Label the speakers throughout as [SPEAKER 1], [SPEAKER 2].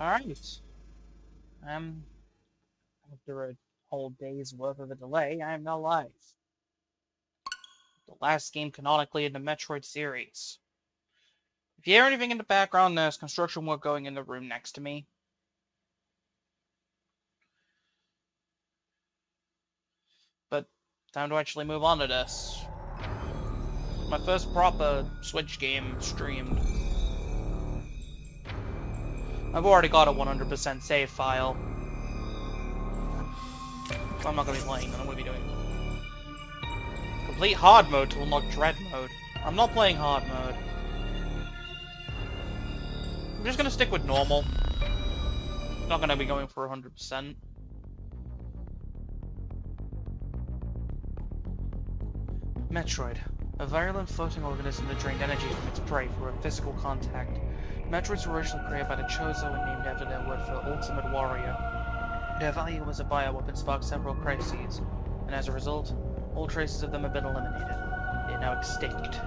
[SPEAKER 1] Alright. After a whole day's worth of a delay, I am now live. The last game canonically in the Metroid series. If you hear anything in the background, there's construction work going in the room next to me. But time to actually move on to this. My first proper Switch game streamed. I've already got a 100% save file. So I'm not going to be playing that. I'm going to be doing complete hard mode to unlock dread mode. I'm not playing hard mode. I'm just going to stick with normal. Not going to be going for 100%. Metroid. A virulent floating organism that drained energy from its prey through a physical contact. Metroids were originally created by the Chozo and named after their word for ultimate warrior. Their value as a bioweapon sparked several crises, and as a result, all traces of them have been eliminated. They are now extinct.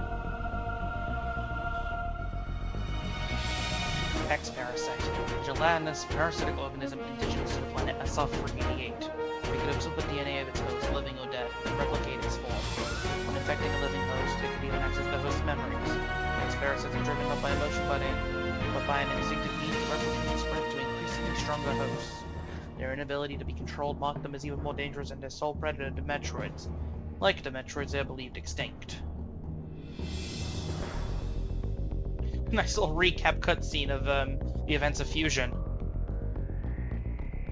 [SPEAKER 1] X-Parasite. A gelatinous, parasitic organism indigenous to the planet SF-388. It could absorb the DNA of its host, living or dead, and replicate its form. When infecting a living host, it could even access the host's memories. X-Parasites are driven not by emotion but by an instinctive need to replicate and spread to increasingly stronger hosts. Their inability to be controlled marked them as even more dangerous than their sole predator, the Metroids. Like the Metroids, they are believed extinct. Nice little recap cutscene of the events of Fusion.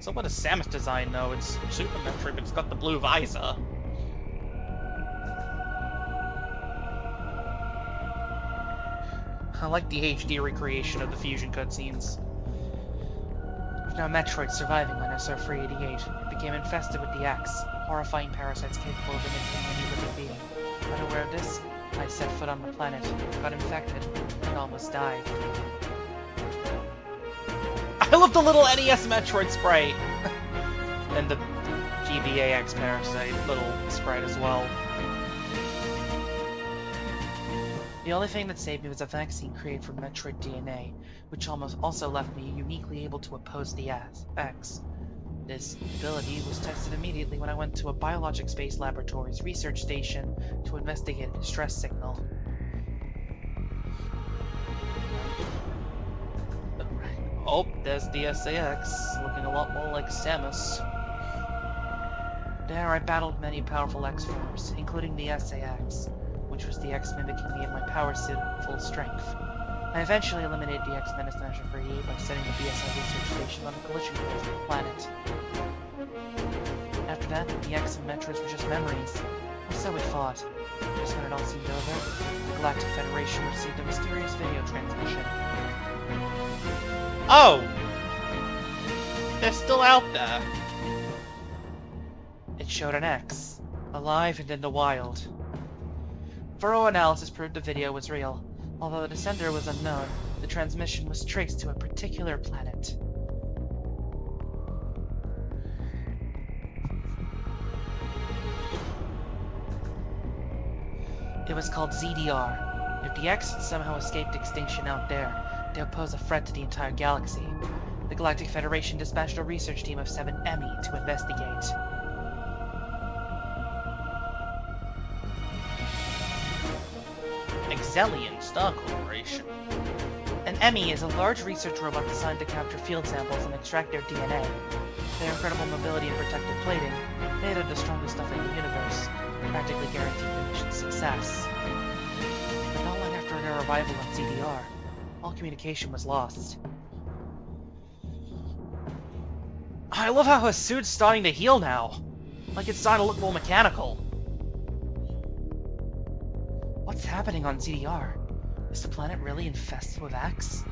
[SPEAKER 1] So what is Samus design though? It's Super Metroid, but it's got the blue visor. I like the HD recreation of the Fusion cutscenes. With no Metroid surviving on SF-388, it became infested with the X, horrifying parasites capable of imitating any living being. Unaware of this, I set foot on the planet, got infected, and almost died. I love the little NES Metroid sprite! And the GBA X-Parasite little sprite as well. The only thing that saved me was a vaccine created from Metroid DNA, which also left me uniquely able to oppose the X. This ability was tested immediately when I went to a biologics-based laboratory's research station to investigate a distress signal. Oh, there's the SAX, looking a lot more like Samus. There I battled many powerful X-forms, including the SAX, which was the X mimicking me in my power suit at full strength. I eventually eliminated the X-Menace in SF-388 by setting the BSI research station on the collision course with the planet. After that, the X and Metroids were just memories, or so we thought. Just when it all seemed over, the Galactic Federation received a mysterious video transmission. Oh! They're still out there! It showed an X, alive and in the wild. Thorough analysis proved the video was real. Although the sender was unknown, the transmission was traced to a particular planet. It was called ZDR. If the X had somehow escaped extinction out there, they would pose a threat to the entire galaxy. The Galactic Federation dispatched a research team of 7 EMMI to investigate. Exelian Star Corporation. An EMMI is a large research robot designed to capture field samples and extract their DNA. Their incredible mobility and protective plating made it the strongest stuff in the universe, practically guaranteed the mission's success. But not long after their arrival on CDR, all communication was lost. I love how her suit's starting to heal now. Like it's starting to look more mechanical. What's happening on ZDR? Is the planet really infested with X?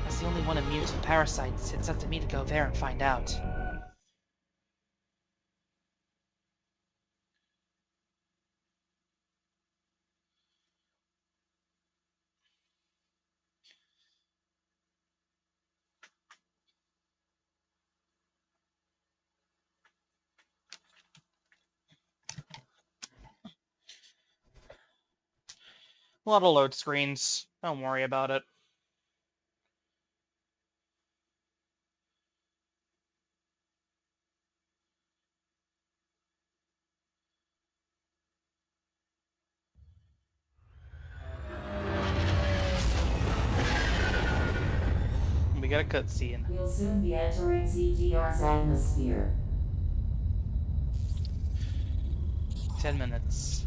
[SPEAKER 1] As the only one immune to parasites, it's up to me to go there and find out. A lot of load screens. Don't worry about it. we got a cutscene.
[SPEAKER 2] We'll soon be entering ZDR's atmosphere.
[SPEAKER 1] 10 minutes.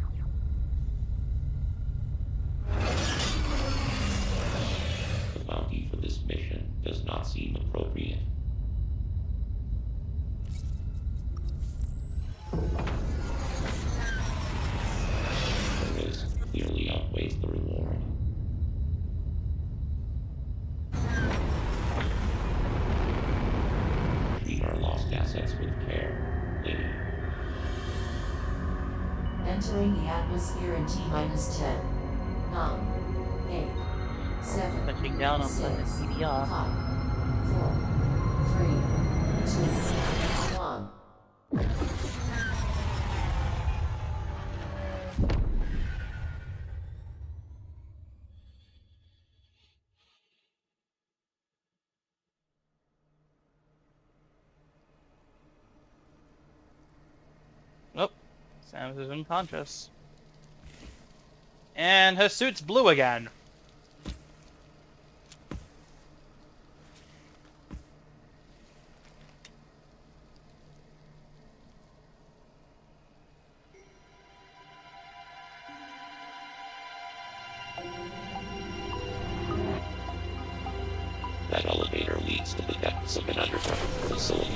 [SPEAKER 3] The bounty for this mission does not seem appropriate. The risk clearly outweighs the reward. Treat our lost assets with care, lady.
[SPEAKER 2] Entering the atmosphere in T-minus 10, 9, 8, 7,
[SPEAKER 1] Touching down on
[SPEAKER 2] 6,
[SPEAKER 1] Planet
[SPEAKER 2] 5,
[SPEAKER 1] CDR.
[SPEAKER 2] 4, 3, 2, 1.
[SPEAKER 1] Oh, Samus is unconscious. And her suit's blue again.
[SPEAKER 3] That elevator leads to the depths of an underground facility.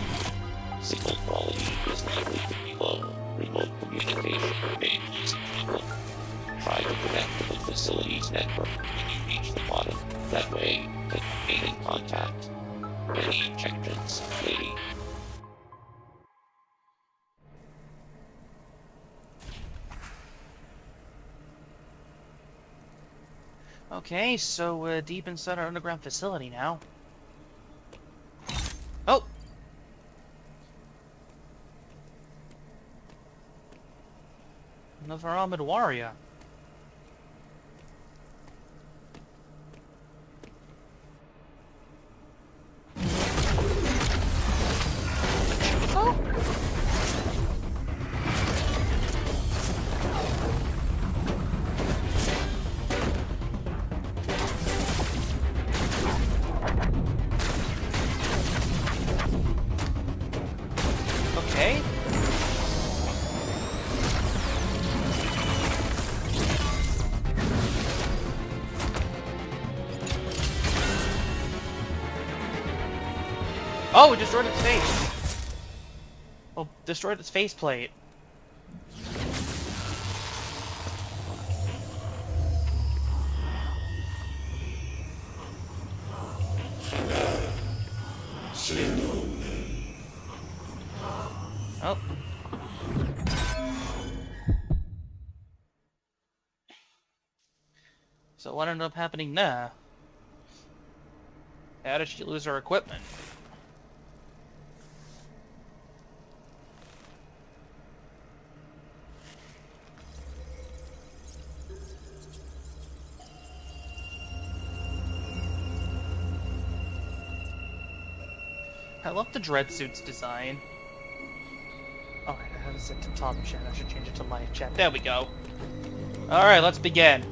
[SPEAKER 3] Signal quality is likely to be low. Remote communication remains usable. Try to connect to the facility's network when you reach the bottom. That way, to maintain contact. Many objections, lady.
[SPEAKER 1] Okay, so we're deep inside our underground facility now. Oh! Another armored warrior. Oh! Okay. Oh, we destroyed its face. Well, destroyed its faceplate. Oh. So what ended up happening there? How did she lose her equipment? I love the dread suit's design. Oh, I have it set to top chat. I should change it to live chat. There we go. Alright, let's begin.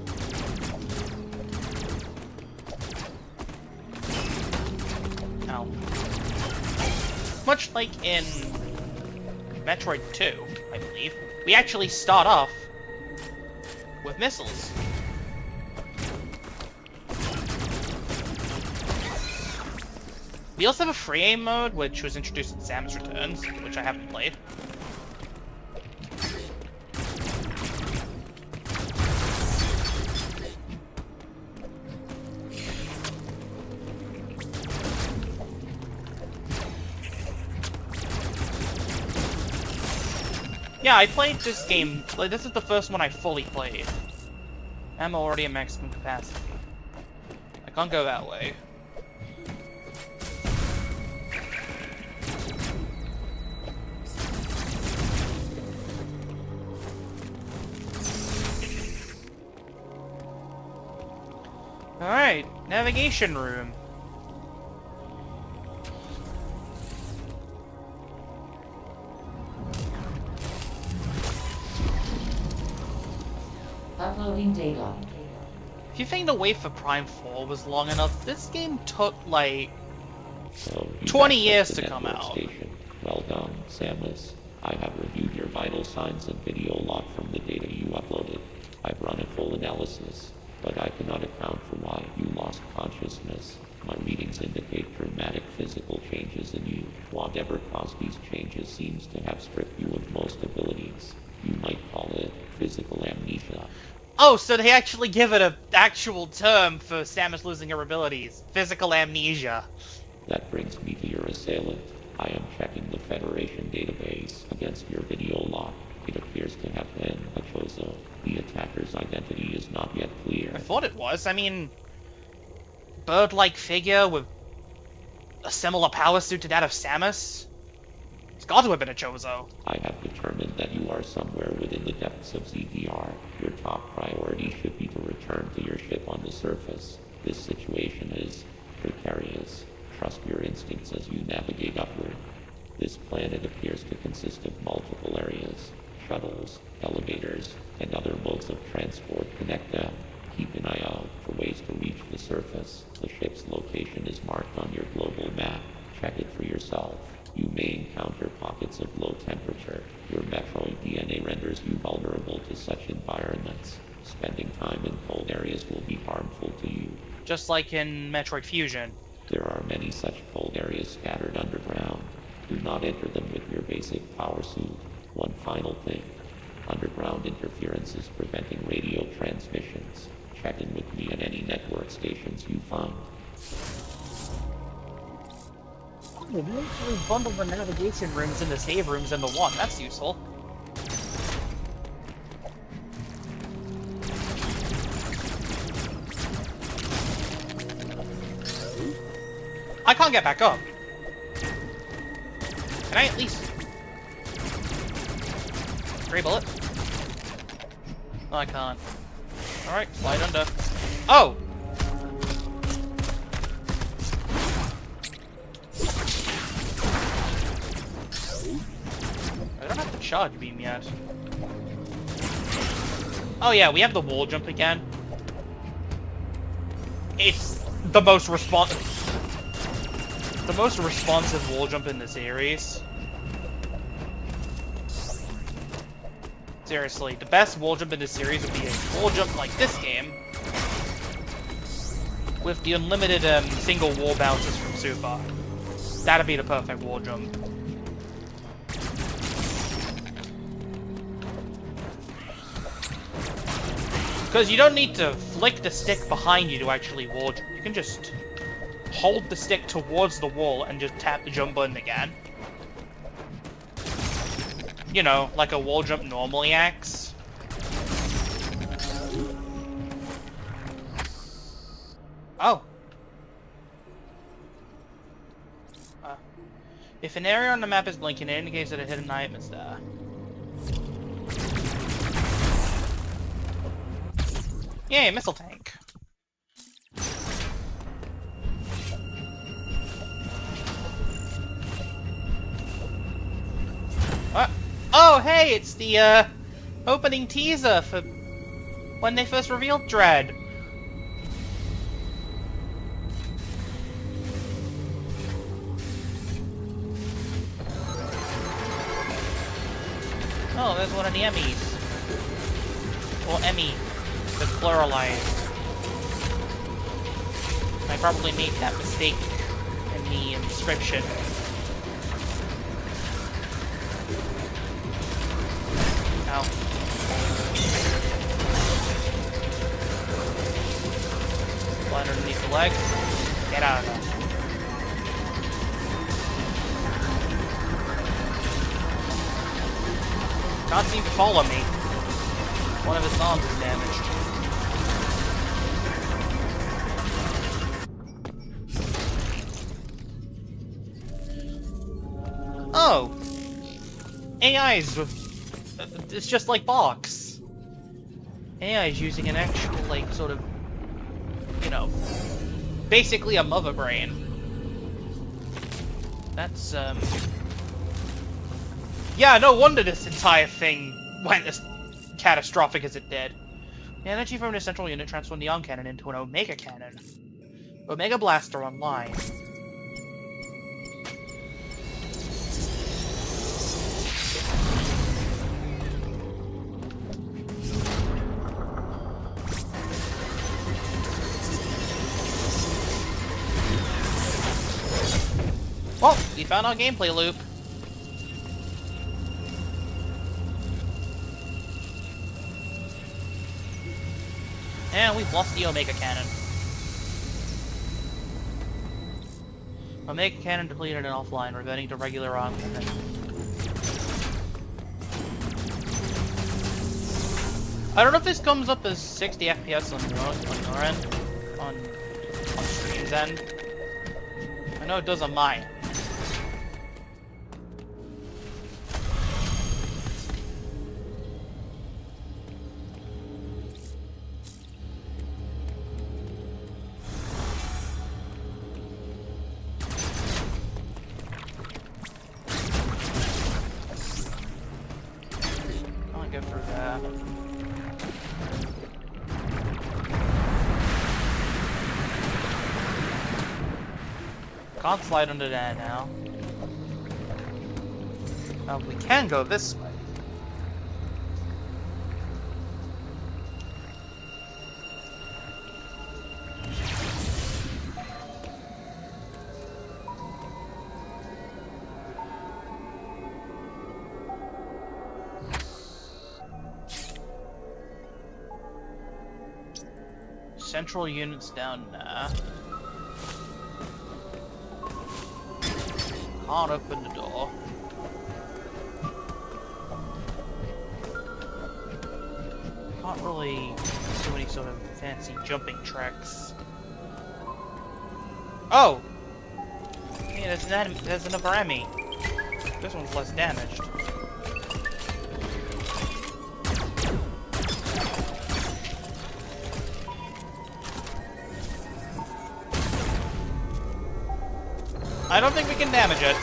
[SPEAKER 1] Ow. Much like in Metroid 2, I believe, we actually start off with missiles. We also have a free aim mode, which was introduced in Samus Returns, which I haven't played. Yeah, I played this game, like, this is the first one I fully played. I'm already at maximum capacity. I can't go that way. Alright, navigation room.
[SPEAKER 2] Uploading data.
[SPEAKER 1] If you think the wait for Prime 4 was long enough, this game took, like,
[SPEAKER 3] So
[SPEAKER 1] 20
[SPEAKER 3] you've
[SPEAKER 1] years
[SPEAKER 3] accessed
[SPEAKER 1] to
[SPEAKER 3] the
[SPEAKER 1] come
[SPEAKER 3] network
[SPEAKER 1] out.
[SPEAKER 3] station. Well done, Samus. I have reviewed your vital signs and video log from the data you uploaded. I've run a full analysis, but I cannot account for why you lost consciousness. My readings indicate dramatic physical changes in you. Whatever caused these changes seems to have stripped you of most abilities. You might call it physical amnesia.
[SPEAKER 1] Oh, so they actually give it an actual term for Samus losing her abilities. Physical amnesia.
[SPEAKER 3] That brings me to your assailant. I am checking the Federation database against your video log. It appears to have been a Chozo. The attacker's identity is not yet clear.
[SPEAKER 1] I thought it was. I mean, bird-like figure with a similar power suit to that of Samus? It's got to have been a Chozo.
[SPEAKER 3] I have determined that you are somewhere within the depths of ZDR. Your top priority should be to return to your ship on the surface. This situation is precarious. Trust your instincts as you navigate upward. This planet appears to consist of multiple areas. Shuttles, elevators, and other modes of transport connect them. Keep an eye out for ways to reach the surface. The ship's location is marked on your global map. Check it for yourself. You may encounter pockets of low temperature. Your Metroid DNA renders you vulnerable to such environments. Spending time in cold areas will be harmful to you.
[SPEAKER 1] Just like in Metroid Fusion.
[SPEAKER 3] There are many such cold areas scattered underground. Do not enter them with your basic power suit. One final thing. Underground interference is preventing radio transmissions. Check in with me at any network stations you find.
[SPEAKER 1] Oh, we actually bundled the navigation rooms and the save rooms into one. That's useful. I can't get back up. Can I at least... Stray bullet? No, I can't. Alright, slide under. Oh! I don't have the charge beam yet. Oh yeah, we have the wall jump again. It's the most responsive wall jump in the series. Seriously, the best wall jump in the series would be a wall jump like this game, with the unlimited single wall bounces from Super. That'd be the perfect wall jump. Because you don't need to flick the stick behind you to actually wall jump. You can just hold the stick towards the wall and just tap the jump button again. You know, like a wall jump normally acts. Oh. If an area on the map is blinking, it indicates that a hidden item is there. Yay, missile tank. Oh, hey, it's the, opening teaser for when they first revealed Dread. Oh, there's one of the EMMIs. Or EMMI, the pluralized. I probably made that mistake in the inscription. Ow. Slide underneath the legs. Get out of there. Can't seem to follow me. One of his arms is damaged. Oh! AI's with... it's just like Box. AI is using an actual, like, sort of, you know, basically a mother brain. That's, yeah, no wonder this entire thing went as catastrophic as it did. The energy from the central unit transformed the arm cannon into an Omega cannon. Omega Blaster online. Well, we found our gameplay loop. And we've lost the Omega Cannon. Omega Cannon depleted and offline, reverting to regular arm limit. I don't know if this comes up as 60 FPS on your end, on stream's end. I know it does on mine. Can't get through that. Can't slide under there now. We can go this way. Central units down there. Can't open the door. Can't really do any sort of fancy jumping tricks. Oh! Yeah, there's another EMMI. This one's less damaged. I don't think we can damage it.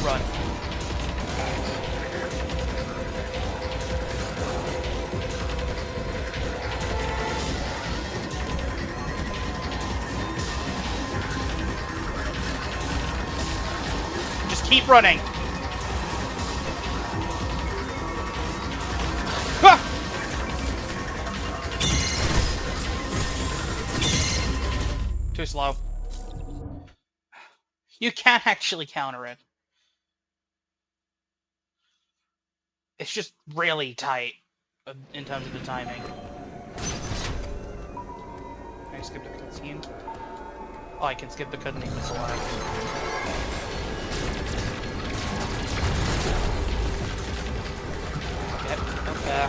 [SPEAKER 1] Run. Keep running. Ah! Too slow. You can't actually counter it. It's just really tight in terms of the timing. Can I skip the cutscene? Oh, I can skip the cutscene with select. Okay.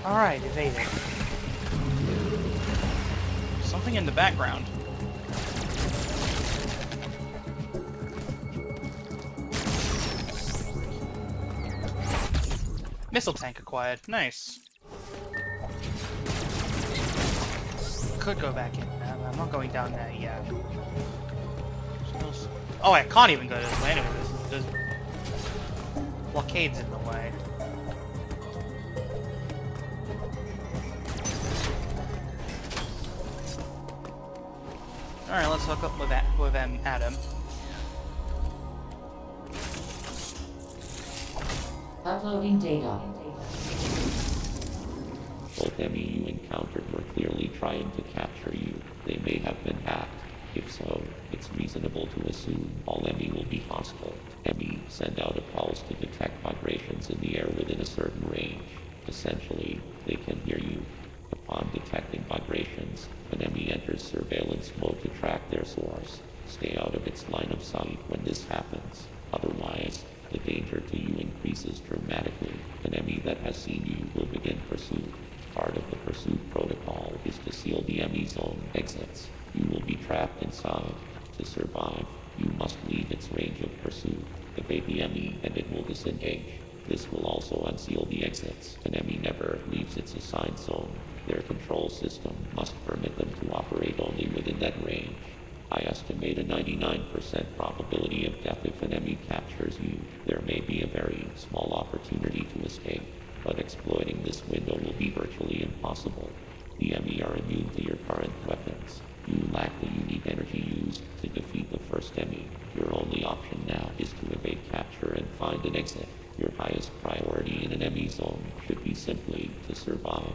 [SPEAKER 1] Alright, evaded. Something in the background. Missile tank acquired. Nice. Could go back in. I'm not going down there yet. Oh, I can't even go this way anyway. There's blockades in the way. Alright, let's hook up with Adam.
[SPEAKER 2] Uploading data.
[SPEAKER 3] Both EMMI you encountered were clearly trying to capture you. They may have been hacked. If so, it's reasonable to assume all EMMI will be hostile. EMMI send out a pulse to detect vibrations in the air within a certain range. Essentially, they can hear you. Upon detecting vibrations, an EMMI enters surveillance mode to track their source. Stay out of its line of sight when this happens. Otherwise, the danger to you increases dramatically. An EMMI that has seen you will begin pursuit. Part of the pursuit protocol is to seal the EMMI's own exits. You will be trapped inside. To survive, you must leave its range of pursuit. Evade the EMMI and it will disengage. This will also unseal the exits. An EMMI never leaves its assigned zone. Their control system must permit them to operate only within that range. I estimate a 99% probability of death if an EMMI captures you. There may be a very small opportunity to escape, but exploiting this window will be virtually impossible. The EMMI are immune to your current weapons. You lack the unique energy used to defeat the first EMMI. Your only option now is to evade capture and find an exit. Your highest priority in an EMMI zone should be simply to survive.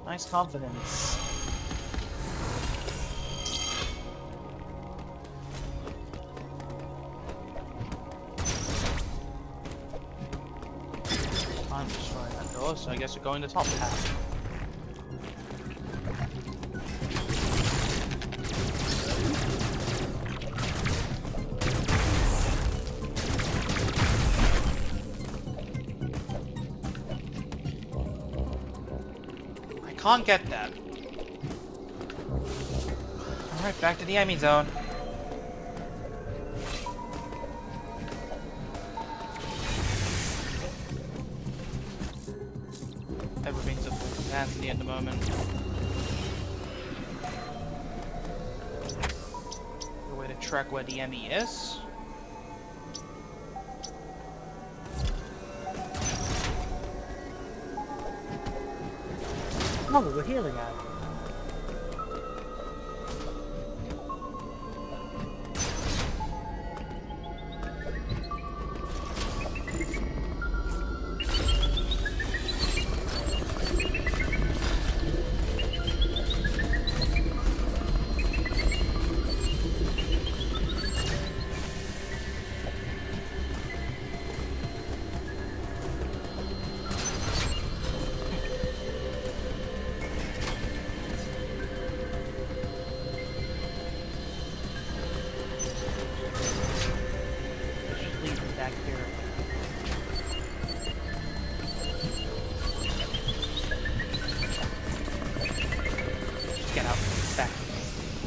[SPEAKER 1] Nice confidence. I'm destroying that door, so I guess we're going to top path. Can't get that. Alright, back to the EMMI zone. Everything's at full capacity at the moment. The way to track where the EMMI is.
[SPEAKER 4] Oh, we're healing out.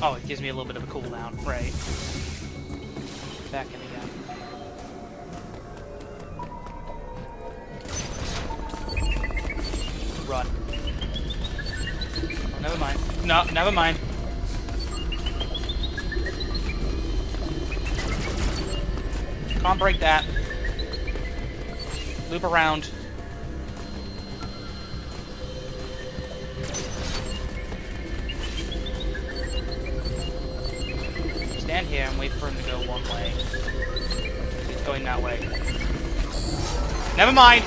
[SPEAKER 1] Oh, it gives me a little bit of a cooldown, right. Back in again. Run. Oh, never mind. No, never mind. Can't break that. Loop around. Stand here and wait for him to go one way. He's going that way. Never mind!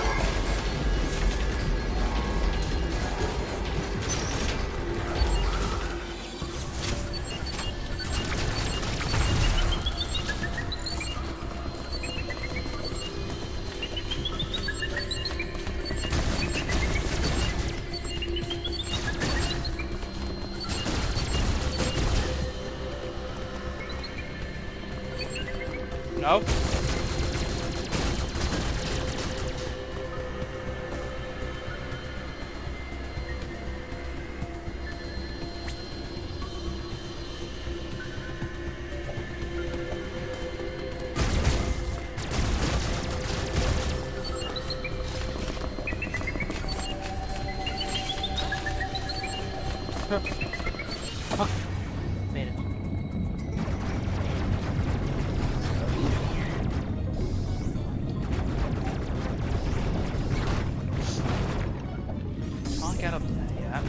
[SPEAKER 1] No. Made it. Can't get up there yet.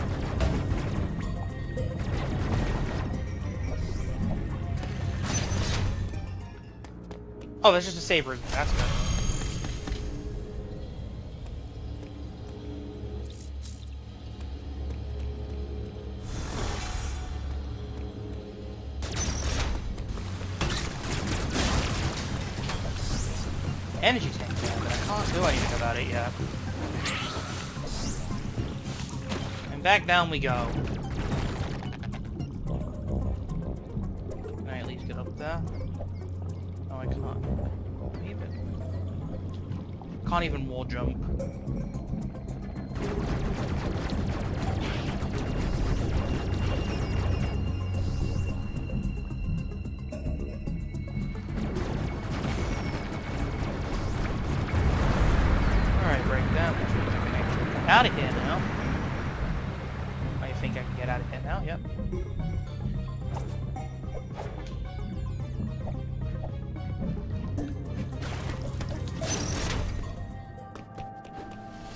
[SPEAKER 1] Oh, there's just a save room. That's good. Energy tank there, but I can't do anything about it yet. And back down we go. Can I at least get up there? No, I can't. Can't even wall jump. out of here now. I think I can get out of here now, yep.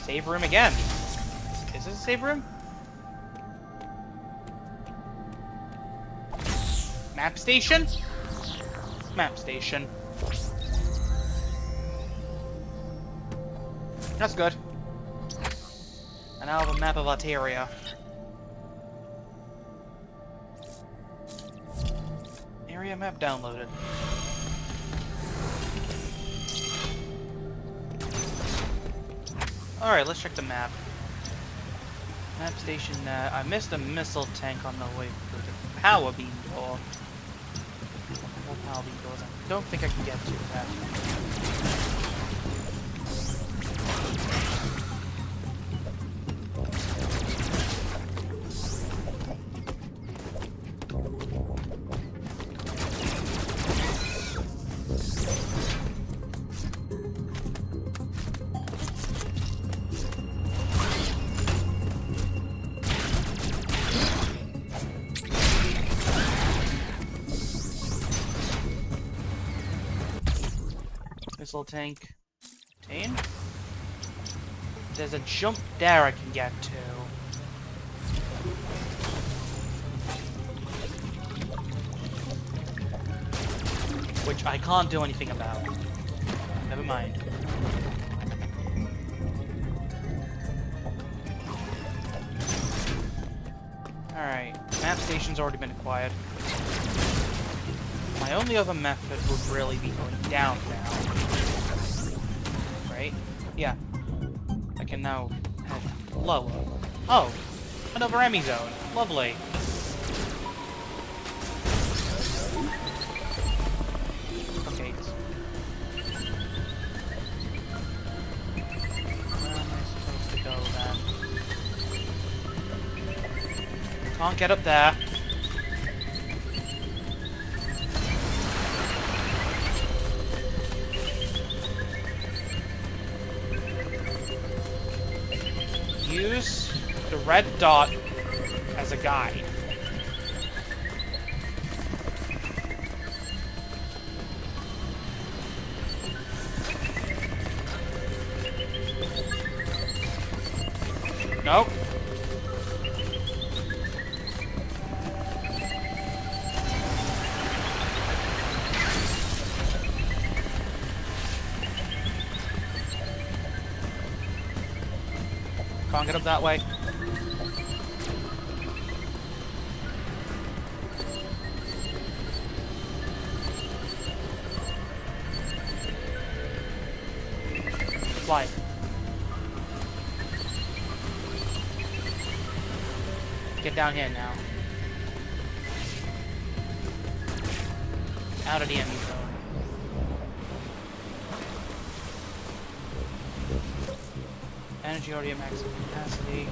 [SPEAKER 1] Save room again. Is this a save room? Map station? Map station. That's good. And now I have a map of Alteria. Area map downloaded. Alright, let's check the map. Map station, I missed a missile tank on the way to the power beam door. More power beam doors. I don't think I can get to that. Missile tank. Contain? There's a jump there I can get to. Which I can't do anything about. Never mind. Alright, map station's already been acquired. My only other method would really be going down now. Right? Yeah. I can now head lower. Oh! Another EMMI zone. Lovely. Okay. Where am I supposed to go then? Can't get up there. Use the red dot as a guide. Nope. Can't get up that way. Fly. Get down here now. Out of the enemy zone. Energy already at maximum capacity.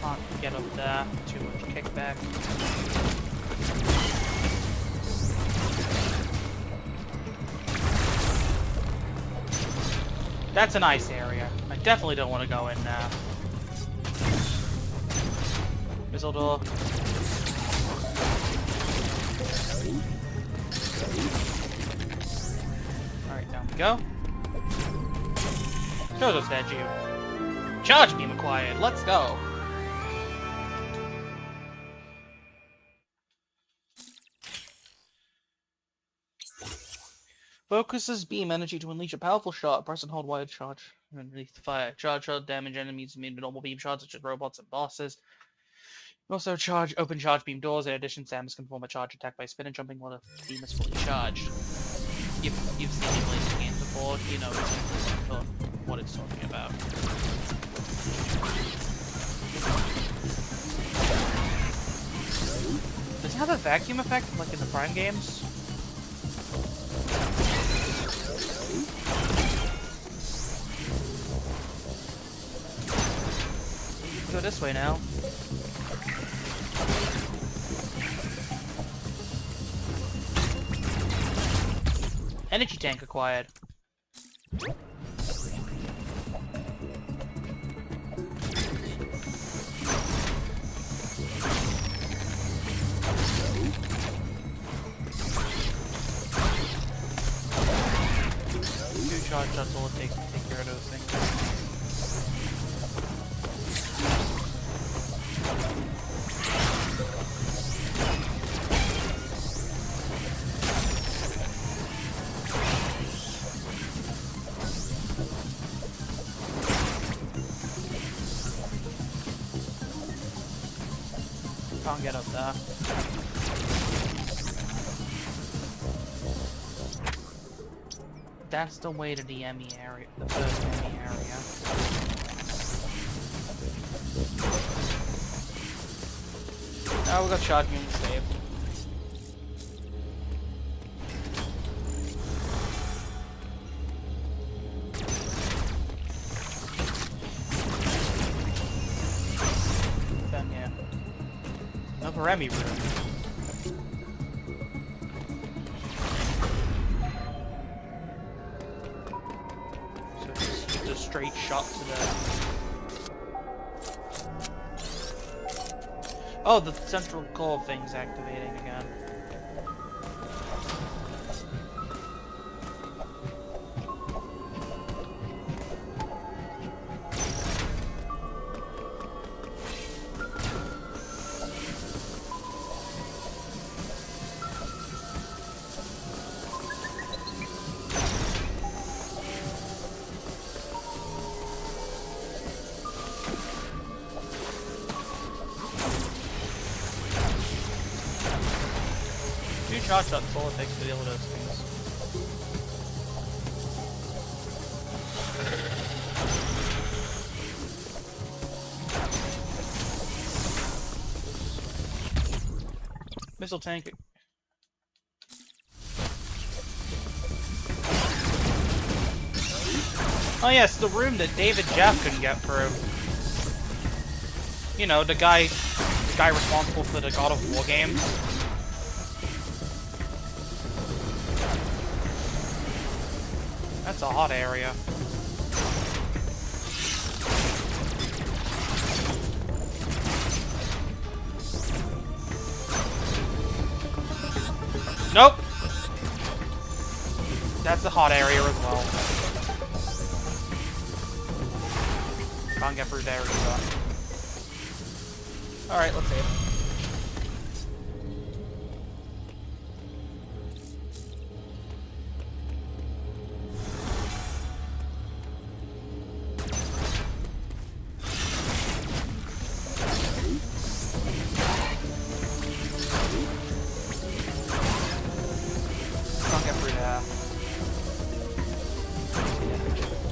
[SPEAKER 1] Can't get up there. Too much kickback. That's a nice area. I definitely don't want to go in there. Missile door. Alright, down we go. Shows us that you. Charge beam acquired. Let's go. Focuses beam energy to unleash a powerful shot. Press and hold wide charge underneath the fire. Charge shot damage enemies immune to normal beam shots such as robots and bosses. Also open charge beam doors. In addition, Samus can perform a charge attack by spin and jumping while the beam is fully charged. You've seen him play the game before, you know what it's talking about. Does it have a vacuum effect like in the Prime games? Go this way now. Energy tank acquired. Two charge shots all it takes to take care of those things. Can't get up there. That's the way to the EMMI area, the first EMMI area. Oh, we got shotgun saved. Then yeah. Another EMMI room. So just a straight shot to the... Oh, the central core thing's activating again. Two shot shots, all it takes to deal with those things. Missile tank. Oh yes, the room that David Jeff couldn't get through. You know, the guy responsible for the God of War games. That's a hot area. Nope! That's a hot area as well. Can't get through there either. Alright, let's see. Can't get through there.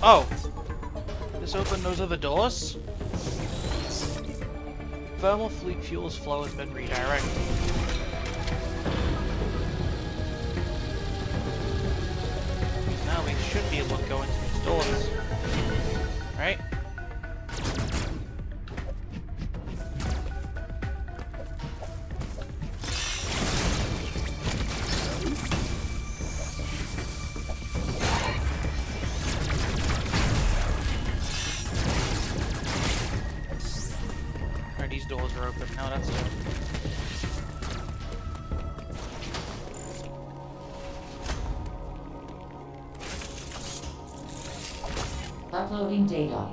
[SPEAKER 1] Oh! This opened those other doors? Thermal fleet fuel's flow has been redirected. Now we should be able to go into these doors. Right? These doors are open now, that's good.
[SPEAKER 2] Uploading data.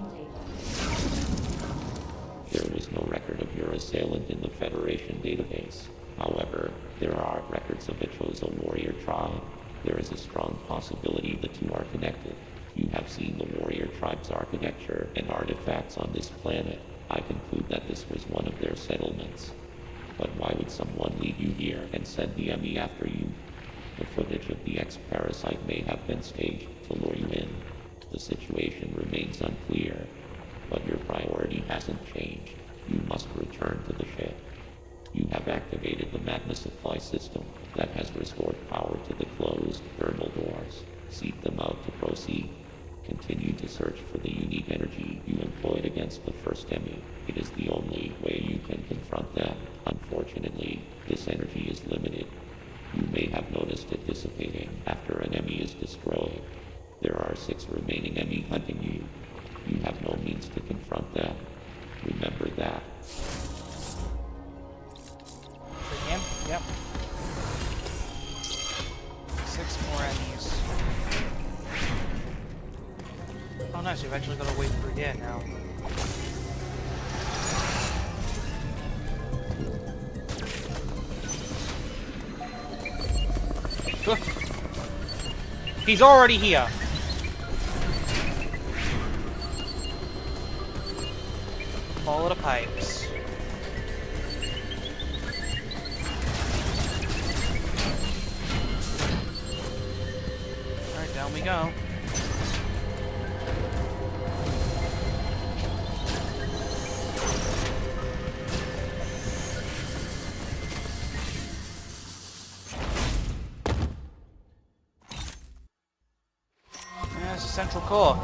[SPEAKER 3] There is no record of your assailant in the Federation database. However, there are records of a chosen warrior tribe. There is a strong possibility the two are connected. You have seen the warrior tribe's architecture and artifacts on this planet. I conclude that this was one of their settlements. But why would someone lead you here and send the EMMI after you? The footage of the X-Parasite may have been staged to lure you in. The situation remains unclear, but your priority hasn't changed. You must return to the ship. You have activated the magma supply system that has restored power to the closed thermal doors. Seek them out to proceed. Continue to search for the unique energy you employed against the first EMMI. It is the only way you can confront them. Unfortunately, this energy is limited. You may have noticed it dissipating after an EMMI is destroyed. There are 6 remaining EMMI hunting you. You have no means to confront them. Remember that.
[SPEAKER 1] Again? Yep. 6 more enemies. Oh nice, we've actually got a way through here now. He's already here! Follow the pipes. Alright, down we go. There's the central core.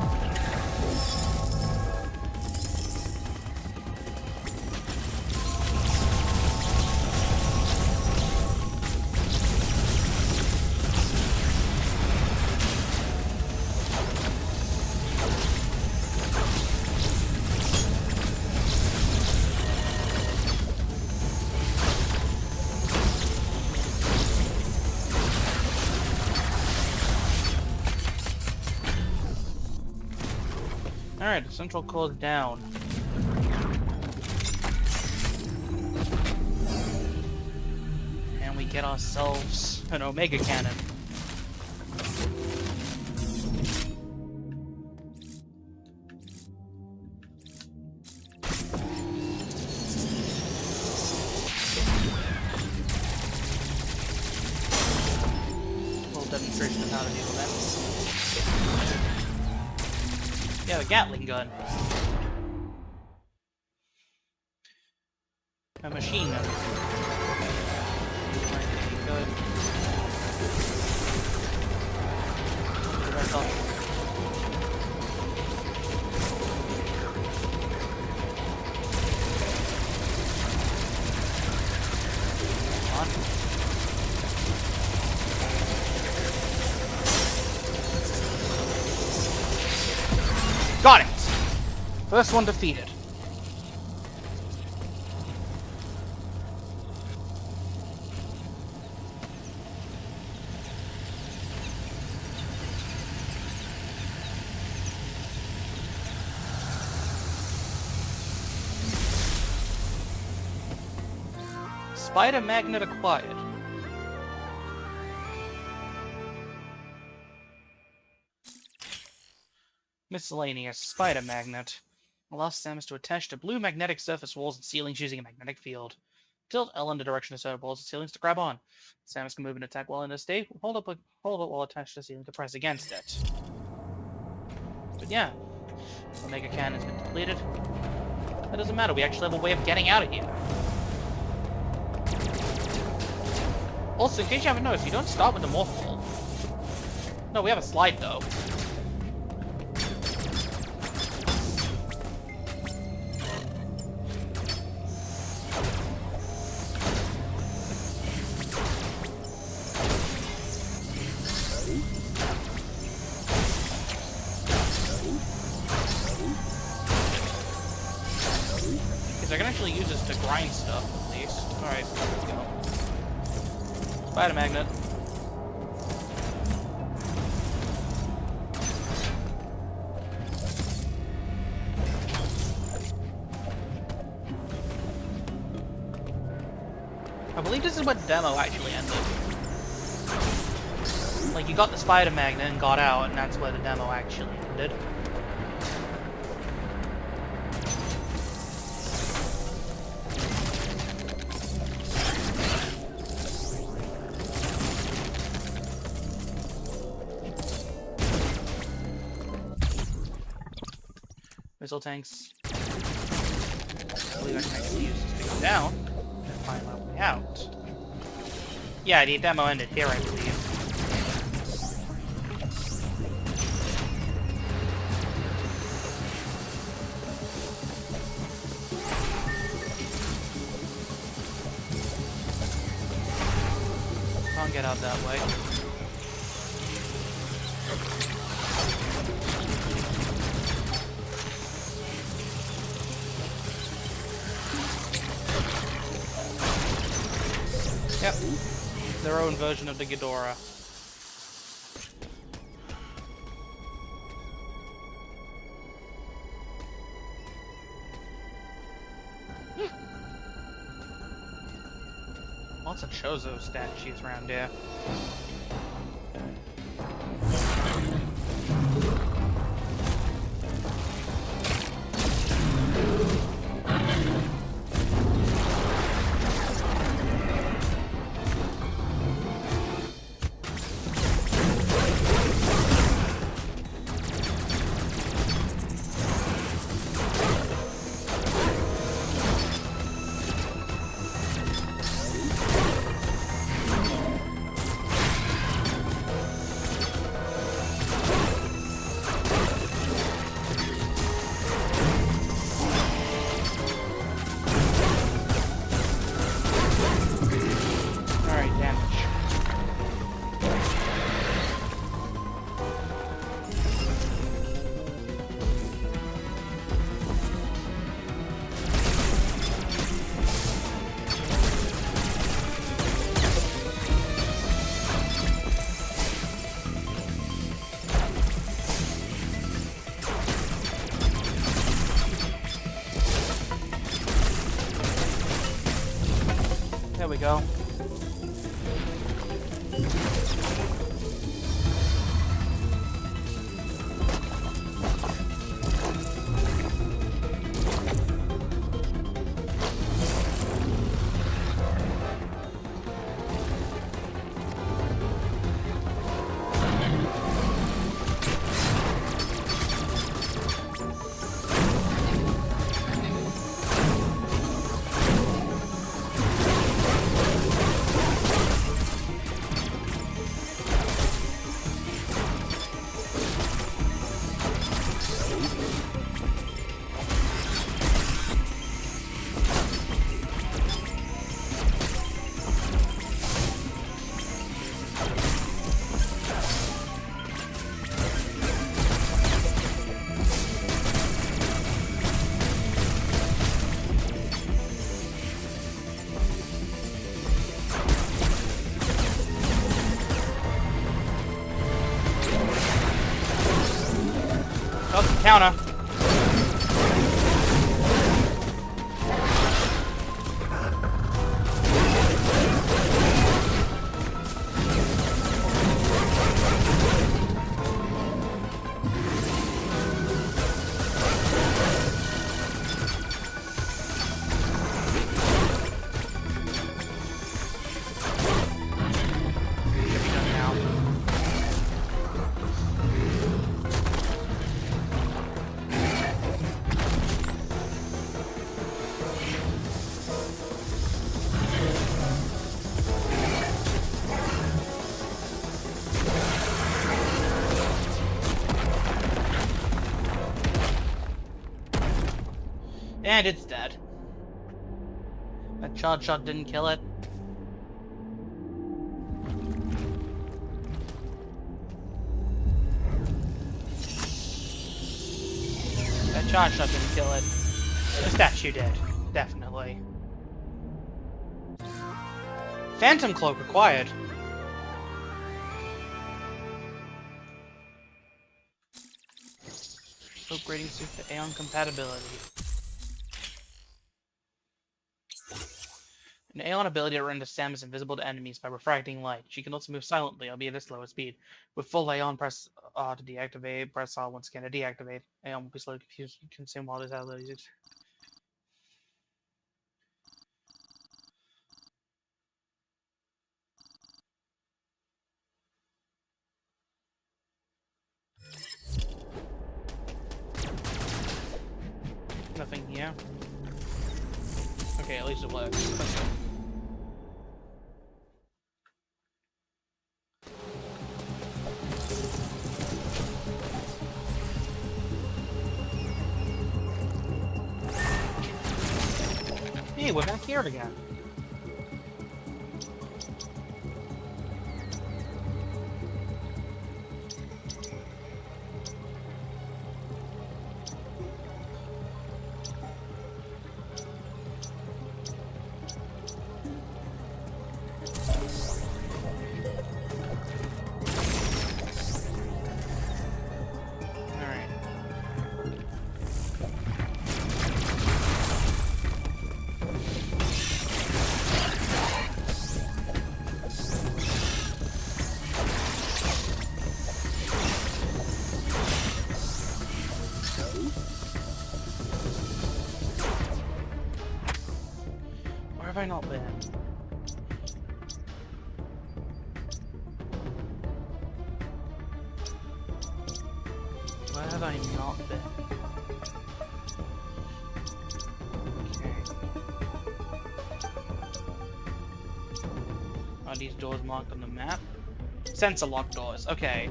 [SPEAKER 1] Alright, the central core is down. And we get ourselves an Omega Cannon. A little demonstration of how to deal with that. Yeah, the Gatling gun. A machine gun. Good. That's all. Come on. Got it! First one defeated. Spider Magnet acquired. Miscellaneous Spider Magnet. Allows Samus to attach to blue magnetic surface walls and ceilings using a magnetic field. Tilt L in the direction of certain walls and ceilings to grab on. Samus can move and attack while in this state. Hold it while attached to the ceiling to press against it. But yeah, Omega Cannon's been depleted. That doesn't matter, we actually have a way of getting out of here. Also, in case you haven't noticed, you don't start with the Morph Ball. No, we have a slide though. I can actually use this to grind stuff, at least. Alright, let's go. Spider Magnet. I believe this is what the demo actually ended. Like, you got the Spider Magnet and got out, and that's where the demo actually ended. Missile tanks. I believe I can actually use this to go down and find my way out. Yeah, the demo ended here, I believe. Can't get out that way. Yep. Their own version of the Ghidorah. Lots of Chozo statues around here. There we go. Oh, counter. And it's dead. That charge shot didn't kill it. That charge shot didn't kill it. The statue did. Definitely. Phantom cloak required. Upgrading suit for Aeon compatibility. An Aeon ability that renders Samus invisible to enemies by refracting light. She can also move silently, albeit at a slower speed. With full Aeon, press R to deactivate, press R once again to deactivate. Aeon will be slowly consumed while this ability is used. Nothing here. Okay, at least it works. Hey, we're back here again. have I not been? Where have I not been? Okay. Are these doors marked on the map? Sensor lock doors. Okay.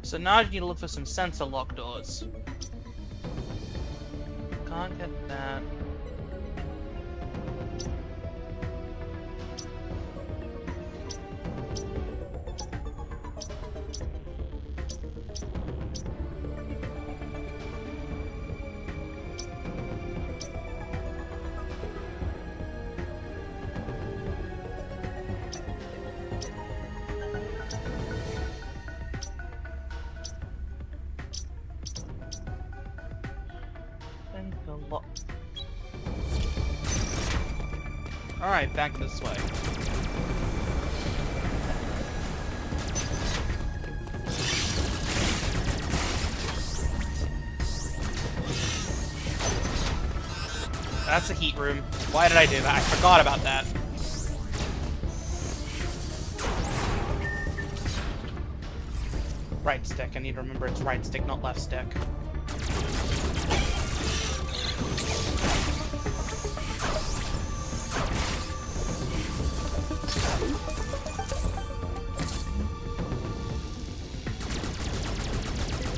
[SPEAKER 1] So now I need to look for some sensor lock doors. Can't get that. Alright, back this way. That's a heat room. Why did I do that? I forgot about that. Right stick. I need to remember it's right stick, not left stick.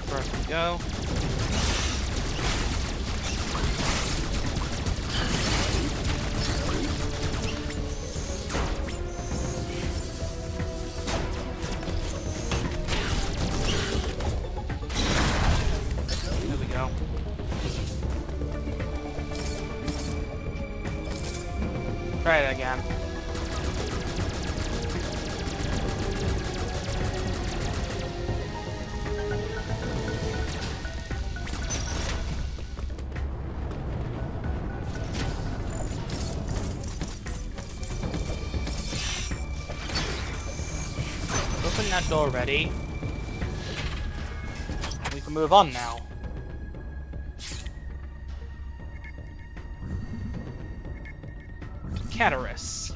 [SPEAKER 1] First we go. There we go. Try it again. Open that door already. We can move on now. Cataris.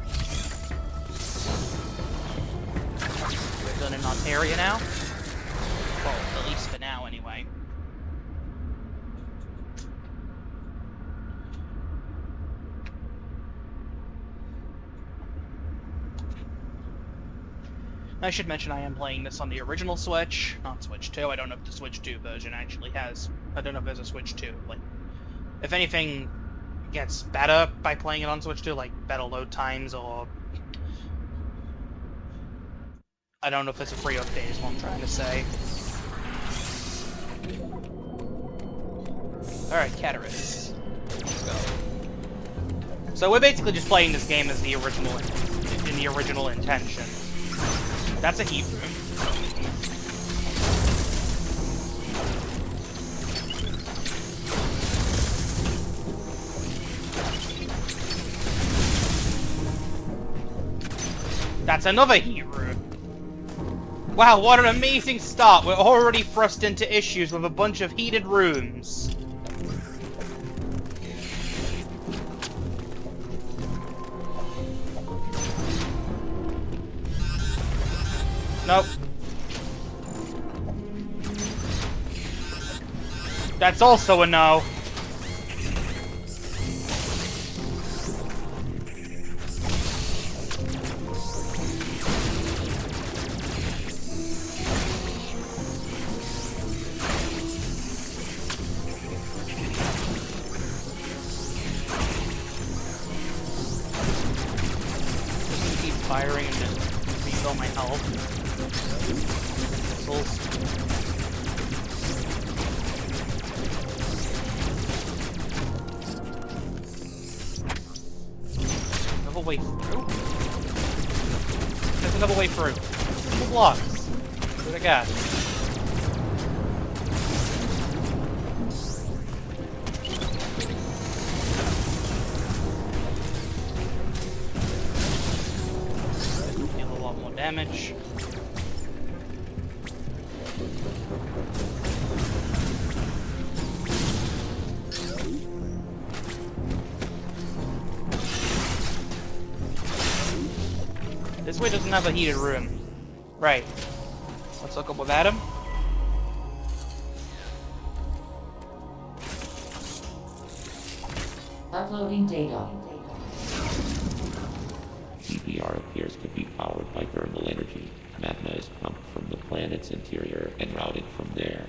[SPEAKER 1] We're done in Ontario now. Well, at least for now, anyway. I should mention I am playing this on the original Switch, not Switch 2. I don't know if the Switch 2 version actually has. I don't know if there's a Switch 2. Like, if anything gets better by playing it on Switch 2, like better load times, or I don't know if it's a free update is what I'm trying to say. Alright, Cataris. Let's go. So we're basically just playing this game as the original, in the original intention. That's a heat room. That's another heat room. Wow, what an amazing start. We're already thrust into issues with a bunch of heated rooms. Nope. That's also a no. Keep firing and then refill my health. Missiles. Another way through? There's another way through. 2 blocks. What I got? Deal a lot more damage. This way doesn't have a heated room. Right. Let's look up with Adam.
[SPEAKER 2] Uploading data.
[SPEAKER 3] CPR appears to be powered by thermal energy. Magma is pumped from the planet's interior and routed from there.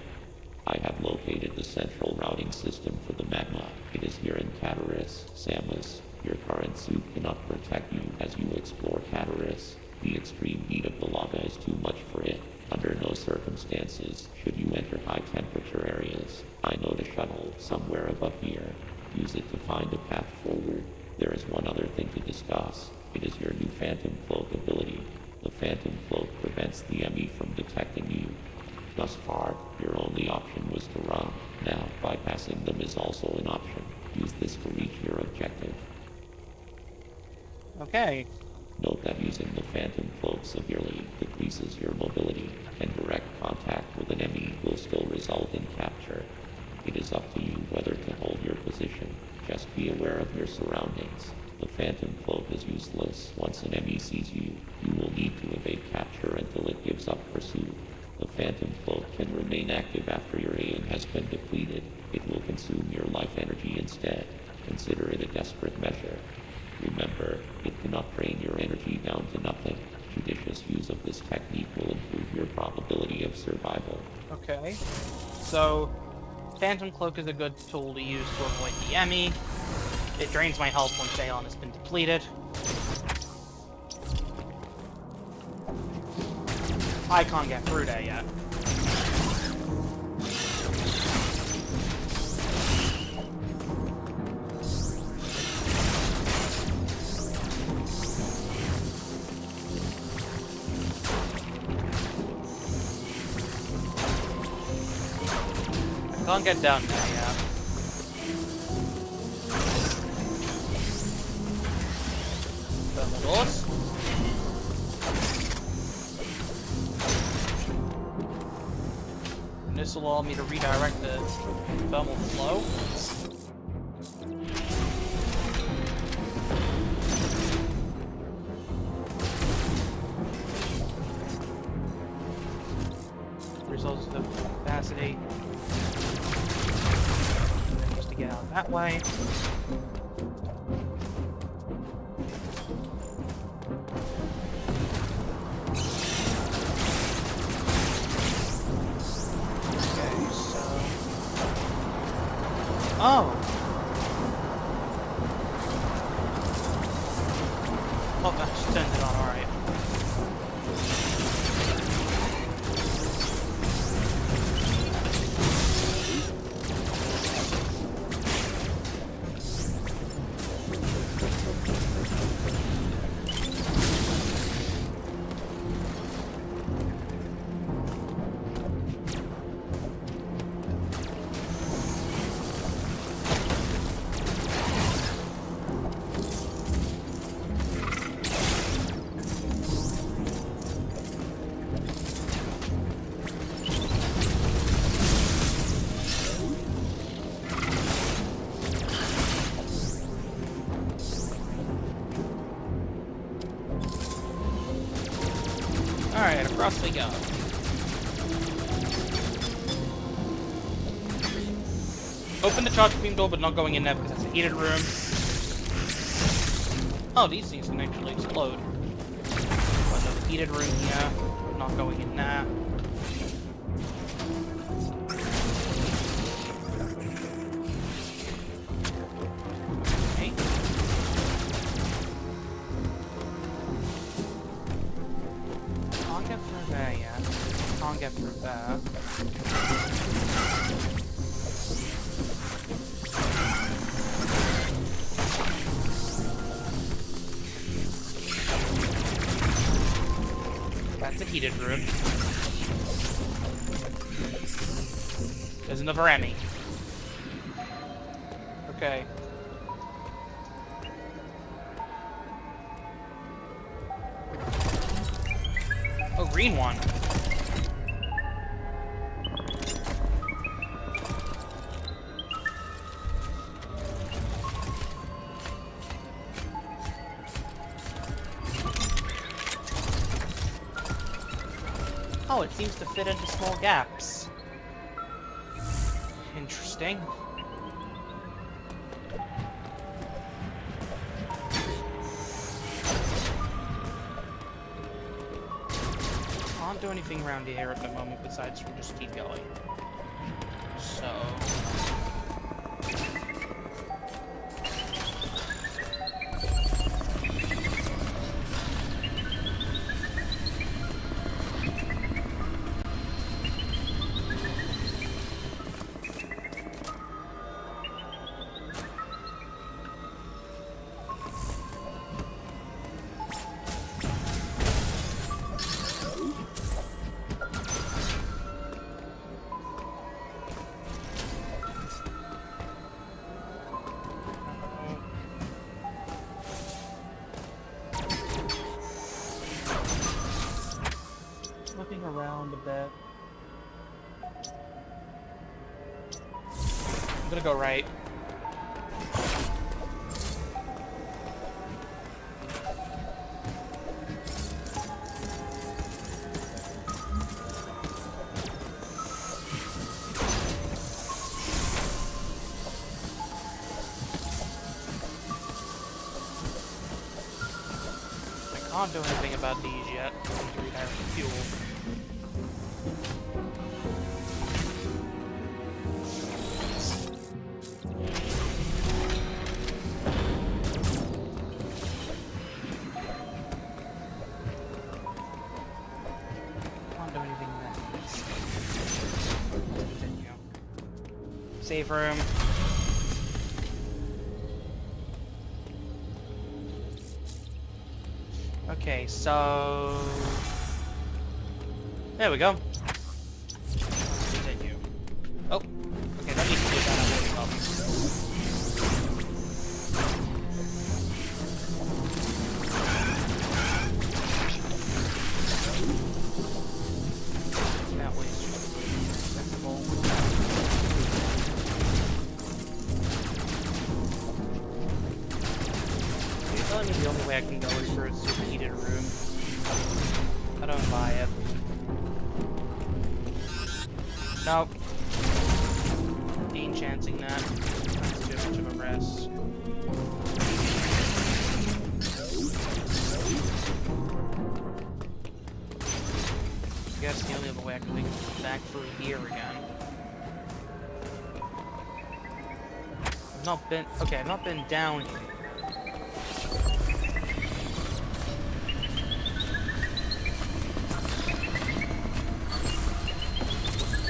[SPEAKER 3] I have located the central routing system for the magma. It is here in Cataris. Samus, your current suit cannot protect you as you explore Cataris. The extreme heat of the lava is too much for it. Under no circumstances should you enter high temperature areas. I know the shuttle somewhere above here. Use it to find a path forward. There is one other thing to discuss. It is your new Phantom Cloak ability. The Phantom Cloak prevents the EMMI from detecting you. Thus far, your only option was to run. Now, bypassing them is also an option. Use this to reach your objective.
[SPEAKER 1] Okay.
[SPEAKER 3] Note that using the Phantom Cloak severely decreases your mobility, and direct contact with an EMMI will still result in capture. It is up to you whether to hold your position. Just be aware of your surroundings. The Phantom Cloak is useless. Once an EMMI sees you, you will need to evade capture until it gives up pursuit. The Phantom Cloak can remain active after your aim has been depleted. It will consume your life energy instead. Consider it a desperate measure. Remember, it cannot drain your energy down to nothing. Judicious use of this technique will improve your probability of survival.
[SPEAKER 1] Okay. So, Phantom Cloak is a good tool to use to avoid the EMMI. It drains my health once Aeon has been depleted. I can't get through there yet. I can't get down there yet. Thermal doors. And this will allow me to redirect the thermal flow. Results of the capacity. And then just to get out that way. Oh! Oh, that just turned it on, alright. Alright, across we go. Open the charge beam door, but not going in there because it's a heated room. Oh, these things can actually explode. But there's a heated room here, not going in there. Okay. Can't get through there yet. Can't get through there. That's a heated room. There's another EMMI. Okay. Oh, green one. Oh, it seems to fit into small gaps. Interesting. Can't do anything around here at the moment besides we just keep going. So... looking around a bit. I'm gonna go right. I can't do anything about these yet. I need to retire for fuel. Save room. Okay, so... there we go. Let's continue. Oh, okay, that needs to be done already, well. That way is just acceptable. You're telling me the only way I can go is for a superheated room? I don't buy it. Nope. De-enchanting that. That's too much of a risk. I guess the only other way I can make it back through here again. I've not been... okay, I've not been down here.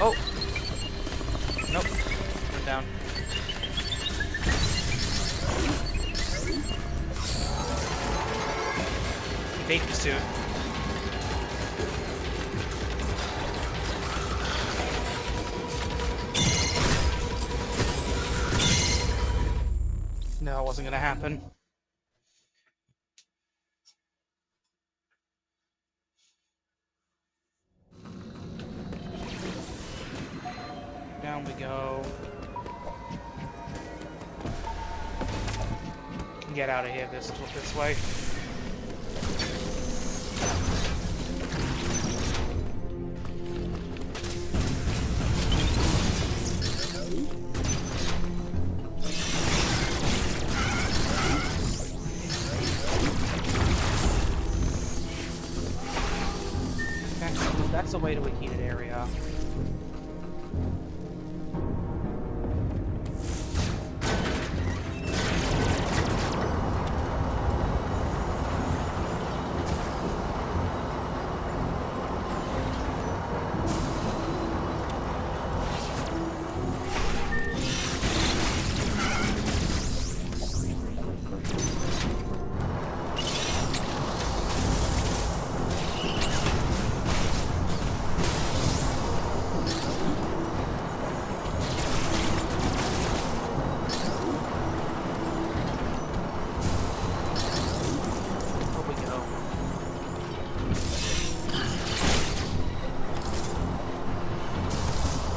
[SPEAKER 1] Oh! Nope. Went down. Baby suit. No, it wasn't gonna happen. Down we go. Can get out of here this way. Okay, that's the way to a heated area.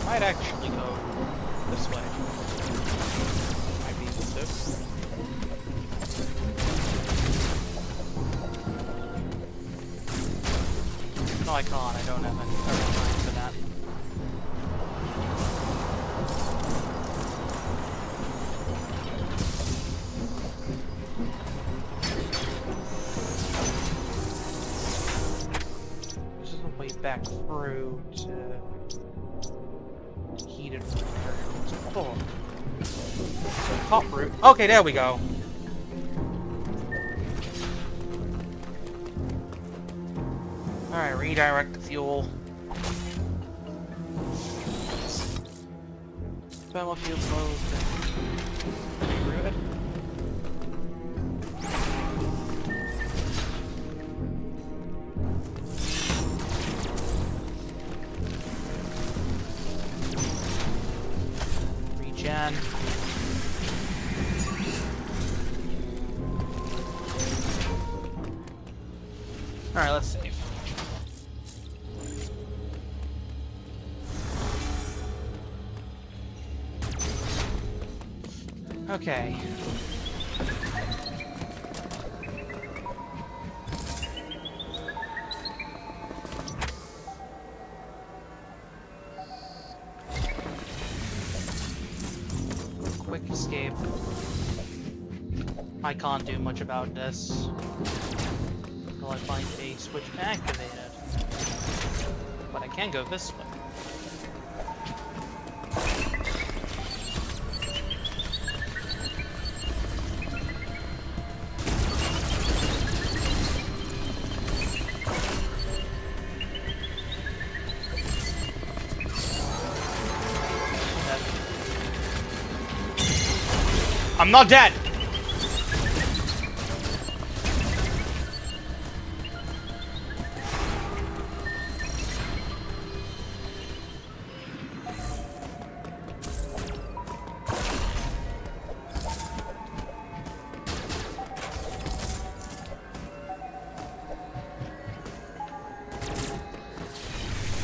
[SPEAKER 1] Might actually go this way. Might be able to. No, I can't. I don't have any time for that. This is the way back through to heated materials. Oh. Top route. Okay, there we go. Alright, redirect the fuel. Thermal fuel closed. Rerouted. Regen. Alright, let's save. Okay. Quick escape. I can't do much about this until I find a switch activated. But I can go this way. I'm not dead!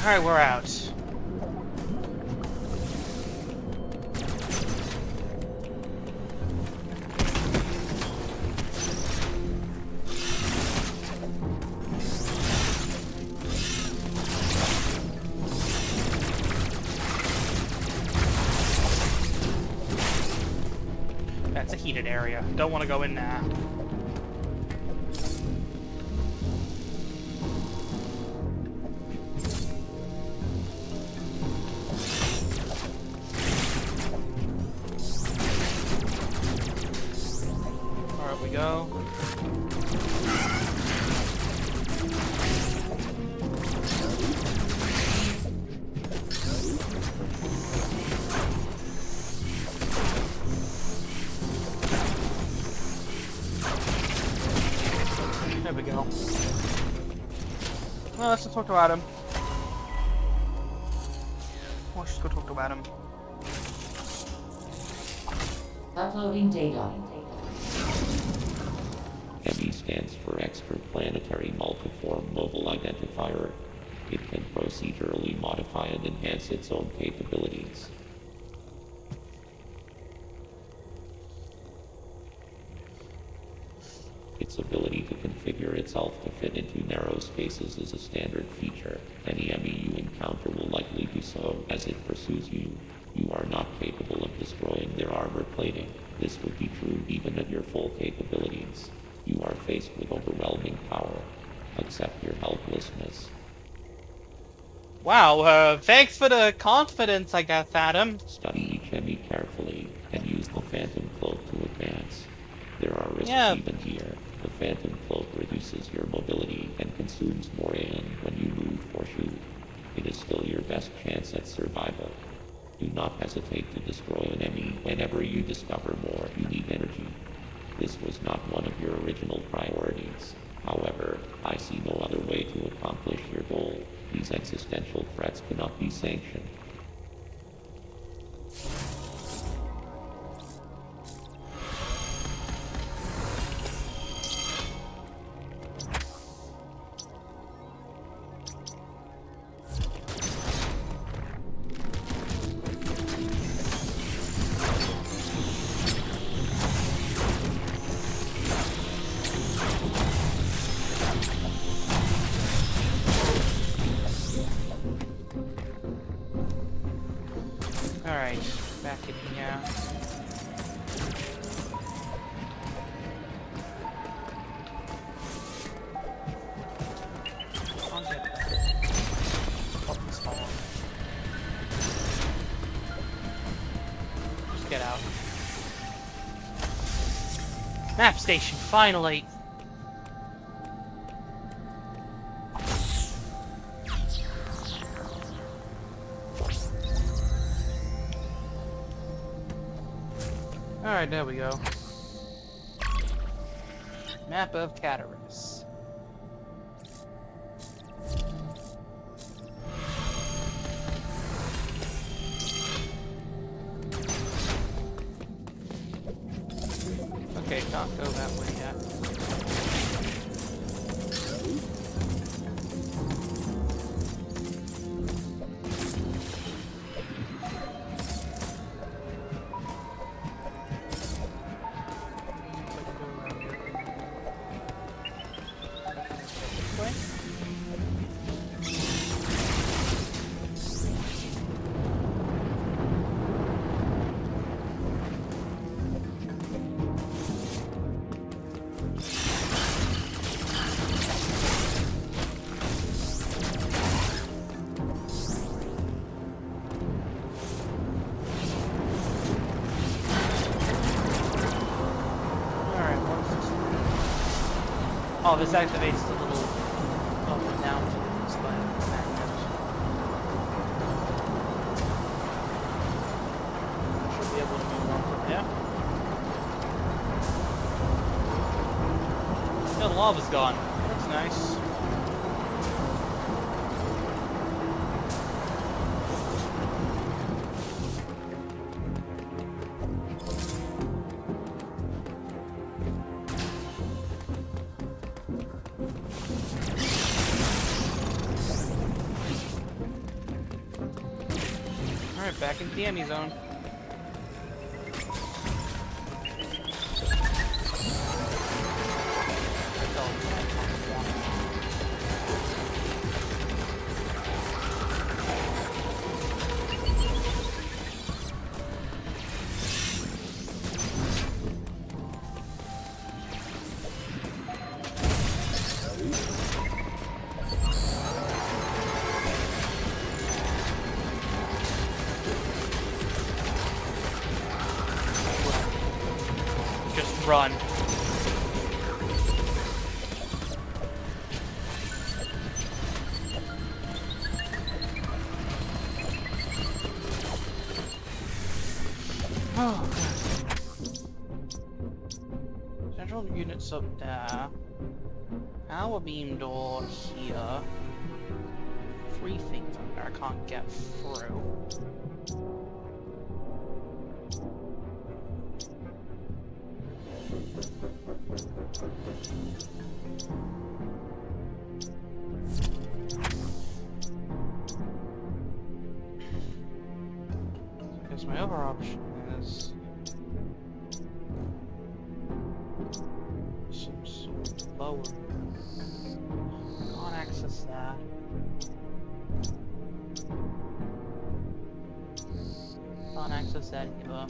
[SPEAKER 1] Alright, we're out. That's a heated area. Don't want to go in there. Alright, we go. There we go. Well, let's just talk to Adam. Let's just go talk to Adam.
[SPEAKER 2] Uploading data.
[SPEAKER 3] EMMI stands for Extraplanetary Multiform Mobile Identifier. It can procedurally modify and enhance its own capabilities. Its ability to configure itself to fit into narrow spaces is a standard feature. Any EMMI you encounter will likely do so as it pursues you. You are not capable of destroying their armor plating. This would be true even at your full capabilities. You are faced with overwhelming power. Accept your helplessness.
[SPEAKER 1] Wow, thanks for the confidence, I guess, Adam.
[SPEAKER 3] Study each EMMI carefully and use the Phantom Cloak to advance. There are risks even here. The Phantom Cloak reduces your mobility and consumes more AN when you move or shoot. It is still your best chance at survival. Do not hesitate to destroy an EMMI whenever you discover more you need energy. This was not one of your original priorities. However, I see no other way to accomplish your goal. These existential threats cannot be sanctioned.
[SPEAKER 1] Map station, finally! Alright, there we go. Map of Cataris. Okay, can't go that way yet. Oh, this activates the little up and down to the display magnet. Should be able to move on from there. Yeah, the lava's gone. That's nice. Alright, back into the EMMI zone. Run. Oh, central units up there. Power beam door here. 3 things up there I can't get through. I guess my other option is some sort of lower. Can't access that. Can't access that either.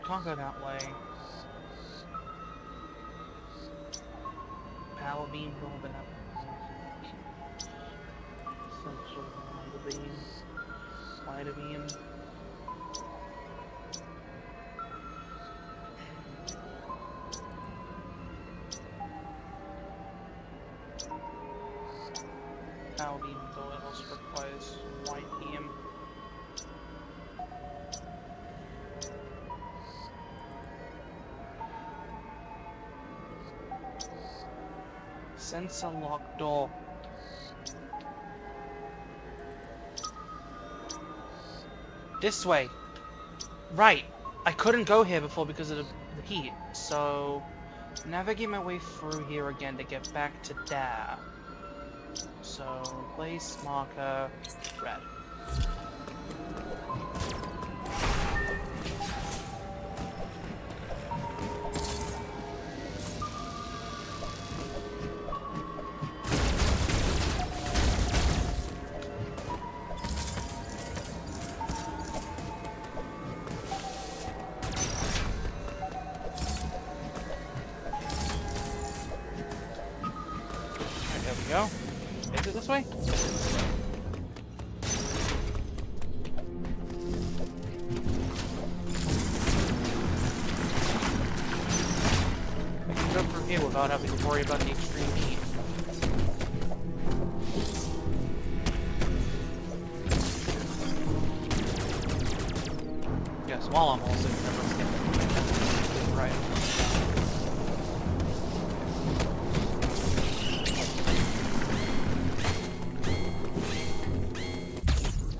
[SPEAKER 1] Can't go that way. Power beam over that. Some sort of lighter beam. Lighter beam. power beam, though it also requires white beam. Sensor locked door. This way. Right. I couldn't go here before because of the heat, so navigate my way through here again to get back to there. So place marker red. There we go. Is it this way? I can go through here without having to worry about the extreme heat. Yes, while I'm also never skipping. Right.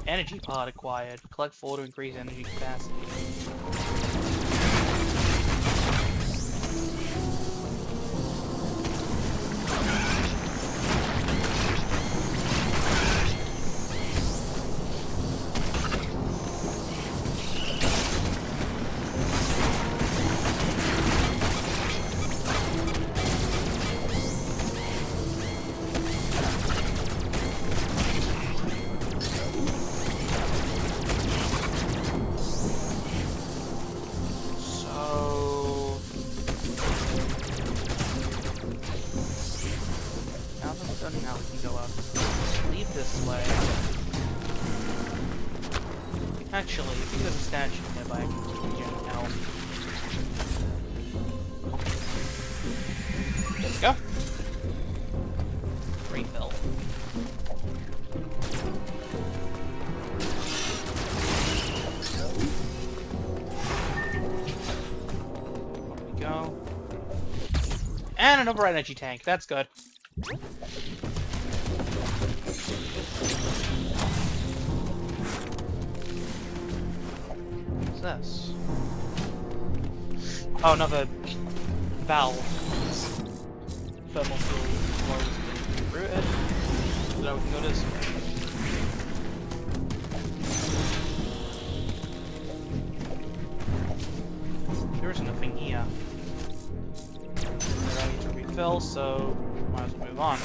[SPEAKER 1] Energy pod acquired. Collect 4 to increase energy capacity. Now we can go up. Leave this way. Actually, if there's a statue nearby, I can keep getting out. There we go. Refill. There we go. And another energy tank. That's good. What's this? Oh, another valve. Thermal fuel flows through it. So now we can go this way. There's nothing here. I need to refill, so might as well move on.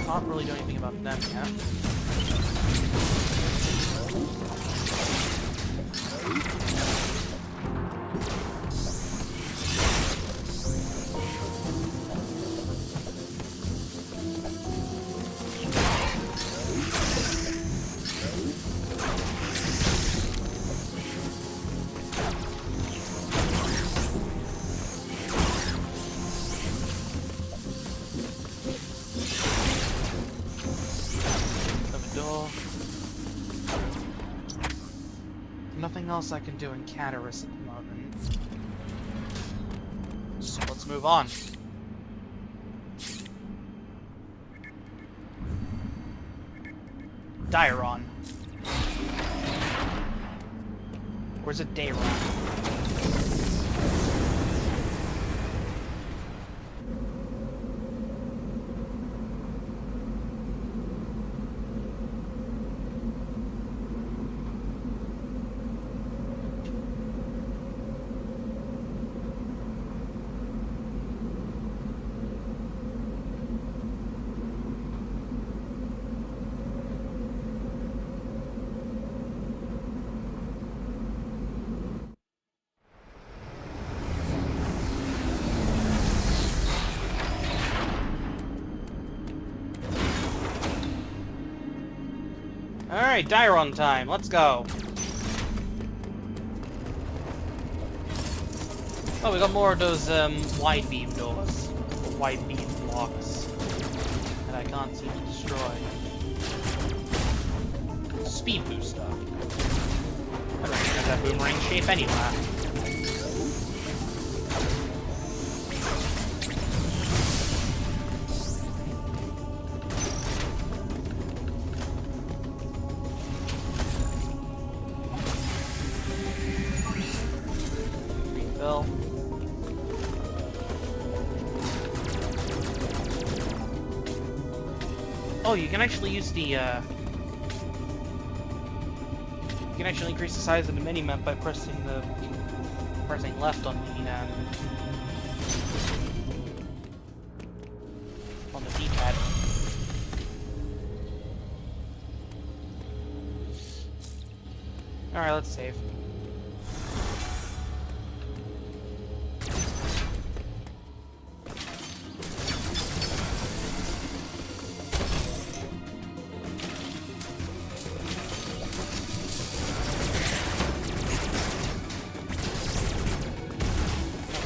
[SPEAKER 1] Can't really do anything about them yet. Nothing else I can do in Cataris at the moment. So let's move on. Dairon. Or is it Dairon? Alright, Dairon time, let's go. Oh, we got more of those wide beam doors, or wide beam blocks that I can't seem to destroy. Speed booster. I don't think that boomerang shape anywhere. Refill. Oh, you can actually use the, you can actually increase the size of the mini-map by pressing left on the D-pad. Alright, let's save.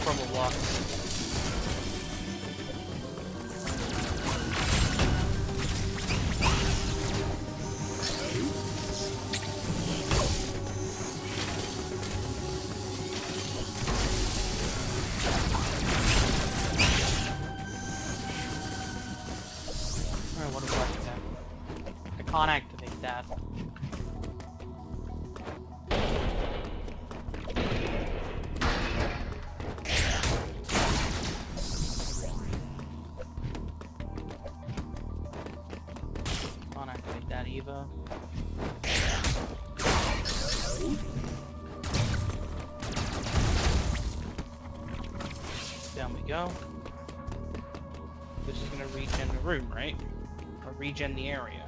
[SPEAKER 1] Purple blocks. Alright, what do I do that? I can't activate that. Can't activate that either. Down we go. This is gonna regen the room, right? Or regen the area.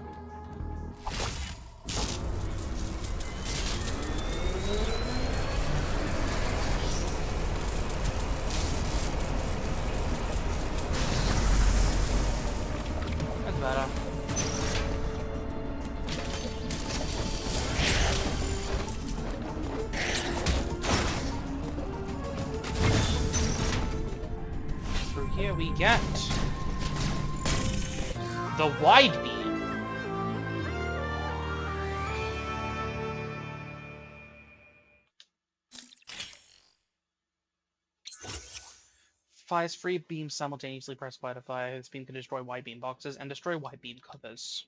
[SPEAKER 1] That's better. Through here we get the wide beam. Fires 3 beams simultaneously pressed by the fire. This beam can destroy wide beam boxes and destroy wide beam covers.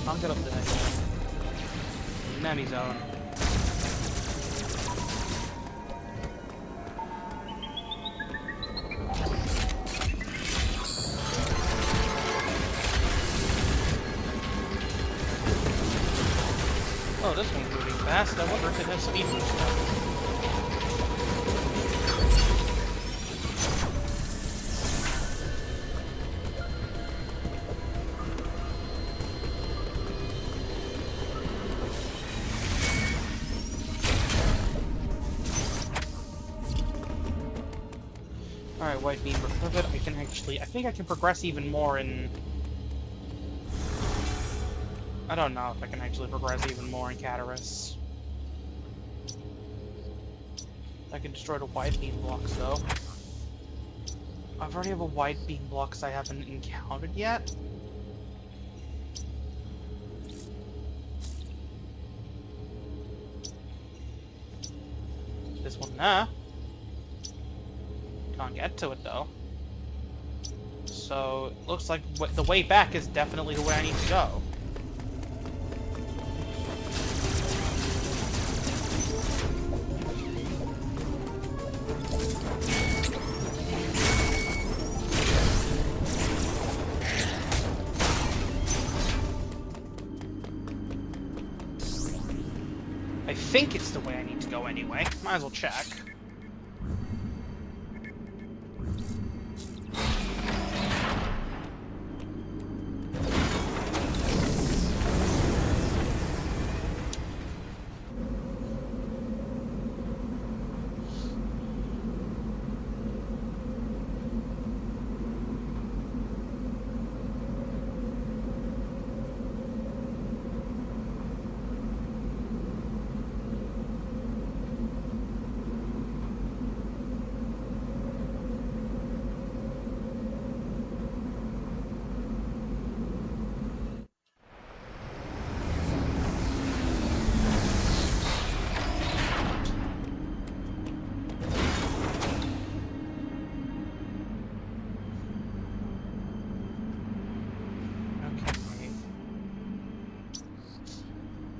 [SPEAKER 1] I'll get up to the next one. Enemy zone. Oh, this one's moving fast. I wonder if it has speed boost now. Alright, white beam recovered. I can actually... I think I can progress even more in... I don't know if I can actually progress even more in Cataris. I can destroy the white beam blocks, though. I've already have a white beam blocks I haven't encountered yet. This one there. Can't get to it though. So it looks like the way back is definitely the way I need to go. I think it's the way I need to go anyway. Might as well check.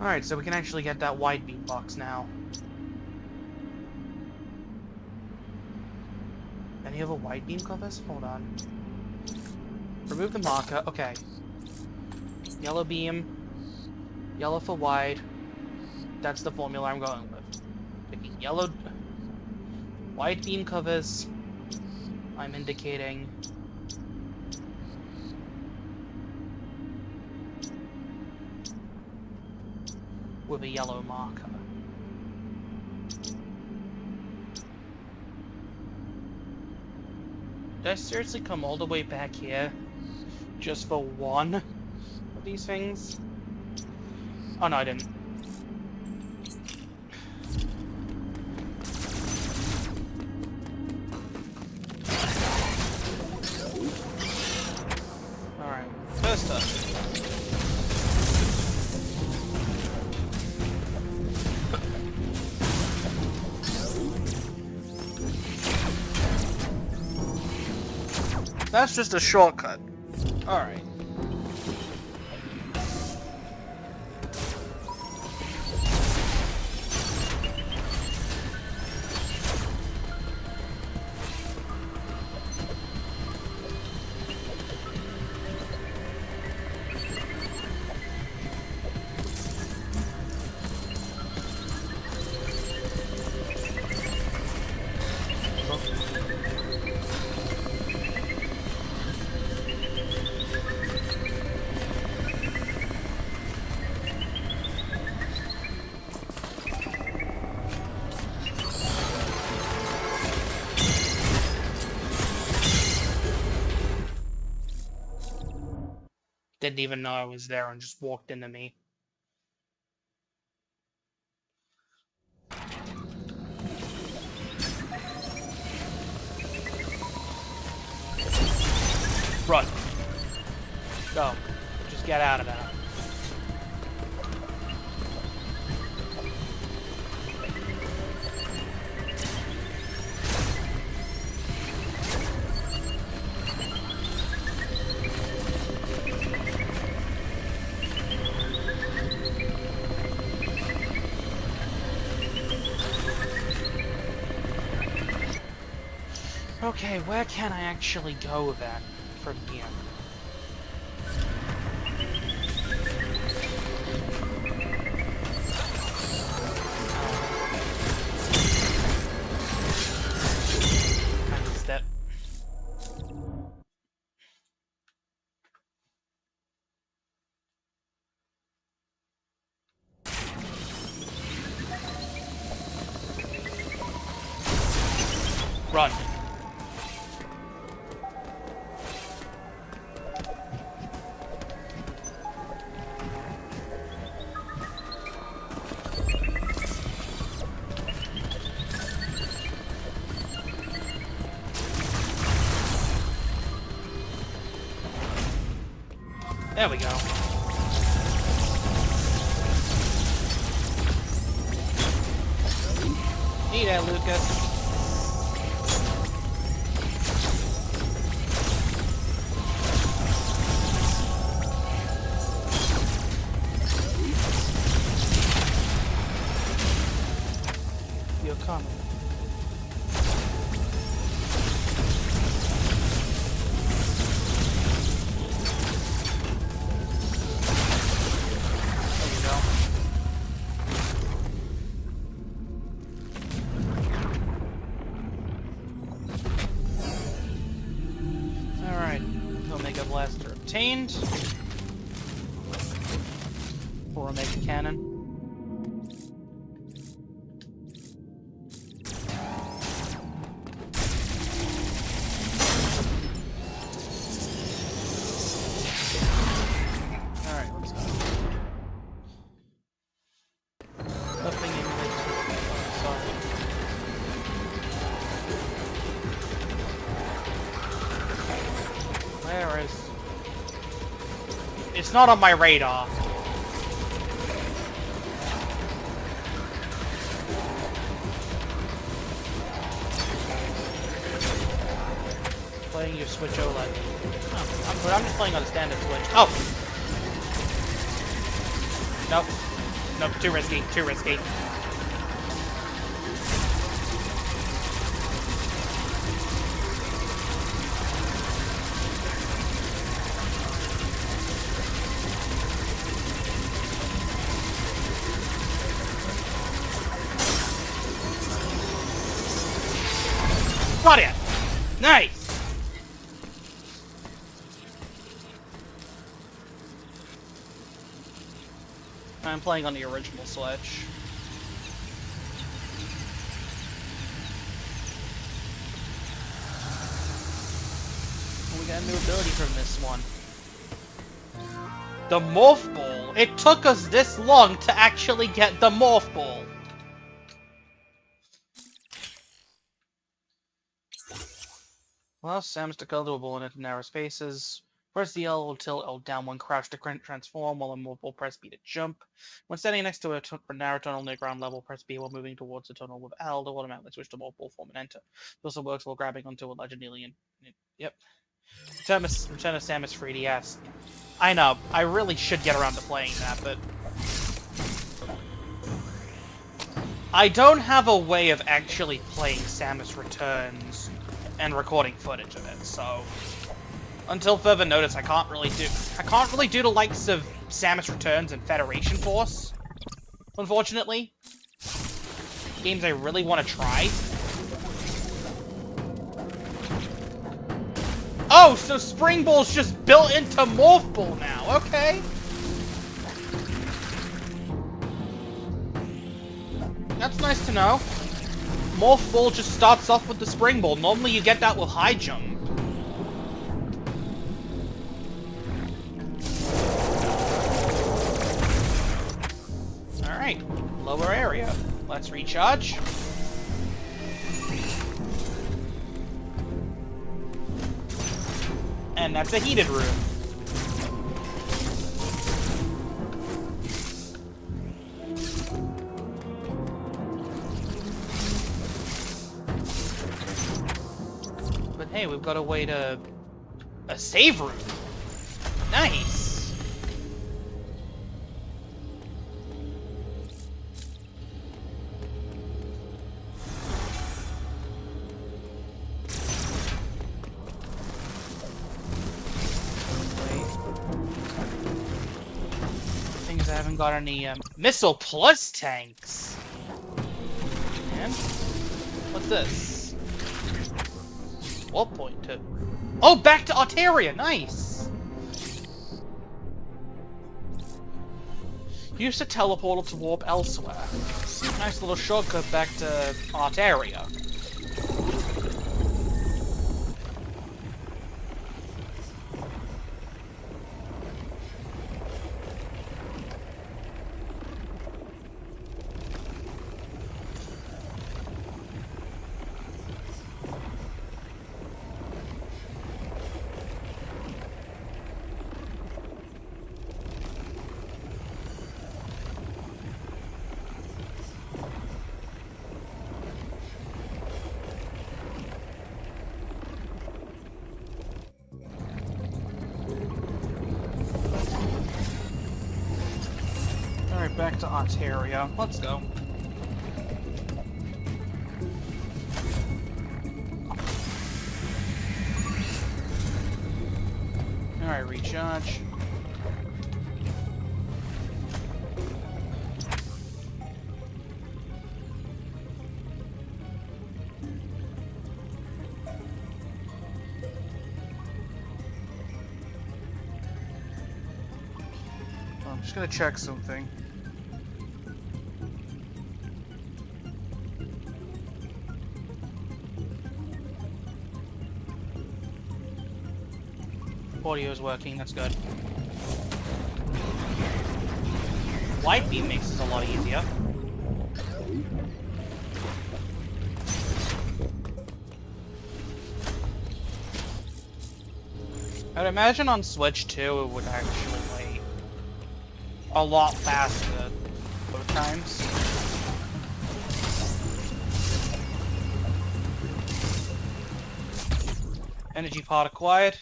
[SPEAKER 1] Alright, so we can actually get that wide beam box now. Any other wide beam covers? Hold on. Remove the marker. Okay. Yellow beam. Yellow for wide. That's the formula I'm going with. Picking yellow... wide beam covers. I'm indicating... with a yellow marker. Did I seriously come all the way back here just for one of these things? Oh no, I didn't. Alright, first up. That's just a shortcut. Alright. Didn't even know I was there and just walked into me. Run. Go. Just get out of there. Okay, where can I actually go then from here? I missed it. Run. There we go. Hey there, Lucas. You're coming. obtained. For Omega Cannon. Alright, let's go. Nothing in this. Sorry. Where is... It's not on my radar. Playing your Switch OLED. Oh, I'm just playing on a standard Switch. Oh! Nope. Nope, too risky, too risky. Got it! Nice! I'm playing on the original Switch. We got a new ability from this one. The Morph Ball! It took us this long to actually get the Morph Ball! Well, Samus to color the ball into narrow spaces. Press the L or tilt L down when crouch to transform, while in Morph Ball press B to jump. When standing next to a narrow tunnel near ground level, press B while moving towards the tunnel with L to automatically switch to Morph Ball form and enter. It also works while grabbing onto a legend alien. Yep. Return of Samus 3DS. I know, I really should get around to playing that, but... I don't have a way of actually playing Samus Returns and recording footage of it, so... Until further notice, I can't really do the likes of Samus Returns and Federation Force, unfortunately. Games I really want to try. Oh, so Spring Ball's just built into Morph Ball now, okay. That's nice to know. Morph Ball just starts off with the Spring Ball. Normally you get that with High Jump. Alright, lower area. Let's recharge. And that's a heated room. But hey, we've got a way to... a save room. Nice! I haven't got any Missile Plus tanks. And what's this? What point to? Oh, back to Altaria. Nice. Use the teleporter to warp elsewhere. Nice little shortcut back to Altaria. Alright, back to Ontario. Let's go. Alright, recharge. I'm just gonna check something. Audio's working, that's good. Light beam makes this a lot easier. I'd imagine on Switch 2 it would actually wait a lot faster both times. Energy part acquired.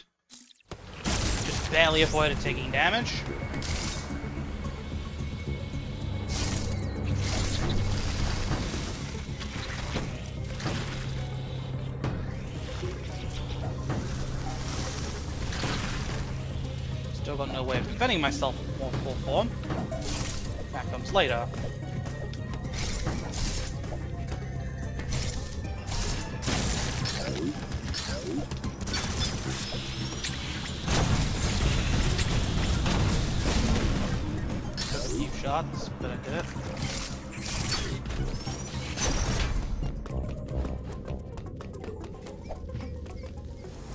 [SPEAKER 1] Just barely avoided taking damage. Still got no way of defending myself in more full form. That comes later. Took a few shots, but I did it.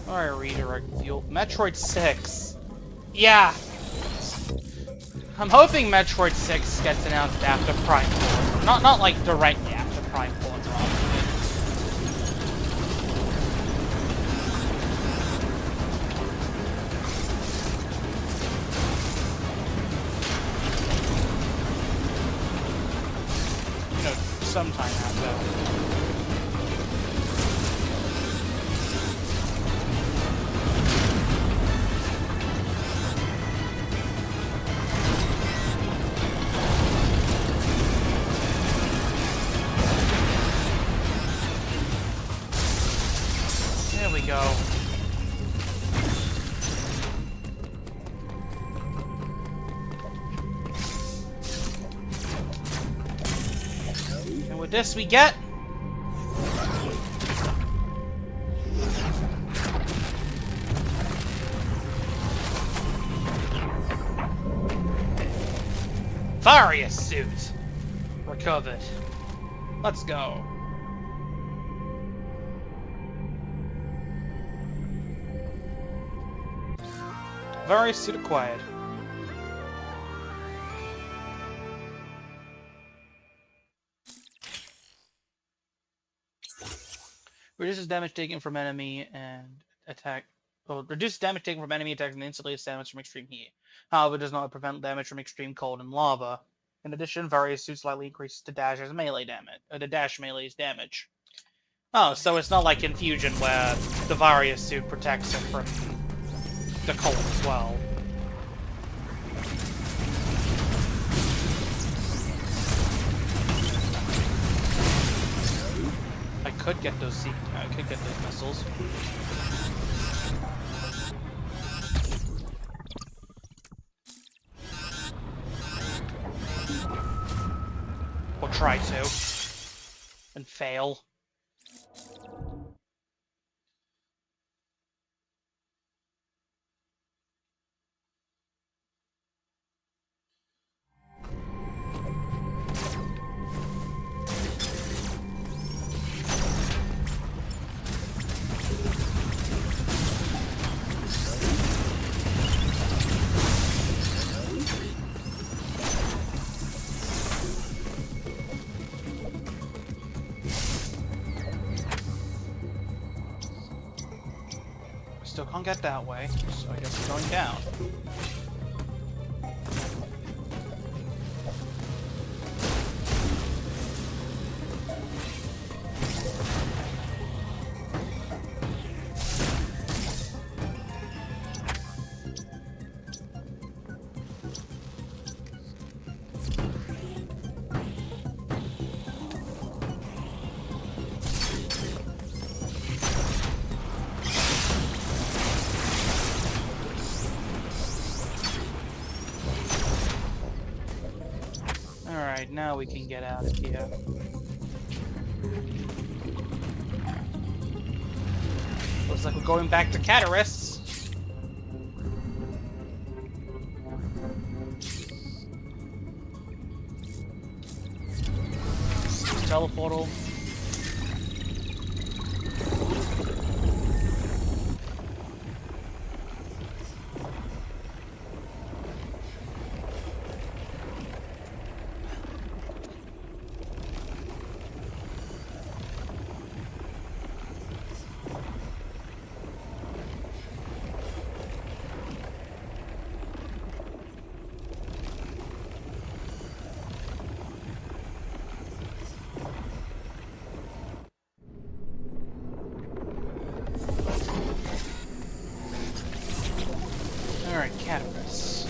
[SPEAKER 1] Alright, redirect fuel. Metroid 6. Yeah! I'm hoping Metroid 6 gets announced after Prime 4. Not like directly after Prime 4 drops. You know, sometime after. Go. And with this we get Various suit recovered. Let's go. Various suit acquired. Reduces damage taken from enemy and attack. Well, reduces damage taken from enemy attacks and instantly damage from extreme heat. However, does not prevent damage from extreme cold and lava. In addition, various suit slightly increases the dash's melee damage. The dash melee's damage. Oh, so it's not like Infusion where the various suit protects it from the cold as well. I could get those missiles. Or try to. And fail. Still can't get that way, so I guess we're going down. Alright, now we can get out of here. Looks like we're going back to Cataris. teleportal. Alright, cannabis.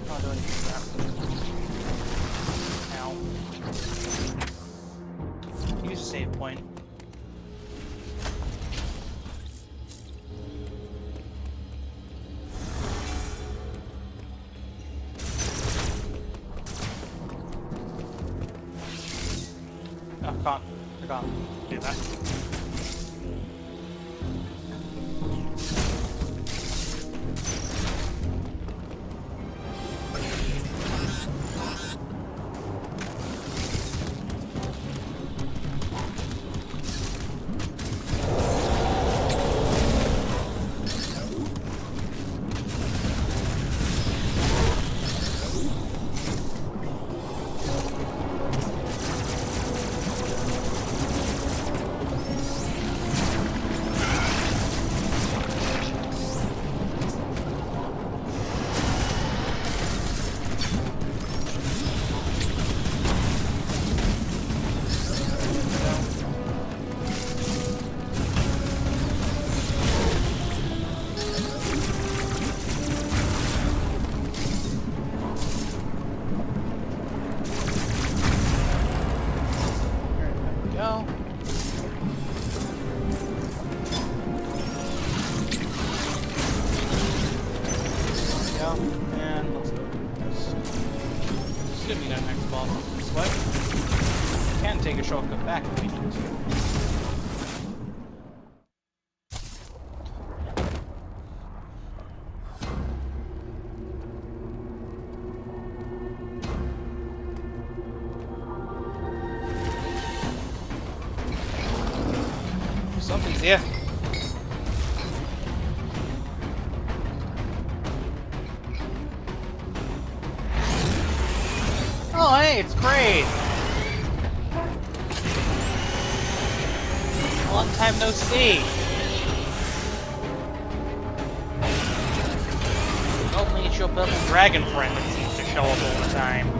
[SPEAKER 1] Oh, do I need that? Ow. Use a save point. Oh, can't. I can't do that. Go. Go. And let's go. Should be that next boss this way. Can take a shortcut back if we need to. Something's here. Oh, hey, it's great. Long time no see. Only it's your purple dragon friend that seems to show up all the time.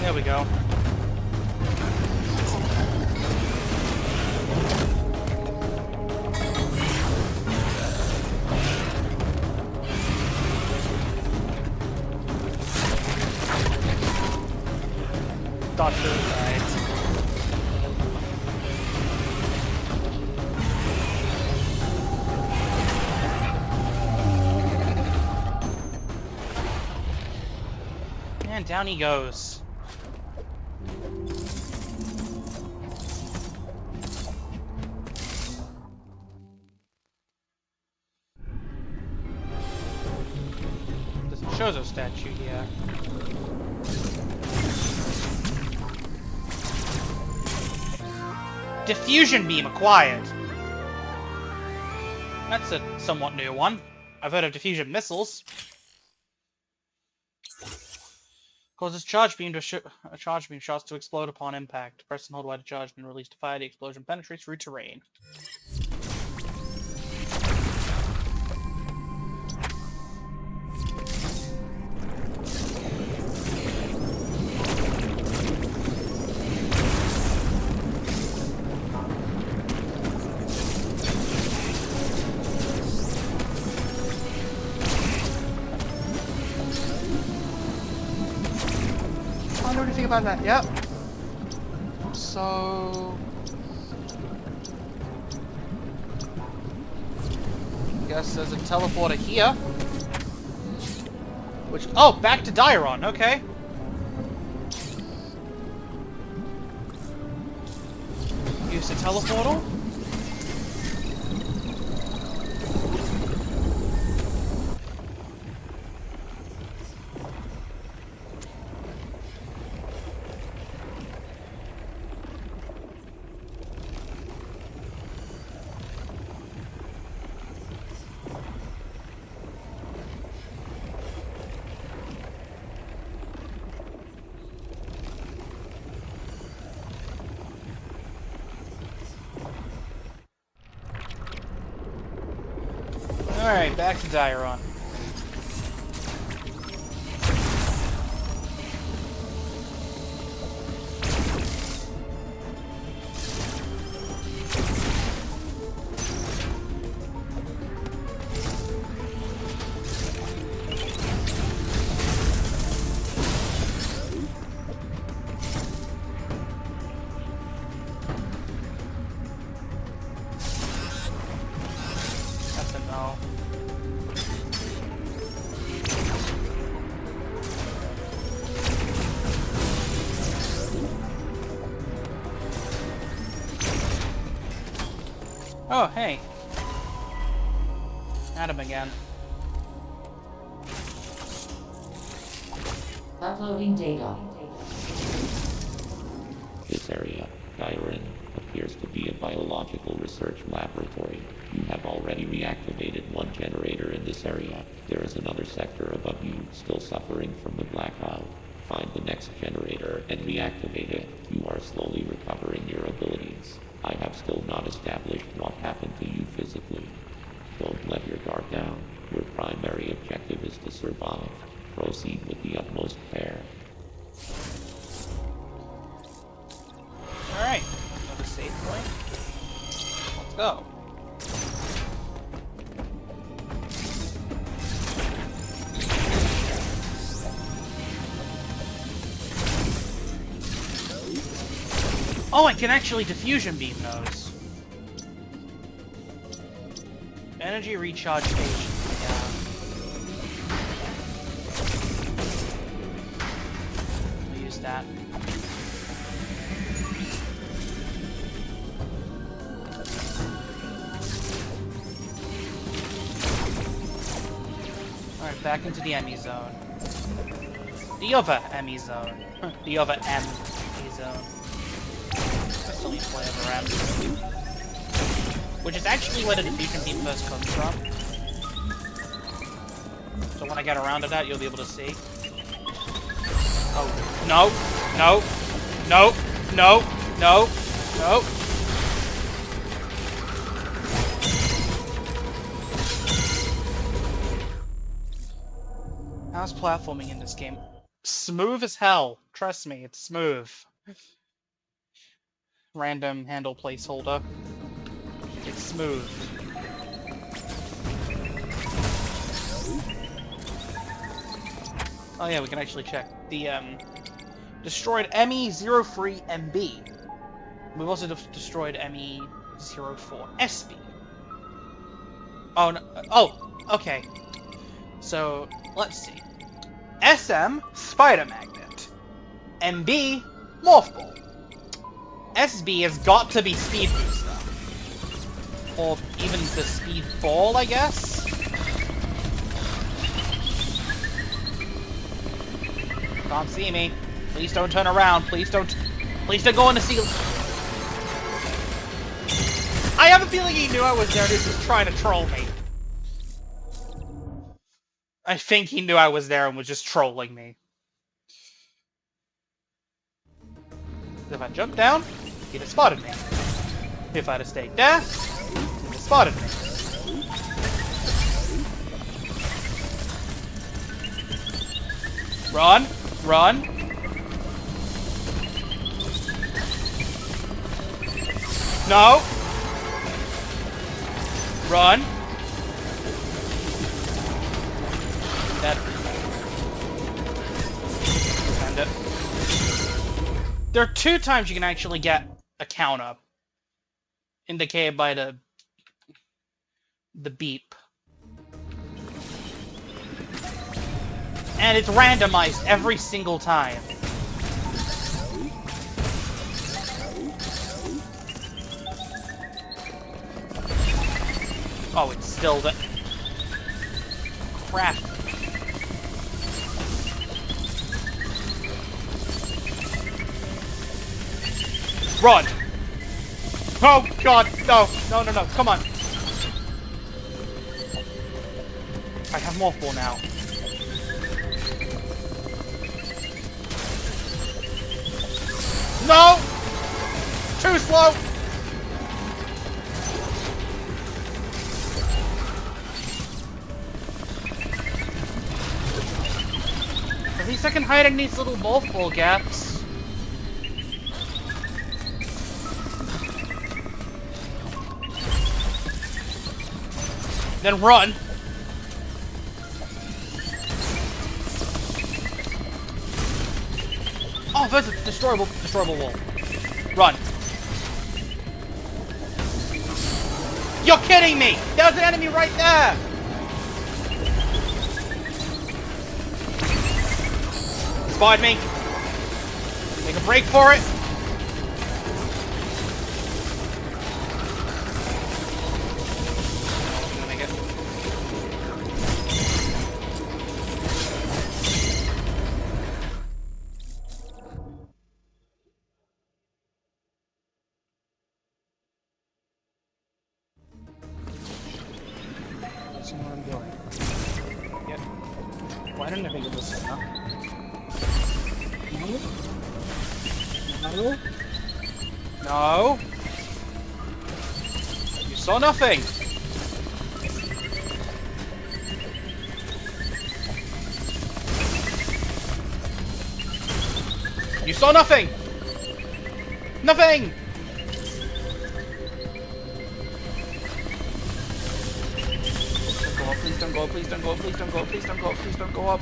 [SPEAKER 1] There we go. Dodge to the side. And down he goes. Shows a statue here. Diffusion beam acquired. That's a somewhat new one. I've heard of diffusion missiles. Causes charge beam shots to explode upon impact. Press and hold while the charge beam released to fire. The explosion penetrates through terrain. I don't know anything about that. Yep. So, guess there's a teleporter here. Which, oh, back to Dairon. Okay. Use the teleportal. Alright, back to Dairon. That's a no. Oh, hey. Adam again.
[SPEAKER 2] Uploading data.
[SPEAKER 3] This area, Dairon, appears to be a biological research laboratory. You have already reactivated one generator in this area. There is another sector above you still suffering from the blackout. Find the next generator and reactivate it. You are slowly recovering your abilities. I have still not established what happened to you physically. Don't let your guard down. Your primary objective is to survive. Proceed with the utmost care.
[SPEAKER 1] Alright, another save point. Let's go. Oh, I can actually diffusion beam those. Energy recharge station. Yeah. I'll use that. Alright, back into the EMMI zone. The other EMMI zone. The other EMMI zone. That's the least way of around. Which is actually where the diffusion beam first comes from. So when I get around to that, you'll be able to see. Oh, no, no, no, no, no, no. How's platforming in this game? Smooth as hell. Trust me, it's smooth. Random handle placeholder. It's smooth. Oh yeah, we can actually check. The, destroyed EMMI-03MB. We've also destroyed EMMI-04SB. Oh, no, oh, okay. So, let's see. SM, Spider Magnet. MB, Morph Ball. SB has got to be Speed Booster. Or even the Speed Ball, I guess? Can't see me. Please don't turn around. Please don't go in the ceiling. I have a feeling he knew I was there and he was just trying to troll me. I think he knew I was there and was just trolling me. If I jumped down, he'd have spotted me. If I'd have stayed there, he'd have spotted me. Run! Run! No! Run! That. Send it. There are 2 times you can actually get a counter, indicated by the beep. And it's randomized every single time. Oh, it's still the... Crap. Run! Oh god, no, no, no, no, come on. I have Morph Ball now. No! Too slow! At least I can hide in these little Morph Ball gaps. Then run! Oh, there's a destroyable wall. Run. You're kidding me! There's an enemy right there! Spot me. Make a break for it. Make it. That's what I'm doing. Yep. Why didn't I think of this now? No? No? You saw nothing! You saw nothing! Nothing! Please don't go up, please don't go up, please don't go up, please don't go up, please don't go up.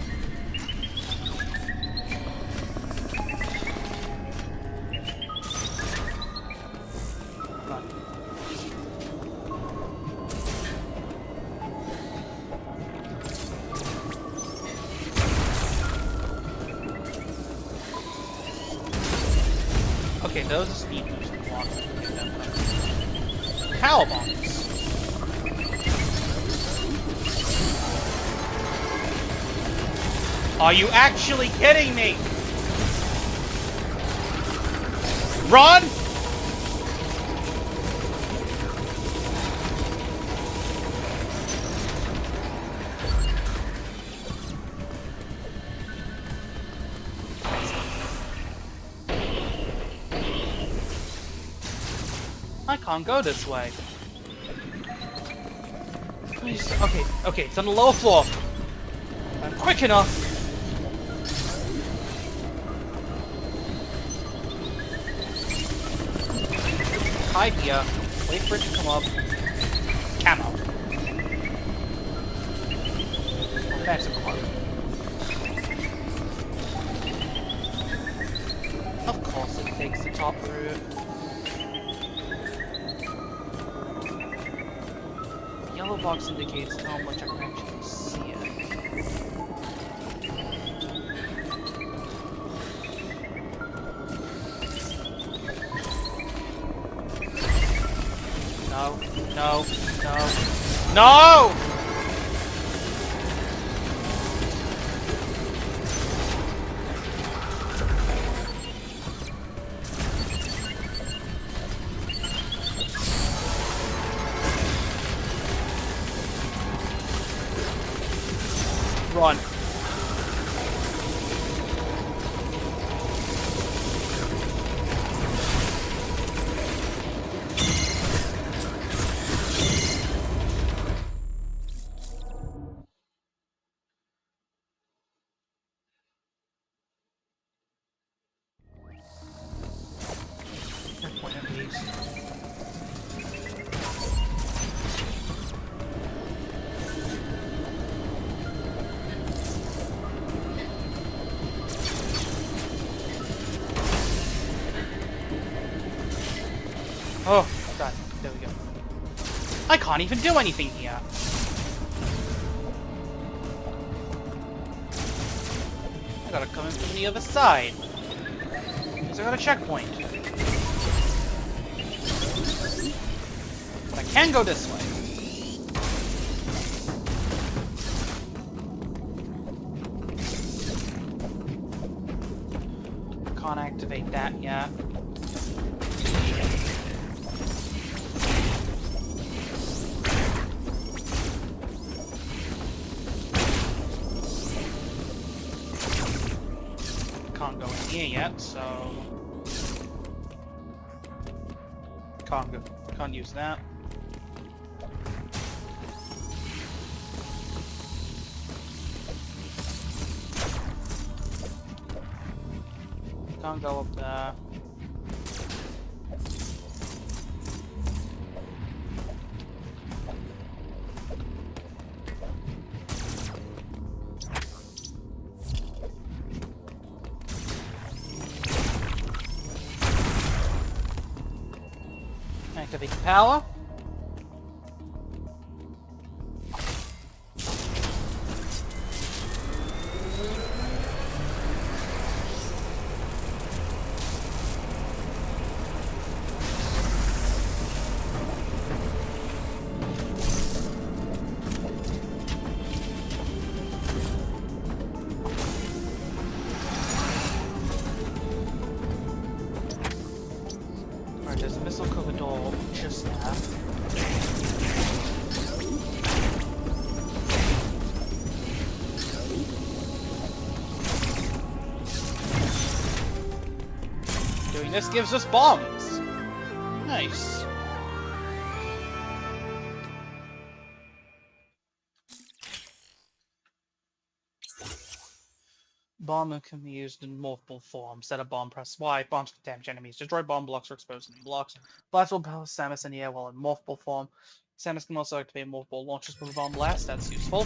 [SPEAKER 1] Okay, those are speed boosting blocks. Power bombs. Are you actually kidding me? Run! I can't go this way. Please. Okay, it's on the lower floor. I'm quick enough. Hide here. Wait for it to come up. Camo. Oh, that's a clue. Of course it takes the top route. The yellow box indicates how much I can actually see it. No! No! Run. Point of these. Oh, God. There we go. I can't even do anything here. I gotta come in from the other side. Because I got a checkpoint. I can go this way. Can't activate that yet. Can't go in here yet, so can't use that. Can't go up there. Activate the power. Alright, there's a missile cover door just there. Doing this gives us bombs. Nice. Bomb can be used in multiple forms. Set a bomb, press Y. Bombs can damage enemies. Destroy bomb blocks or expose enemy blocks. Blast will power Samus in the air while in multiple form. Samus can also activate multiple launches with a bomb blast. That's useful.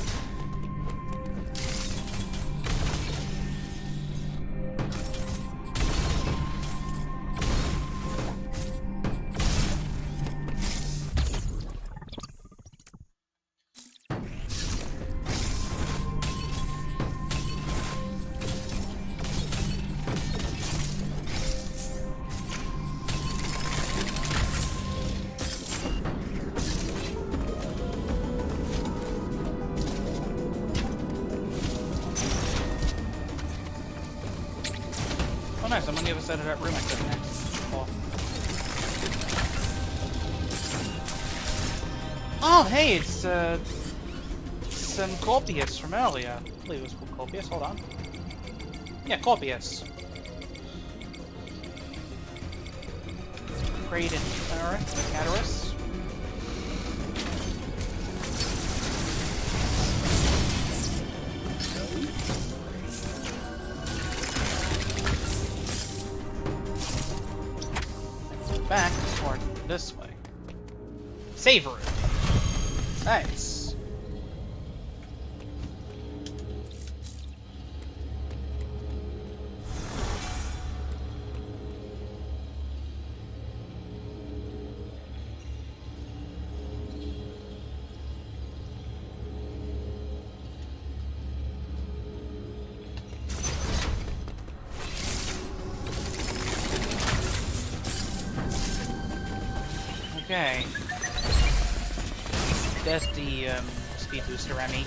[SPEAKER 1] surprised I'm on the other side of that room I couldn't access before. Oh, hey, it's some Corpius from earlier. I believe it was called Corpius, hold on. Yeah, Corpius. Great in Catarus. Back toward this way. Save room. Nice. Okay. There's the speed booster EMMI.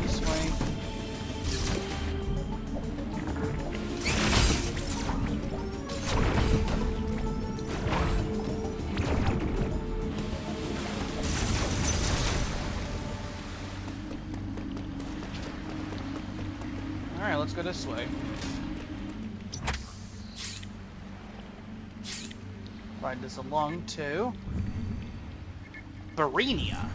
[SPEAKER 1] This way. Alright, let's go this way. Ride this along to Barenia.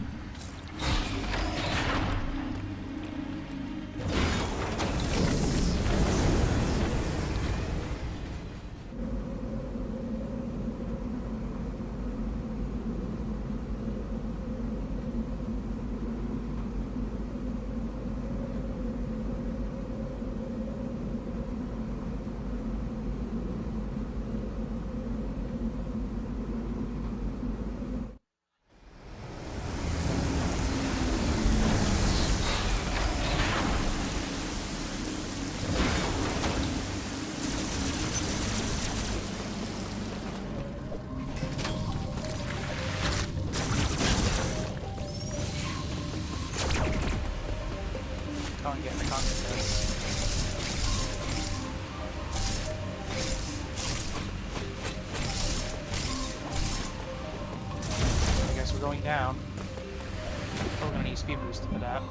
[SPEAKER 1] Can't get in the contest. I guess we're going down. We're gonna need speed booster for that.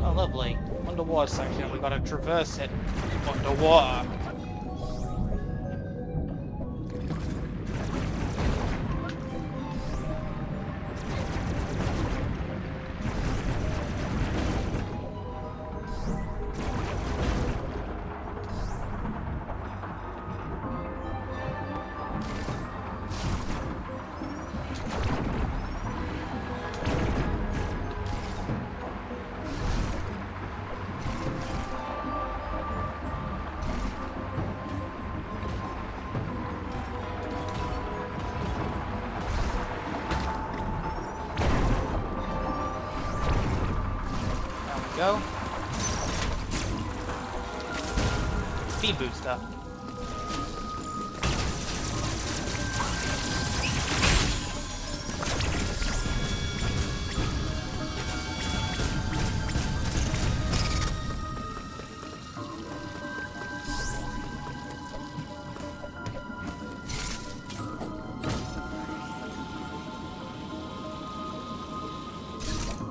[SPEAKER 1] Oh, lovely. Underwater section. We gotta traverse it underwater. Go. Speed booster.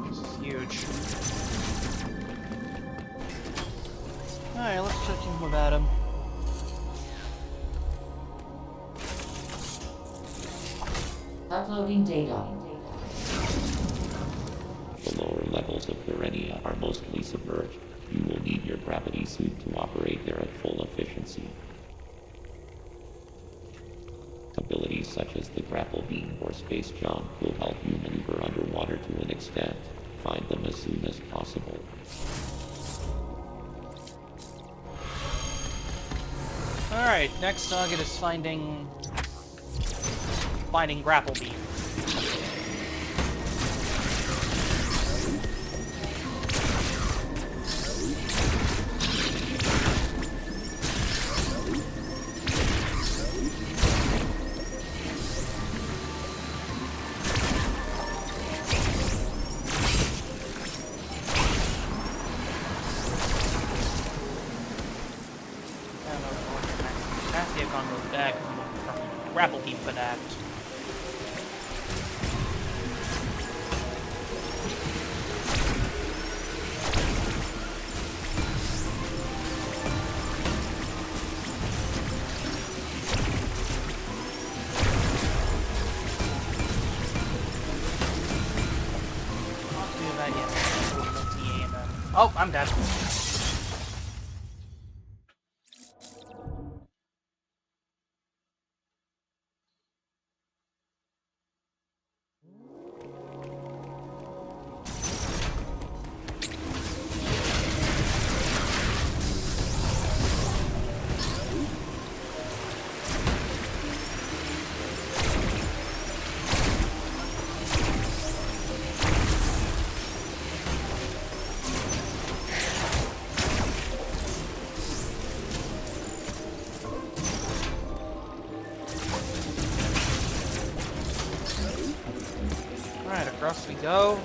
[SPEAKER 1] This is huge. Alright, let's check in with Adam.
[SPEAKER 2] Uploading data.
[SPEAKER 3] The lower levels of Barenia are mostly submerged. You will need your gravity suit to operate there at full efficiency. Abilities such as the grapple beam or space jump will help you maneuver underwater to an extent. Find them as soon as possible.
[SPEAKER 1] Alright, next target is finding grapple beam. strong move attack, grapple beam could act. Oh, I'm dead. Alright, across we go.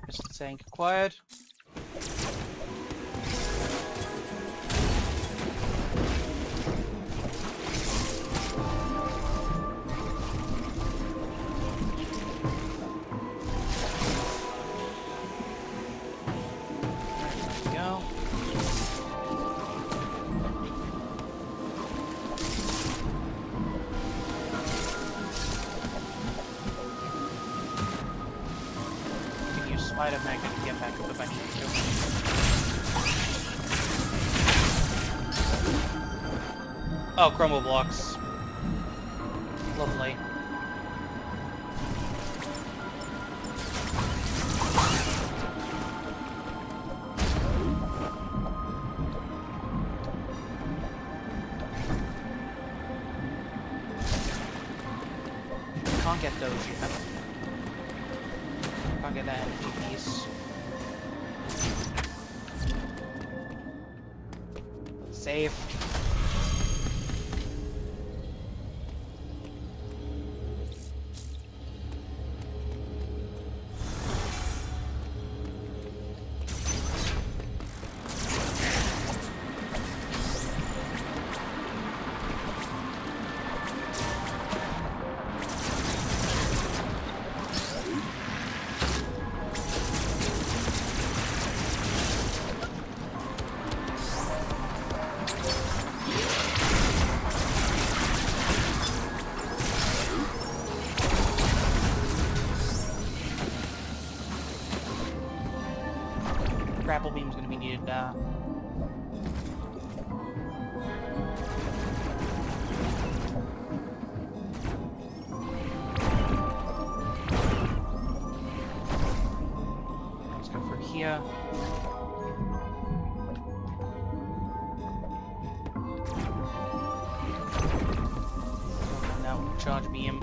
[SPEAKER 1] Just saying quiet. Spider magnet to get back up if I need to. Oh, chroma blocks. Lovely. Can't get those yet. Can't get that energy piece. Save. Grapple beam's gonna be needed. Let's go for here. Now charge beam.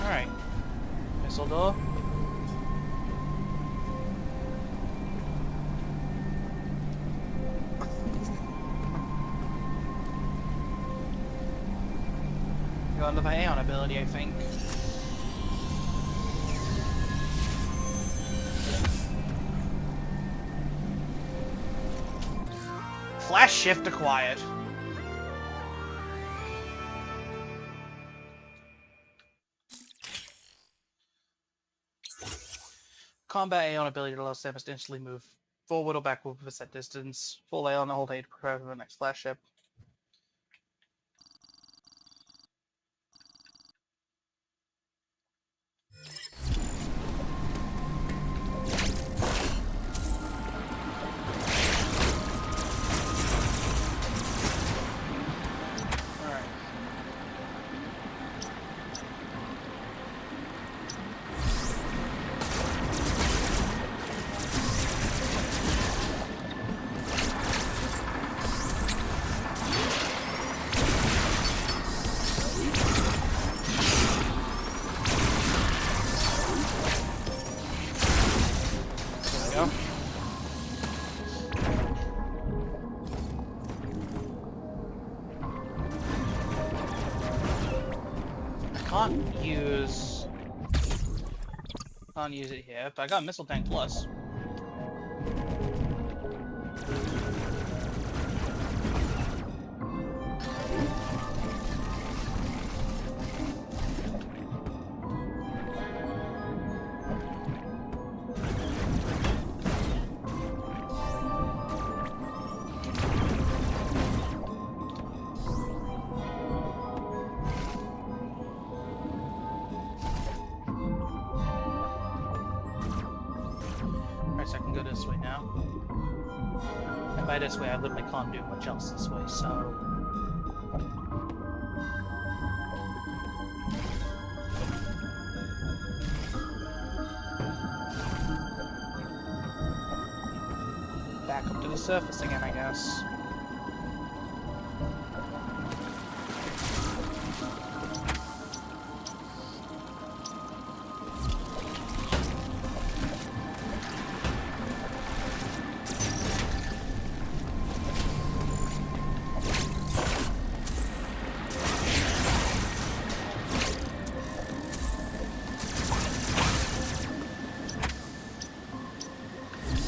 [SPEAKER 1] Alright. Missile door. You got another Aeon ability, I think. Flash shift acquired. Combat Aeon ability allows Samus to instantly move forward or backward with a set distance. Full Aeon, hold A to prepare for the next flash ship. can't use it here, but I got Missile Tank Plus. So I can go this way now. And by this way, I literally can't do much else this way, so... back up to the surface again, I guess.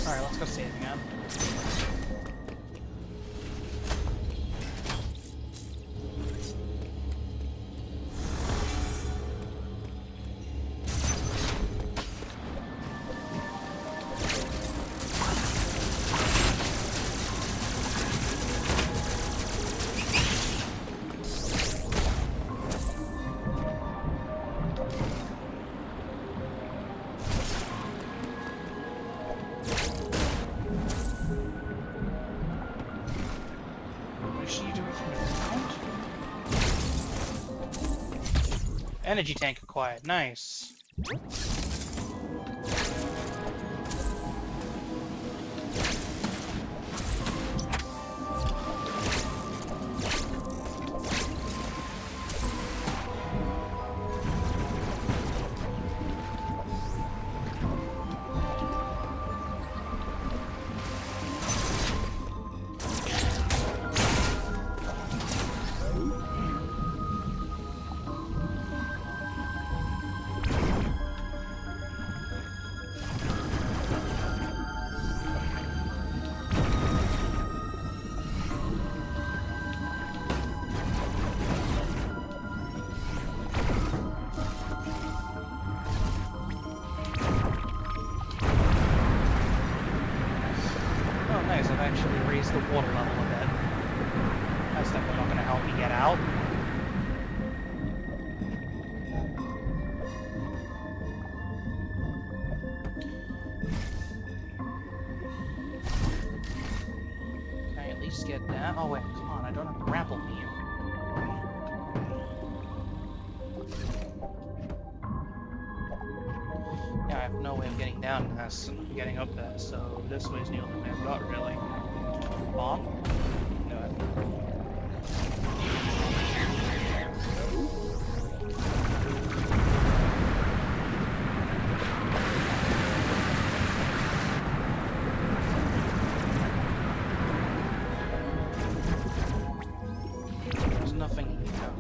[SPEAKER 1] Alright, let's go save again. Energy tank acquired. Nice. Nice, I've actually raised the water level a bit. That's definitely not going to help me get out. Can I at least get that? Oh wait, come on, I don't have a grapple beam. Yeah, I have no way of getting down this and getting up there, so this way's the only way I've got, really. Bomb? No. There's nothing here.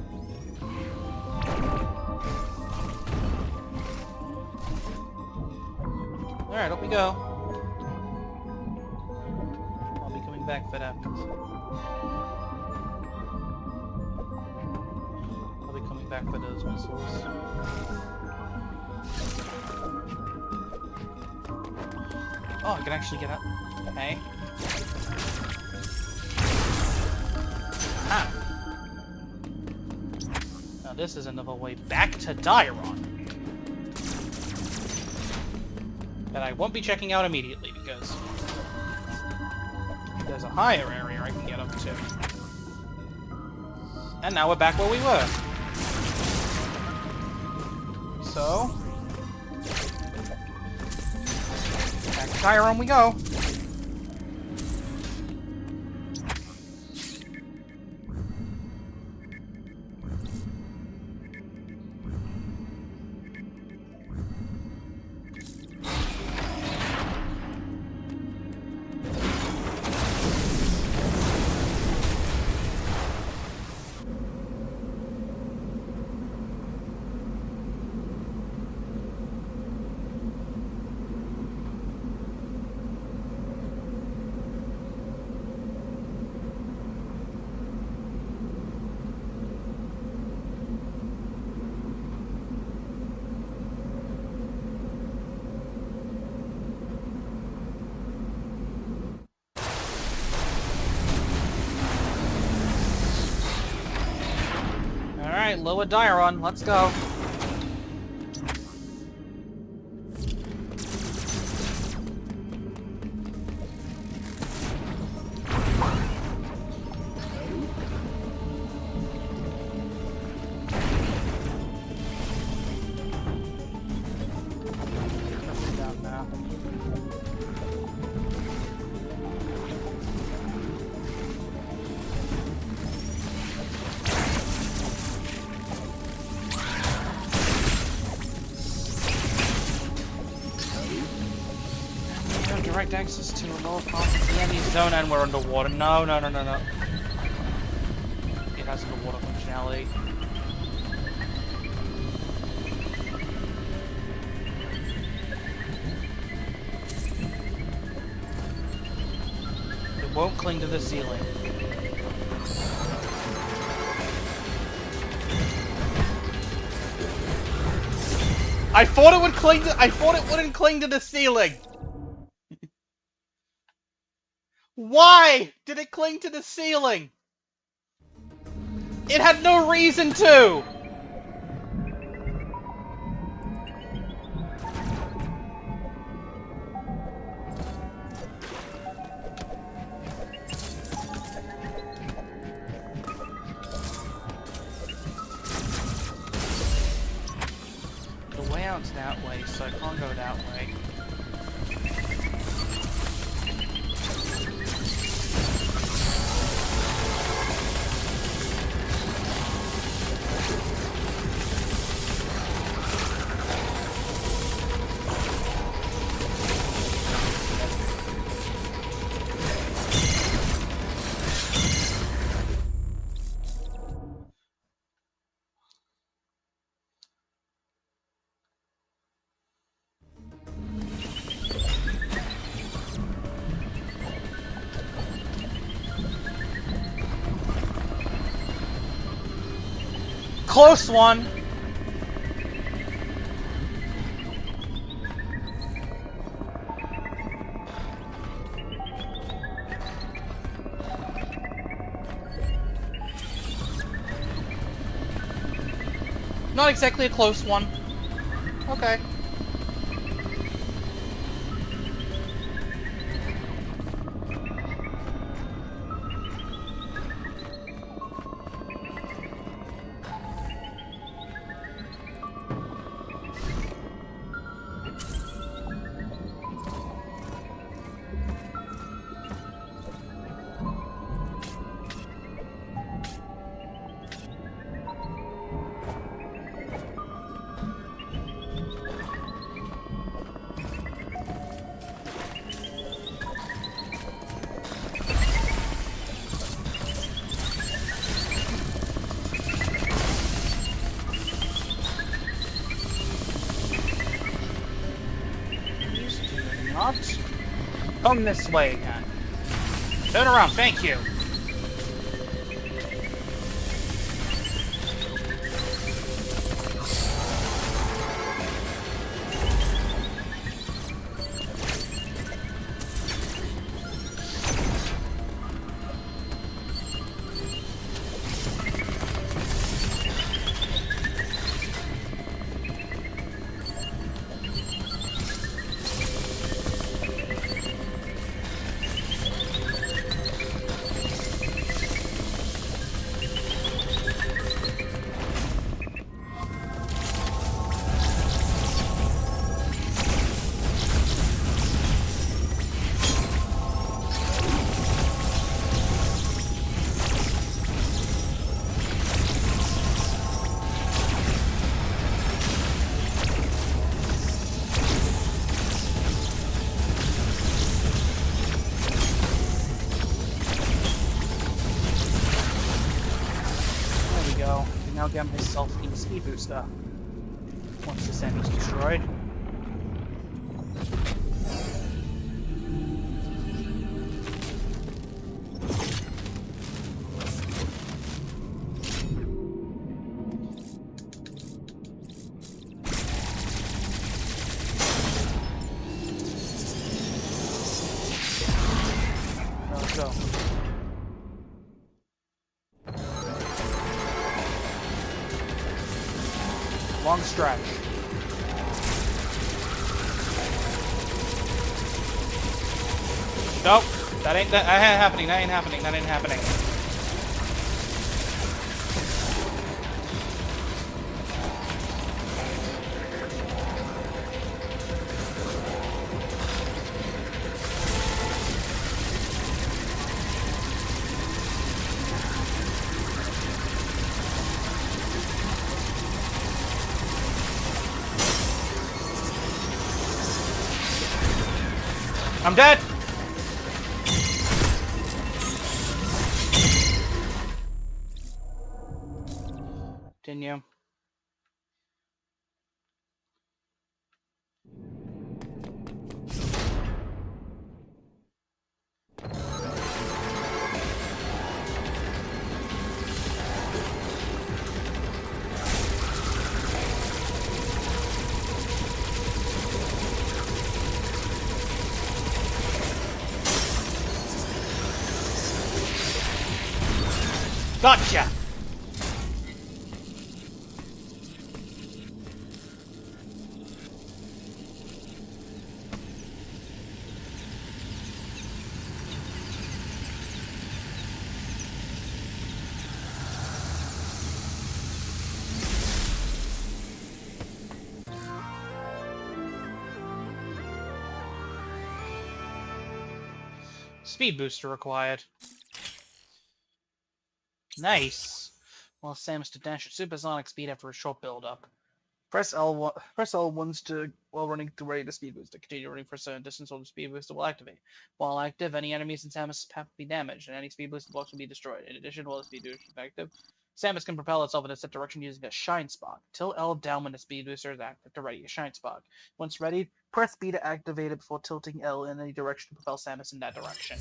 [SPEAKER 1] Alright, up we go. I'll be coming back if it happens. I'll be coming back for those missiles. Oh, I can actually get out. Okay. Ah! Now this is another way back to Dairon. That I won't be checking out immediately because there's a higher area I can get up to. And now we're back where we were. So, back to Dairon we go. lower Diron, let's go. Nothing down now. Direct access to a lower part of the enemy zone and we're underwater. No. It has underwater functionality. It won't cling to the ceiling. I thought it would cling to- I thought it wouldn't cling to the ceiling! Why did it cling to the ceiling? It had no reason to! The way out's that way, so I can't go that way. Close one! Not exactly a close one. Okay. Not come this way again. Turn around, thank you. Now get myself the speed booster once this enemy's destroyed. Let's go. Long stretch. Nope. That ain't happening. That ain't happening. That ain't happening. I'm dead! Continue. Gotcha! Speed booster required. Nice. Well, Samus to dash at supersonic speed after a short build-up. Press L1 to while running to ready the speed booster. Continue running for a certain distance, or the speed booster will activate. While active, any enemies in Samus' path will be damaged, and any speed booster blocks will be destroyed. In addition, while the speed booster is active, Samus can propel itself in a set direction using a shine spark. Tilt L down when the speed booster is active to ready a shine spark. Once ready, press B to activate it before tilting L in any direction to propel Samus in that direction.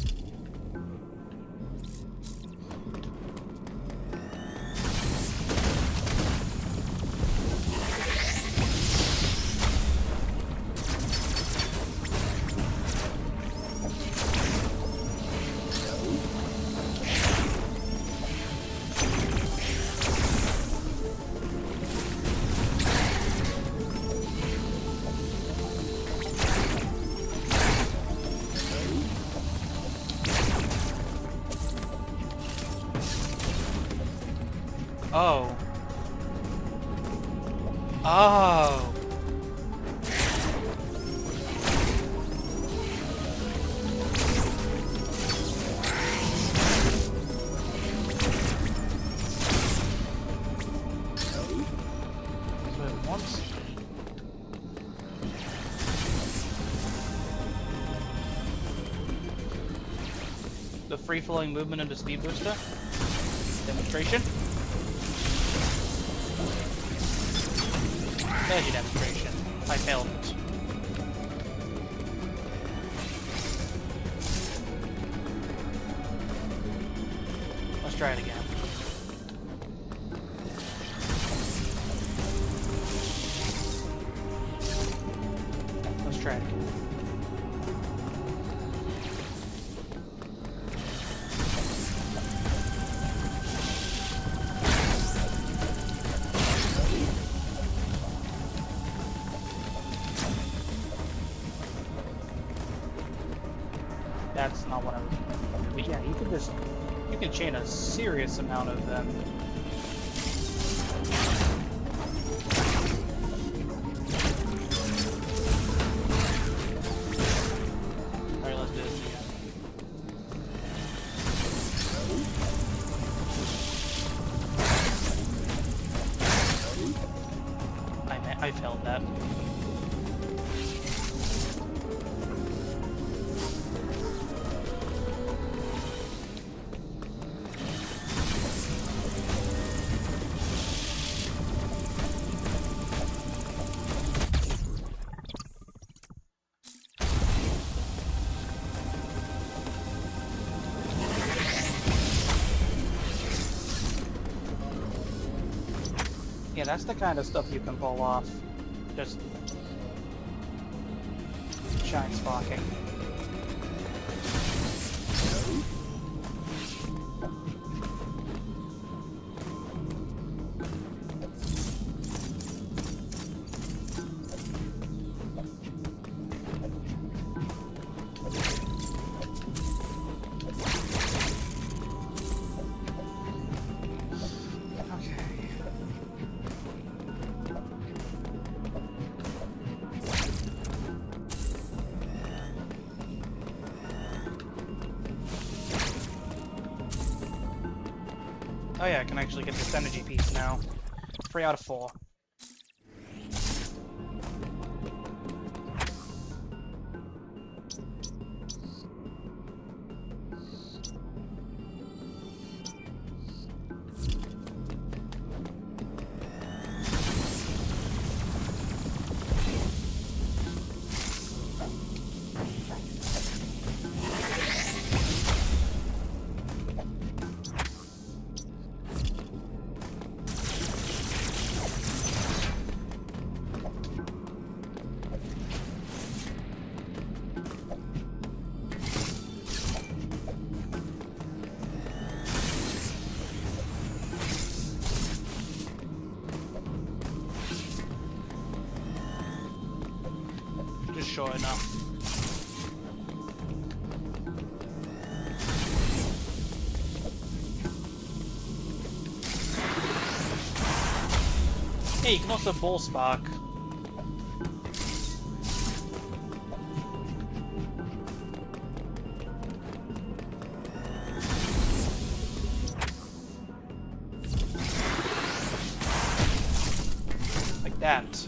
[SPEAKER 1] Oh. Oh. So it wants... the free-flowing movement of the speed booster. Demonstration. Energy demonstration. I failed it. Let's try it again. Let's try it again. That's not what I was doing. But yeah, you can chain a serious amount of them. Alright, let's do this again. I failed that. Yeah, that's the kind of stuff you can pull off. Just shine sparking. Oh yeah, I can actually get this energy piece now. 3 out of 4. Just short enough. Hey, you can also ball spark. Like that.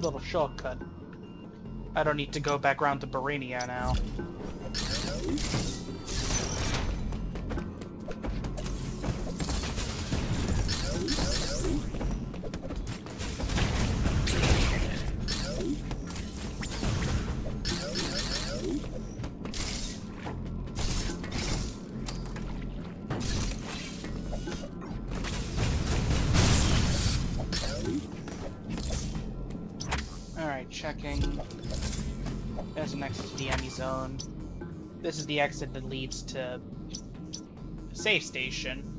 [SPEAKER 1] Little shortcut. I don't need to go back round to Barania now. Alright, checking. There's an exit to the EMMI zone. This is the exit that leads to the safe station.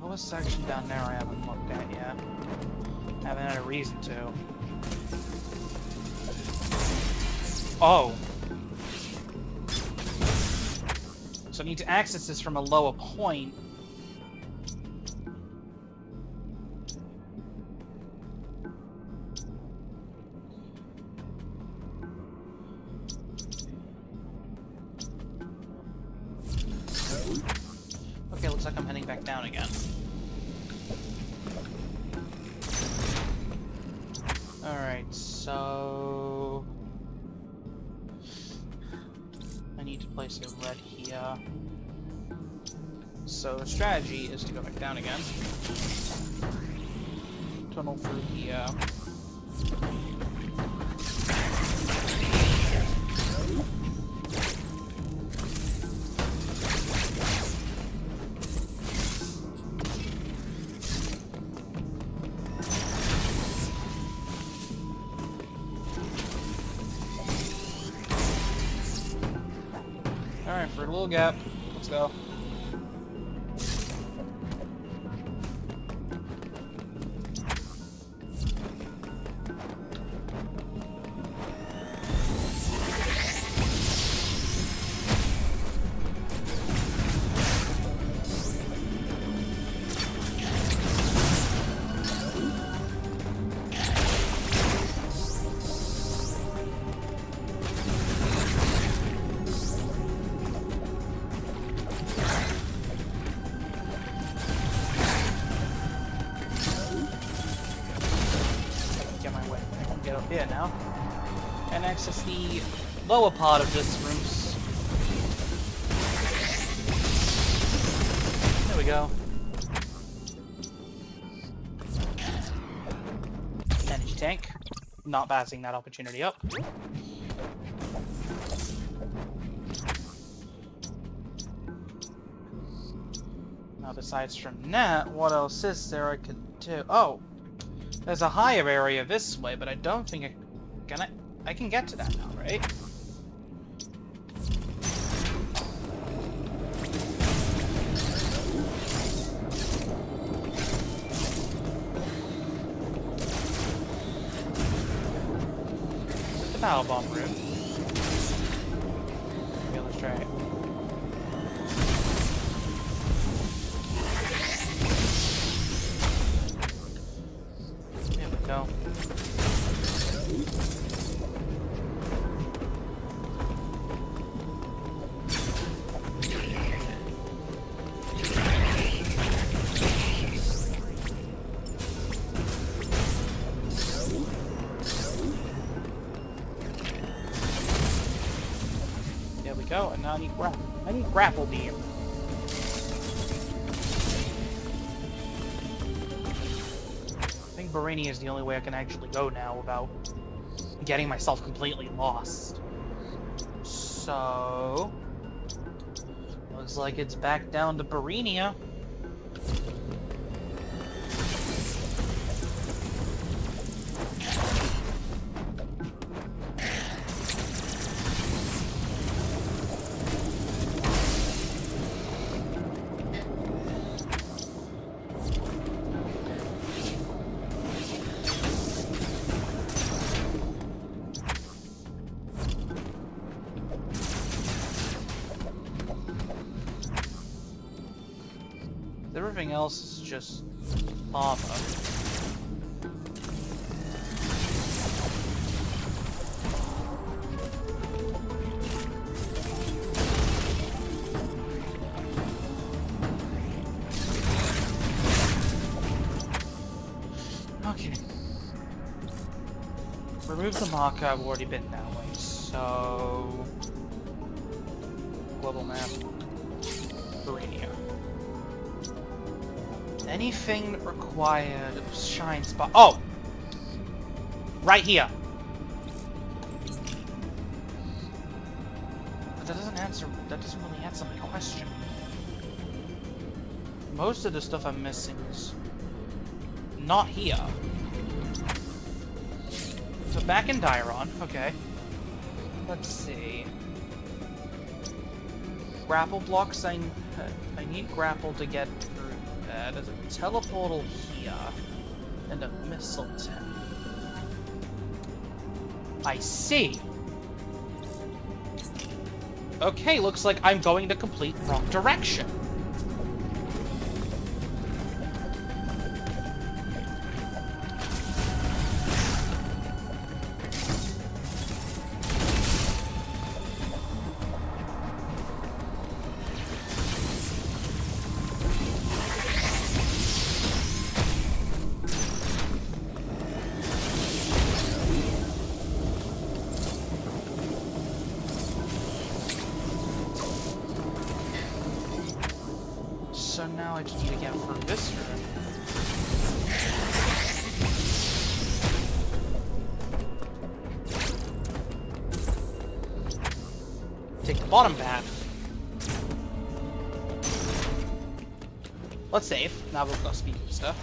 [SPEAKER 1] What section down there I haven't looked at yet? Haven't had a reason to. Oh! So I need to access this from a lower point. Okay, looks like I'm heading back down again. Alright, so... I need to place a red here. So the strategy is to go back down again. Tunnel through here. Alright, for a little gap. Let's go. Get up here now and access the lower part of this room. There we go. Energy tank. Not passing that opportunity up. Now, besides from that, what else is there I could do? Oh! There's a higher area this way, but I don't think I can get to that now, right? The power bomb room. Okay, let's try it. There we go. There we go, and now I need grapple beam. I think Barini is the only way I can actually go now without getting myself completely lost. So looks like it's back down to Barinia. Everything else is just lava. Okay. Remove the marker, I've already been that way, so... Global map. Urania. Anything required shine spot. Oh! Right here! But that doesn't really answer my question. Most of the stuff I'm missing is not here. So back in Dairon, okay. Let's see. Grapple blocks, I need grapple to get through. There's a teleportal here, and a missile tent. I see. Okay, looks like I'm going the complete wrong direction. So now I just need to get through this room. Take the bottom path. Let's save. Now we'll go speed and stuff.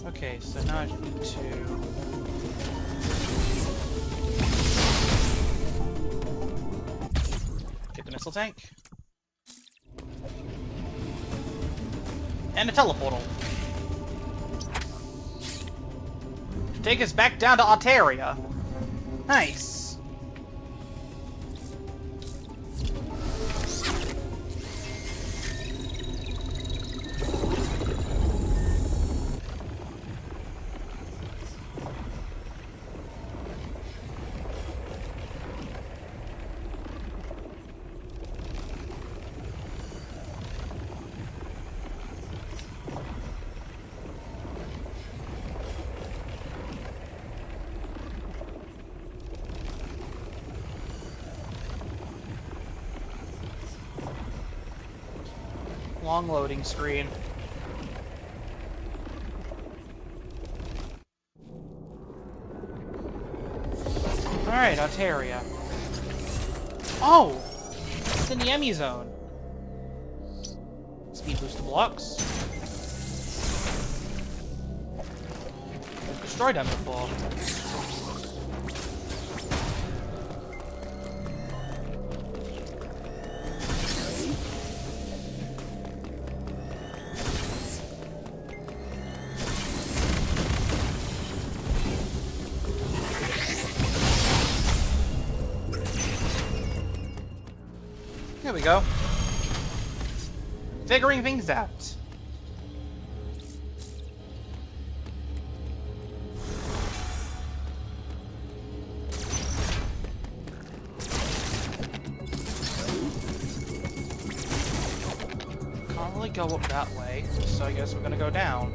[SPEAKER 1] Okay, so now I just need to... get the missile tank. And a teleportal. To take us back down to Altaria. Nice. Long loading screen. Alright, Altaria. Oh! within the EMMI zone. Speed booster blocks. We've destroyed them before. There we go. Figuring things out. Can't really go up that way, so I guess we're gonna go down.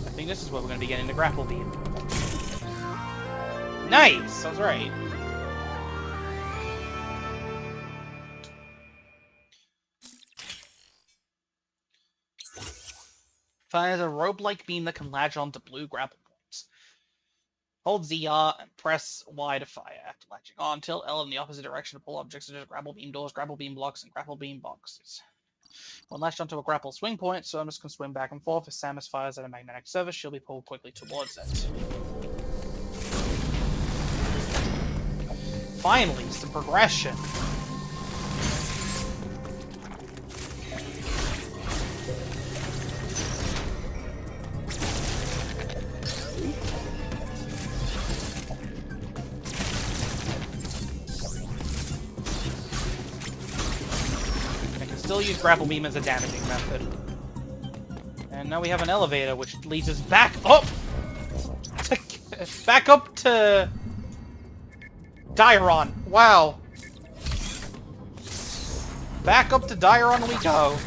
[SPEAKER 1] I think this is where we're gonna be getting the grapple beam. Nice! I was right. Fires a rope-like beam that can latch onto blue grapple points. Hold ZR and press Y to fire. After latching on, tilt L in the opposite direction to pull objects such as grapple beam doors, grapple beam blocks, and grapple beam boxes. When latched onto a grapple swing point, Samus can swim back and forth. If Samus fires at a magnetic surface, she'll be pulled quickly towards it. Finally, some progression. I can still use grapple beam as a damaging method. And now we have an elevator, which leads us back up! Back up to Dairon. Wow. Back up to Dairon we go.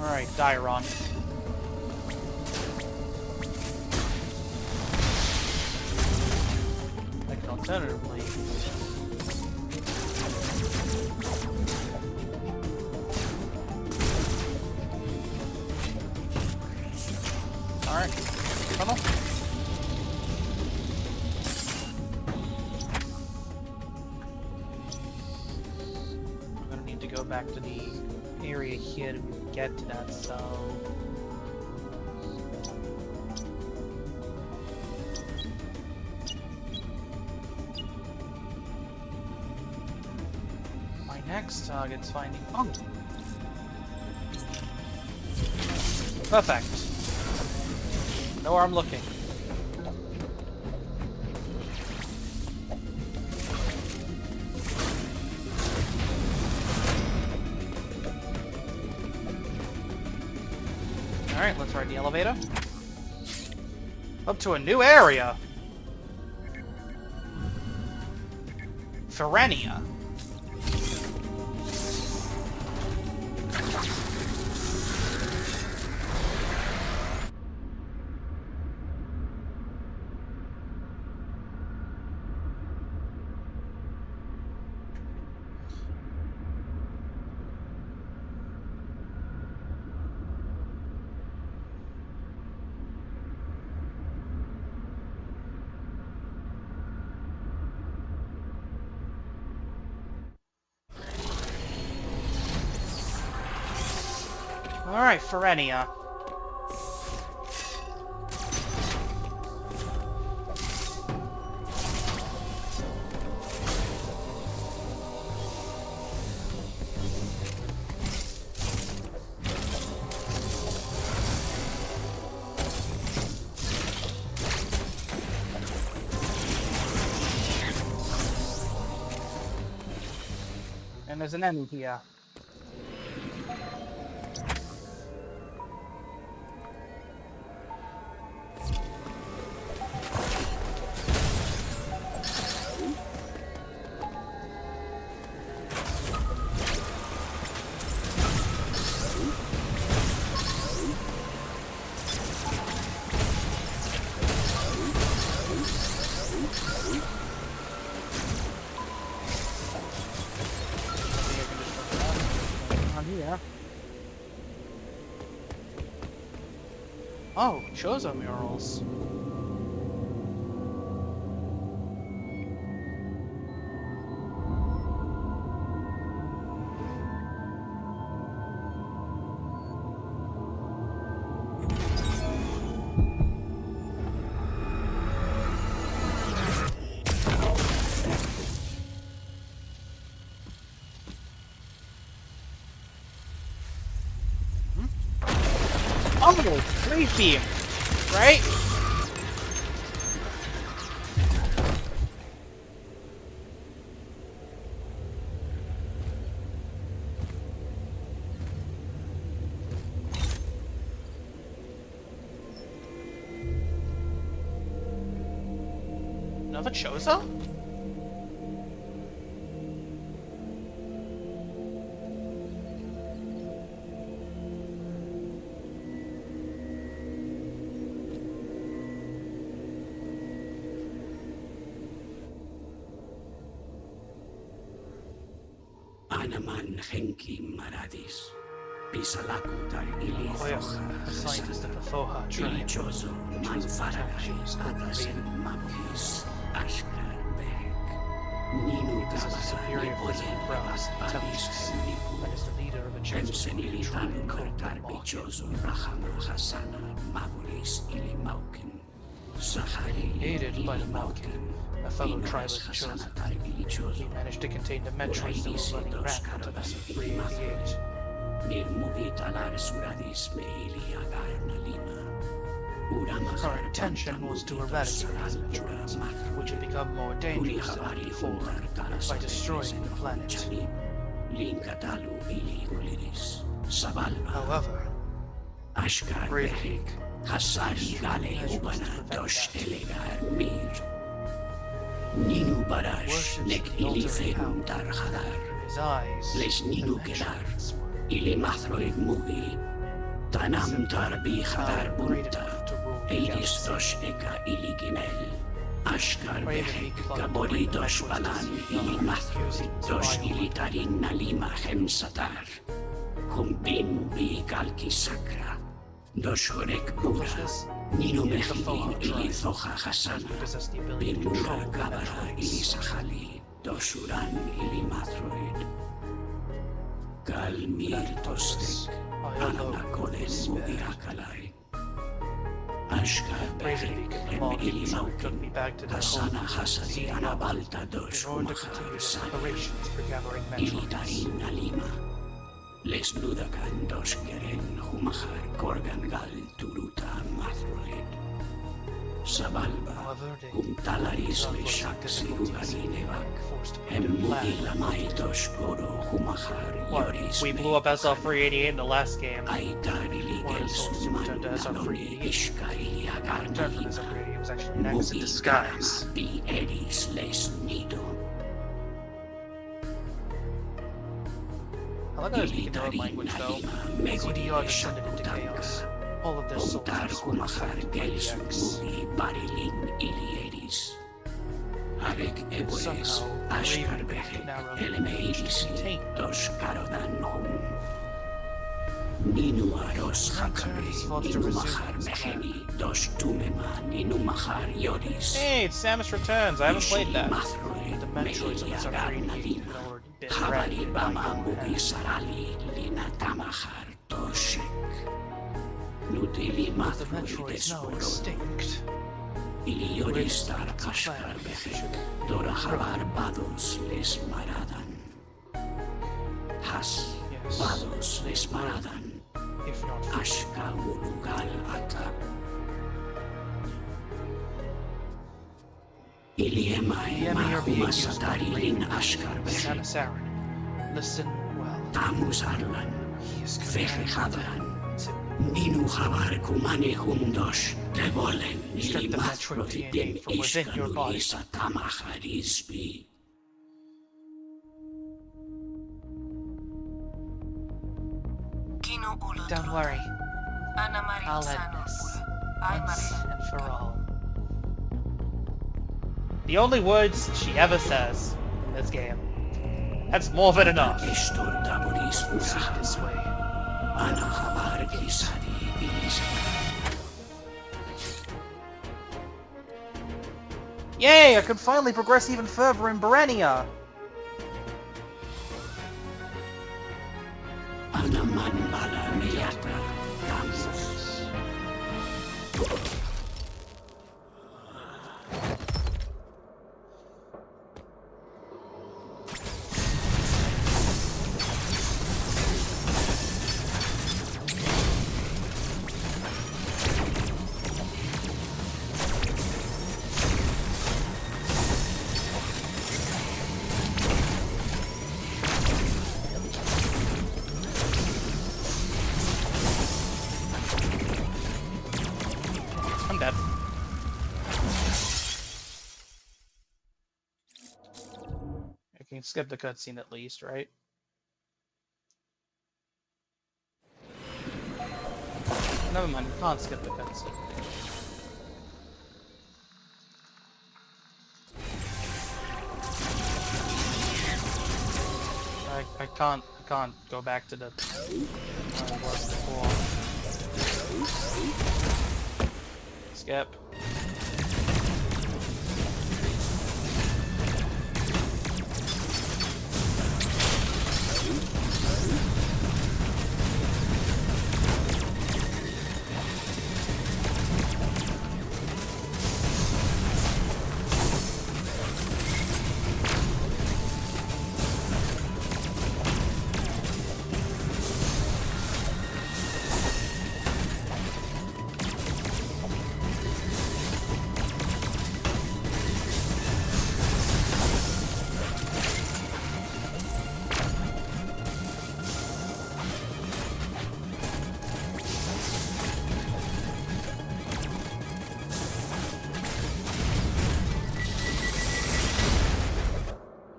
[SPEAKER 1] Alright, Dairon. I can alternatively... Alright, tunnel. I'm gonna need to go back to the area here to get to that, so... My next target's finding... Oh! Perfect. Know where I'm looking. Alright, let's ride the elevator. Up to a new area! Ferenia. Alright, Ferenia. And there's an enemy here. Oh, Chozo murals. Oh, Brave Beam, right? Another Chozo?
[SPEAKER 4] Anaman Henki Maradis, Pisalakutar Ili Foha,
[SPEAKER 1] A scientist at the Foha Trillium.
[SPEAKER 4] Ilichozo, Manfaragai, Atasin Mapis, Ashkar Behek, Ninu
[SPEAKER 1] This is a
[SPEAKER 4] Gabara,
[SPEAKER 1] superior physical prowess and intelligence, and is the leader of a chosen
[SPEAKER 4] Ensenilitan Kartar Bichozo, Rahama Hasana, Maburis Ili Maukin, Sahari,
[SPEAKER 1] Aided by the Malkin, a fellow tribe of the Chosen, he managed to contain the Metroids that were running rampant on SF-388. Our intention was to eradicate these Metroids, which had become more dangerous than before, by destroying the planet. However, Bravely,
[SPEAKER 4] Hasari Gale Ubana Dosh Elegar Mir Ninu Barash Nek Iliferum Dar Hadar
[SPEAKER 1] his eyes,
[SPEAKER 4] Les
[SPEAKER 1] the
[SPEAKER 4] Ninu Kedar
[SPEAKER 1] Metroids
[SPEAKER 4] Ile Mathroid Mugi Tanam Tarbi Hadar Bunta Eidis Dosh Eka Ili Gimel Ashkar Behek Gabori Dosh Balan Ili Mathroid Dosh Ili Tarin Nalima Hemsatar Humbin Bi Galki Sakra Doshorek Bura Ninu Mechilin Ili Zoha Hasana
[SPEAKER 1] possess the ability to control
[SPEAKER 4] Bimura
[SPEAKER 1] the
[SPEAKER 4] Gabara Ili
[SPEAKER 1] Metroids.
[SPEAKER 4] Sahali Doshuran Ili Mathroid Galmir Tostek Anana Koden Mugiakalai Ashkar
[SPEAKER 1] Bravely
[SPEAKER 4] Behek
[SPEAKER 1] could
[SPEAKER 4] Em
[SPEAKER 1] log
[SPEAKER 4] Ili
[SPEAKER 1] took me
[SPEAKER 4] Maukin
[SPEAKER 1] back to their
[SPEAKER 4] Hasana
[SPEAKER 1] home
[SPEAKER 4] Hasadi Anabalta Dosh
[SPEAKER 1] in order to continue
[SPEAKER 4] Umahar
[SPEAKER 1] the
[SPEAKER 4] Sani
[SPEAKER 1] preparations for gathering
[SPEAKER 4] Ili
[SPEAKER 1] Metroids.
[SPEAKER 4] Tarin Nalima Les Nudakan Dosh Geren Humahar Korgan Gal Turuta Mathroid Sabalba
[SPEAKER 1] However, they
[SPEAKER 4] Talaris
[SPEAKER 1] found
[SPEAKER 4] Le
[SPEAKER 1] lots of
[SPEAKER 4] Shak
[SPEAKER 1] difficulties
[SPEAKER 4] Sirugalinevak
[SPEAKER 1] forced to be
[SPEAKER 4] Em
[SPEAKER 1] into
[SPEAKER 4] Mugi
[SPEAKER 1] plan.
[SPEAKER 4] Lamai Dosh Goro Humahar Yoris
[SPEAKER 1] We blew up SL-388 in the last game.
[SPEAKER 4] Aitarili
[SPEAKER 1] One of the soldiers who returned to
[SPEAKER 4] Gelsunman
[SPEAKER 1] SL-388.
[SPEAKER 4] Ishkaili
[SPEAKER 1] The return from
[SPEAKER 4] Agarnalima
[SPEAKER 1] SL-388 was actually an act of disguise.
[SPEAKER 4] Bi Eris Les Nido
[SPEAKER 1] I like how they're speaking their own language though. CDR descended into chaos. All of their
[SPEAKER 4] Ontar
[SPEAKER 1] soldiers were
[SPEAKER 4] Humahar
[SPEAKER 1] infected by the
[SPEAKER 4] Gelsun
[SPEAKER 1] X.
[SPEAKER 4] Mugi Barilin Ilieris Arek Ebores
[SPEAKER 1] Somehow,
[SPEAKER 4] Ashkar
[SPEAKER 1] Raven
[SPEAKER 4] Behek
[SPEAKER 1] narrowed
[SPEAKER 4] Elemeirisi
[SPEAKER 1] contained.
[SPEAKER 4] Dos Karodan Hum Ninu Aros Hakare Ninu Mahar Meheni Dos Tumema Ninu Mahar Yoris
[SPEAKER 1] Hey, it's Samus Returns. I haven't played that.
[SPEAKER 4] Mathroid
[SPEAKER 1] The Metroids on SL-388
[SPEAKER 4] Nalima
[SPEAKER 1] had already been
[SPEAKER 4] Habari
[SPEAKER 1] eradicated by
[SPEAKER 4] Bama
[SPEAKER 1] your
[SPEAKER 4] Mugi
[SPEAKER 1] hand.
[SPEAKER 4] Sarali Lina Tamahar Toshek Nutili
[SPEAKER 1] The
[SPEAKER 4] Mathroid
[SPEAKER 1] Metroids now
[SPEAKER 4] Esporo
[SPEAKER 1] extinct.
[SPEAKER 4] Ilioris Dar Kashkar Behek Dora Habar Bados Les Maradan Has
[SPEAKER 1] Yes.
[SPEAKER 4] Bados Les Maradan
[SPEAKER 1] If not for
[SPEAKER 4] Ashka Ulugal Ata Iliemai
[SPEAKER 1] EMMI are being
[SPEAKER 4] Mahuma
[SPEAKER 1] used by
[SPEAKER 4] Satari Lin Ashkar Behek
[SPEAKER 1] Samus Aran. Listen well.
[SPEAKER 4] Tamus Arlan
[SPEAKER 1] He is
[SPEAKER 4] Fehe
[SPEAKER 1] commanded
[SPEAKER 4] Hadran
[SPEAKER 1] to
[SPEAKER 4] Ninu Habar Kumane Humdosh Devolen
[SPEAKER 1] Extract
[SPEAKER 4] Ili
[SPEAKER 1] the Metroid
[SPEAKER 4] Mathroidin
[SPEAKER 1] DNA from within your body.
[SPEAKER 4] Ishkanulisa Tamaharisbi
[SPEAKER 1] Don't worry, I'll end this once and for all. The only words she ever says in this game. That's more than enough.
[SPEAKER 4] Estor Daboris
[SPEAKER 1] Proceed
[SPEAKER 4] Uraha
[SPEAKER 1] this way.
[SPEAKER 4] Ana Habar Kisadi Ilisa
[SPEAKER 1] Yay! I could finally progress even further in Berenia!
[SPEAKER 4] Anaman bala miyata, Samus.
[SPEAKER 1] I'm dead. I can skip the cutscene at least, right? Never mind, you can't skip the cutscene. I can't go back to the where I was before. Skip.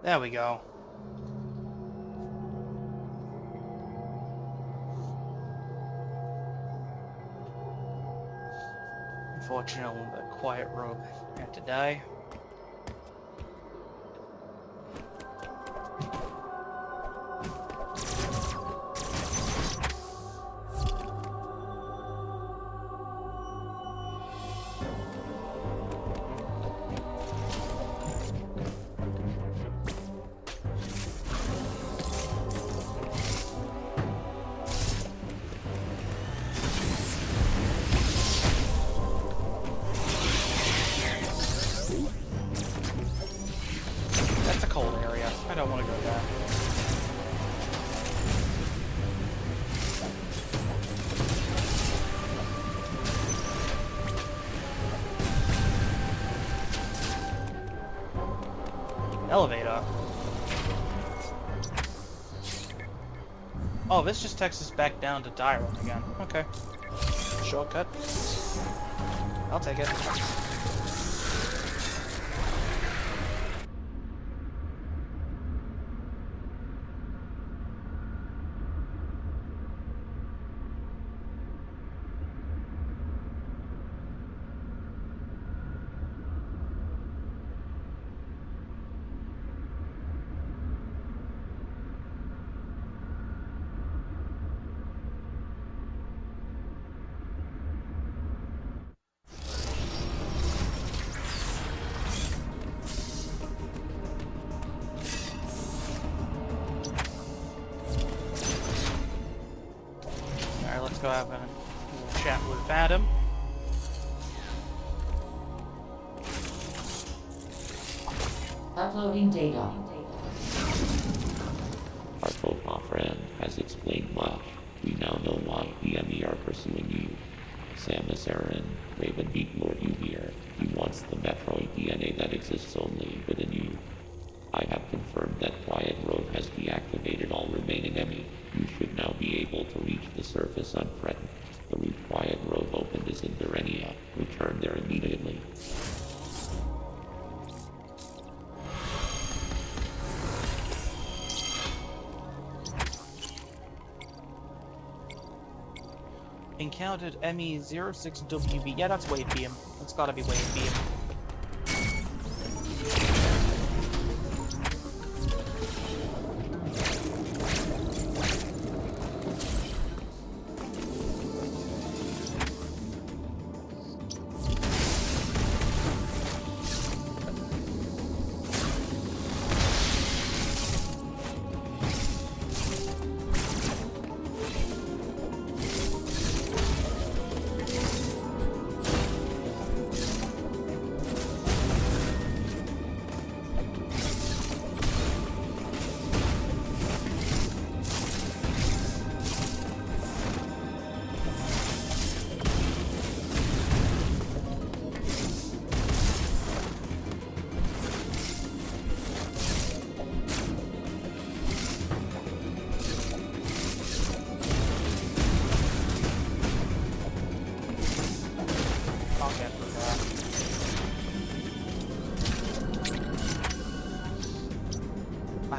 [SPEAKER 1] There we go. Unfortunately, the quiet robe had to die. That's a cold area. I don't want to go there. Elevator. Oh, this just takes us back down to Dyrun again. Okay. Shortcut. I'll take it. Alright, let's go have a little chat with Adam.
[SPEAKER 2] Uploading data.
[SPEAKER 3] Our profile friend has explained much. We now know why EMMI are pursuing you. Samus Aran, Raven beat Lord you here. He wants the Metroid DNA that exists only within you. I have confirmed that Quiet Road has deactivated all remaining EMMI. You should now be able to reach the surface unthreatened. The route Quiet Road opened is in Berenia. Return there immediately.
[SPEAKER 1] Encountered ME06WB. Yeah, that's Wave Beam. That's gotta be Wave Beam.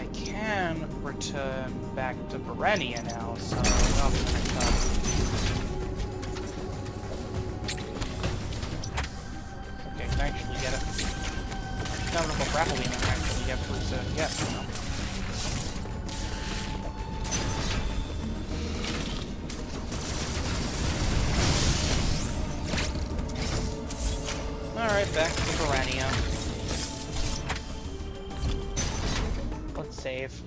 [SPEAKER 1] I can return back to Berenia now, so I'll be next up. Okay, can I actually get it? Inevitable grapple beam I can actually get pretty soon. Yes, no. Alright, back to Berenia. Let's save.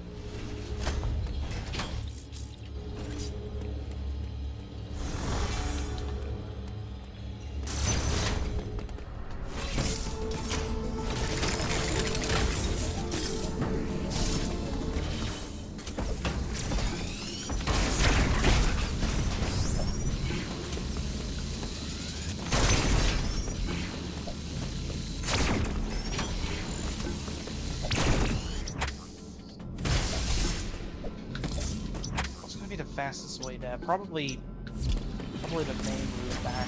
[SPEAKER 1] Fastest way there. Probably the main route back.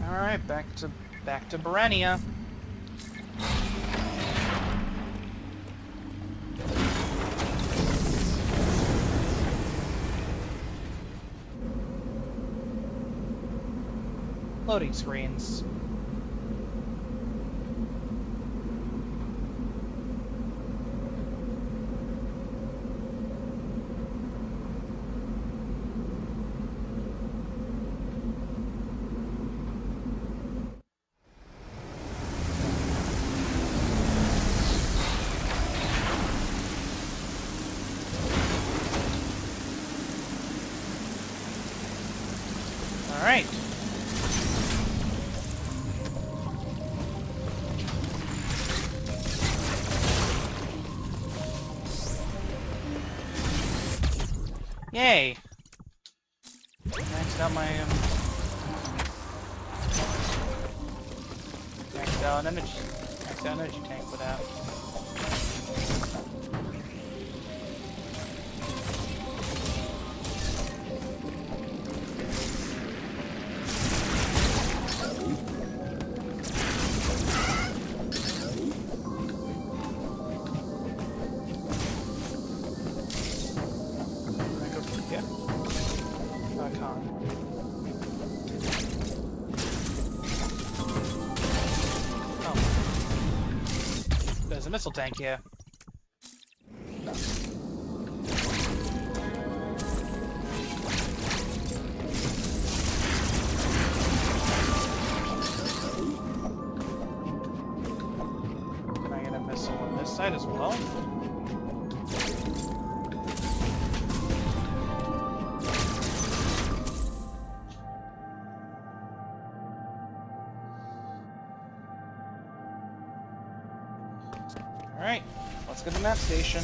[SPEAKER 1] Alright, back to Berenia. Loading screens. Alright. Yay! Maxed out my maxed out energy tank for that. There's a missile tank here. Can I get a missile on this side as well? Alright, let's go to the map station.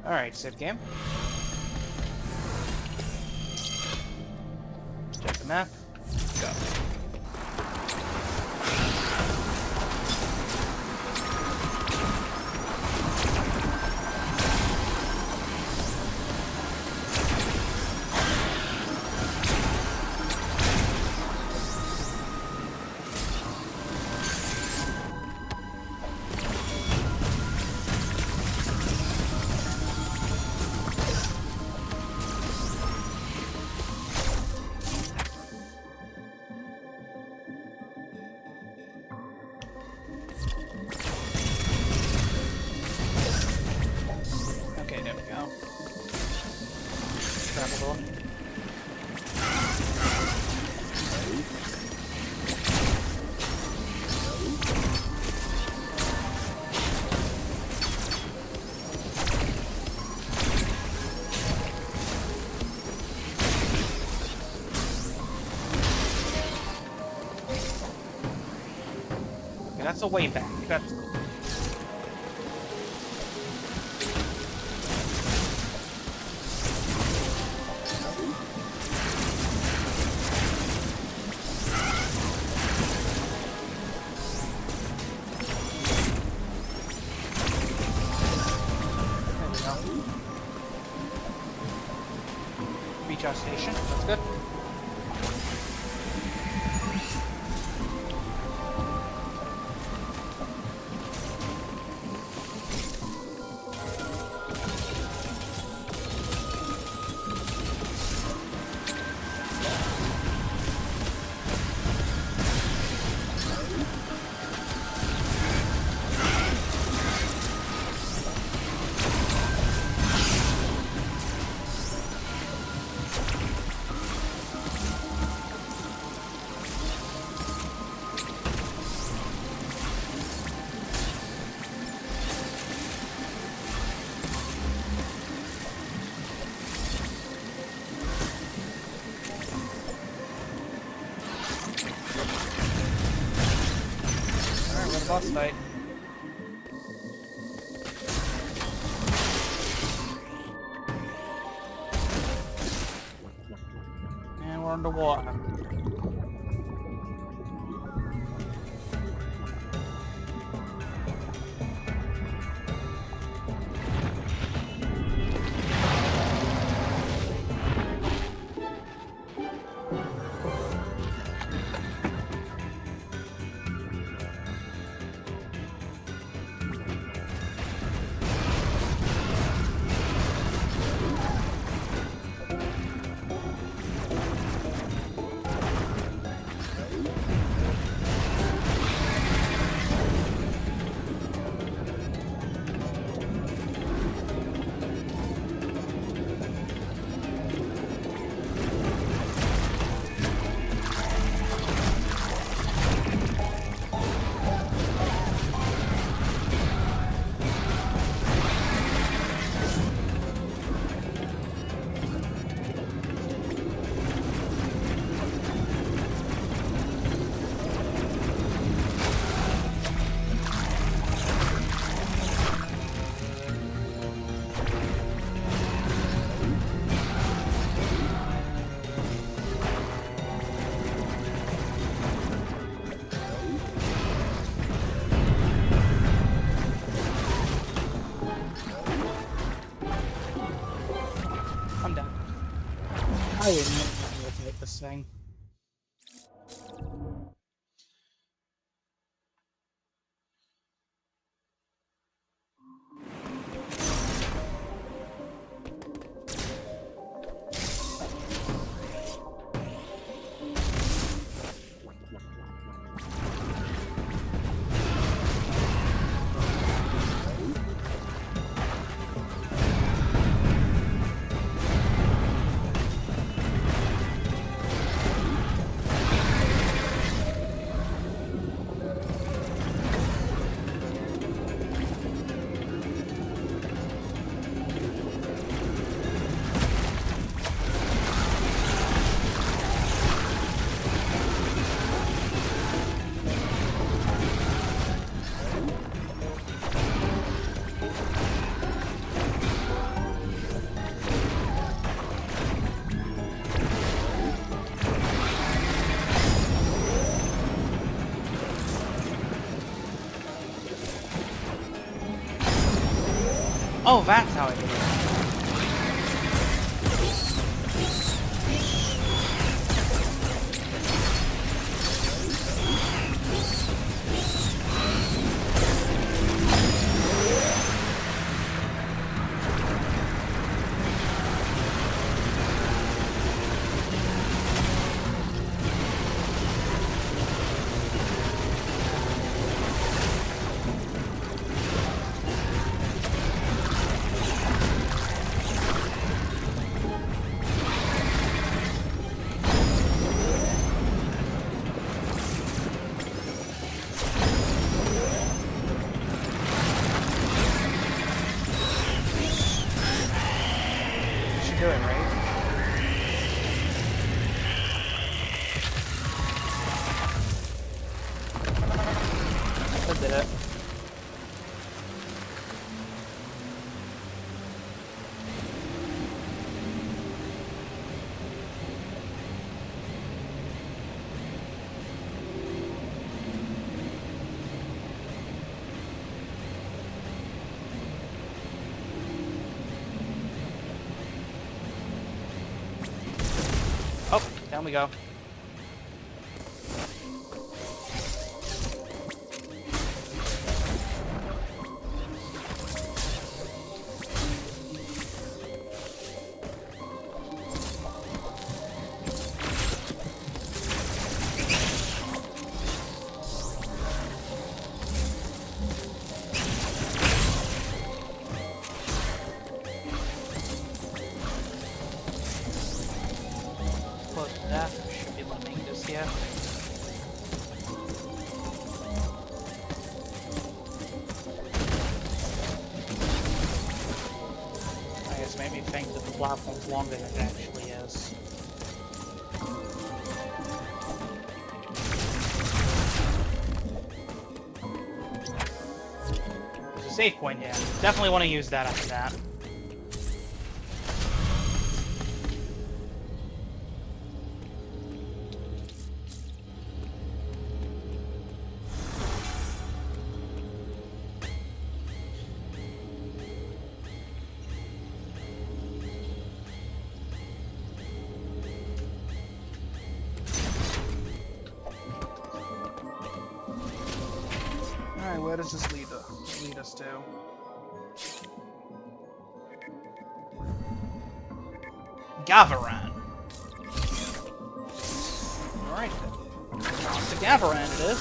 [SPEAKER 1] Alright, save game. Check the map. Go. That's a way back. That's cool. Beach house station. That's good. Boss fight. And we're underwater. I didn't know how to take this thing. Oh, that's how I did it. it. Oh, down we go. Close to that. Should be able to make this, yeah. I guess maybe think that the platform's longer than it actually is. There's a save point, yeah. Definitely want to use that after that. Alright, where does this lead us to? Gavaran. Alright then. To Gavaran it is.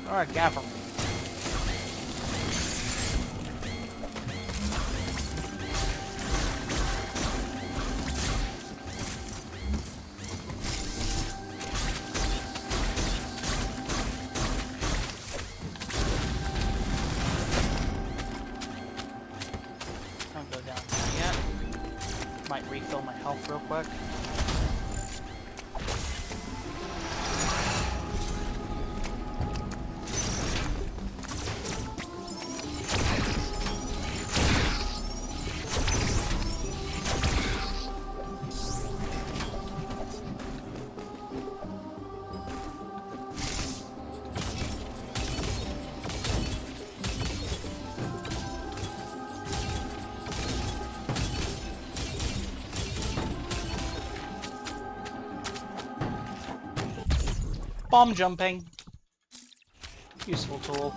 [SPEAKER 1] Alright, Gavaran. Don't go down there yet. Might refill my health real quick. Bomb jumping. Useful tool.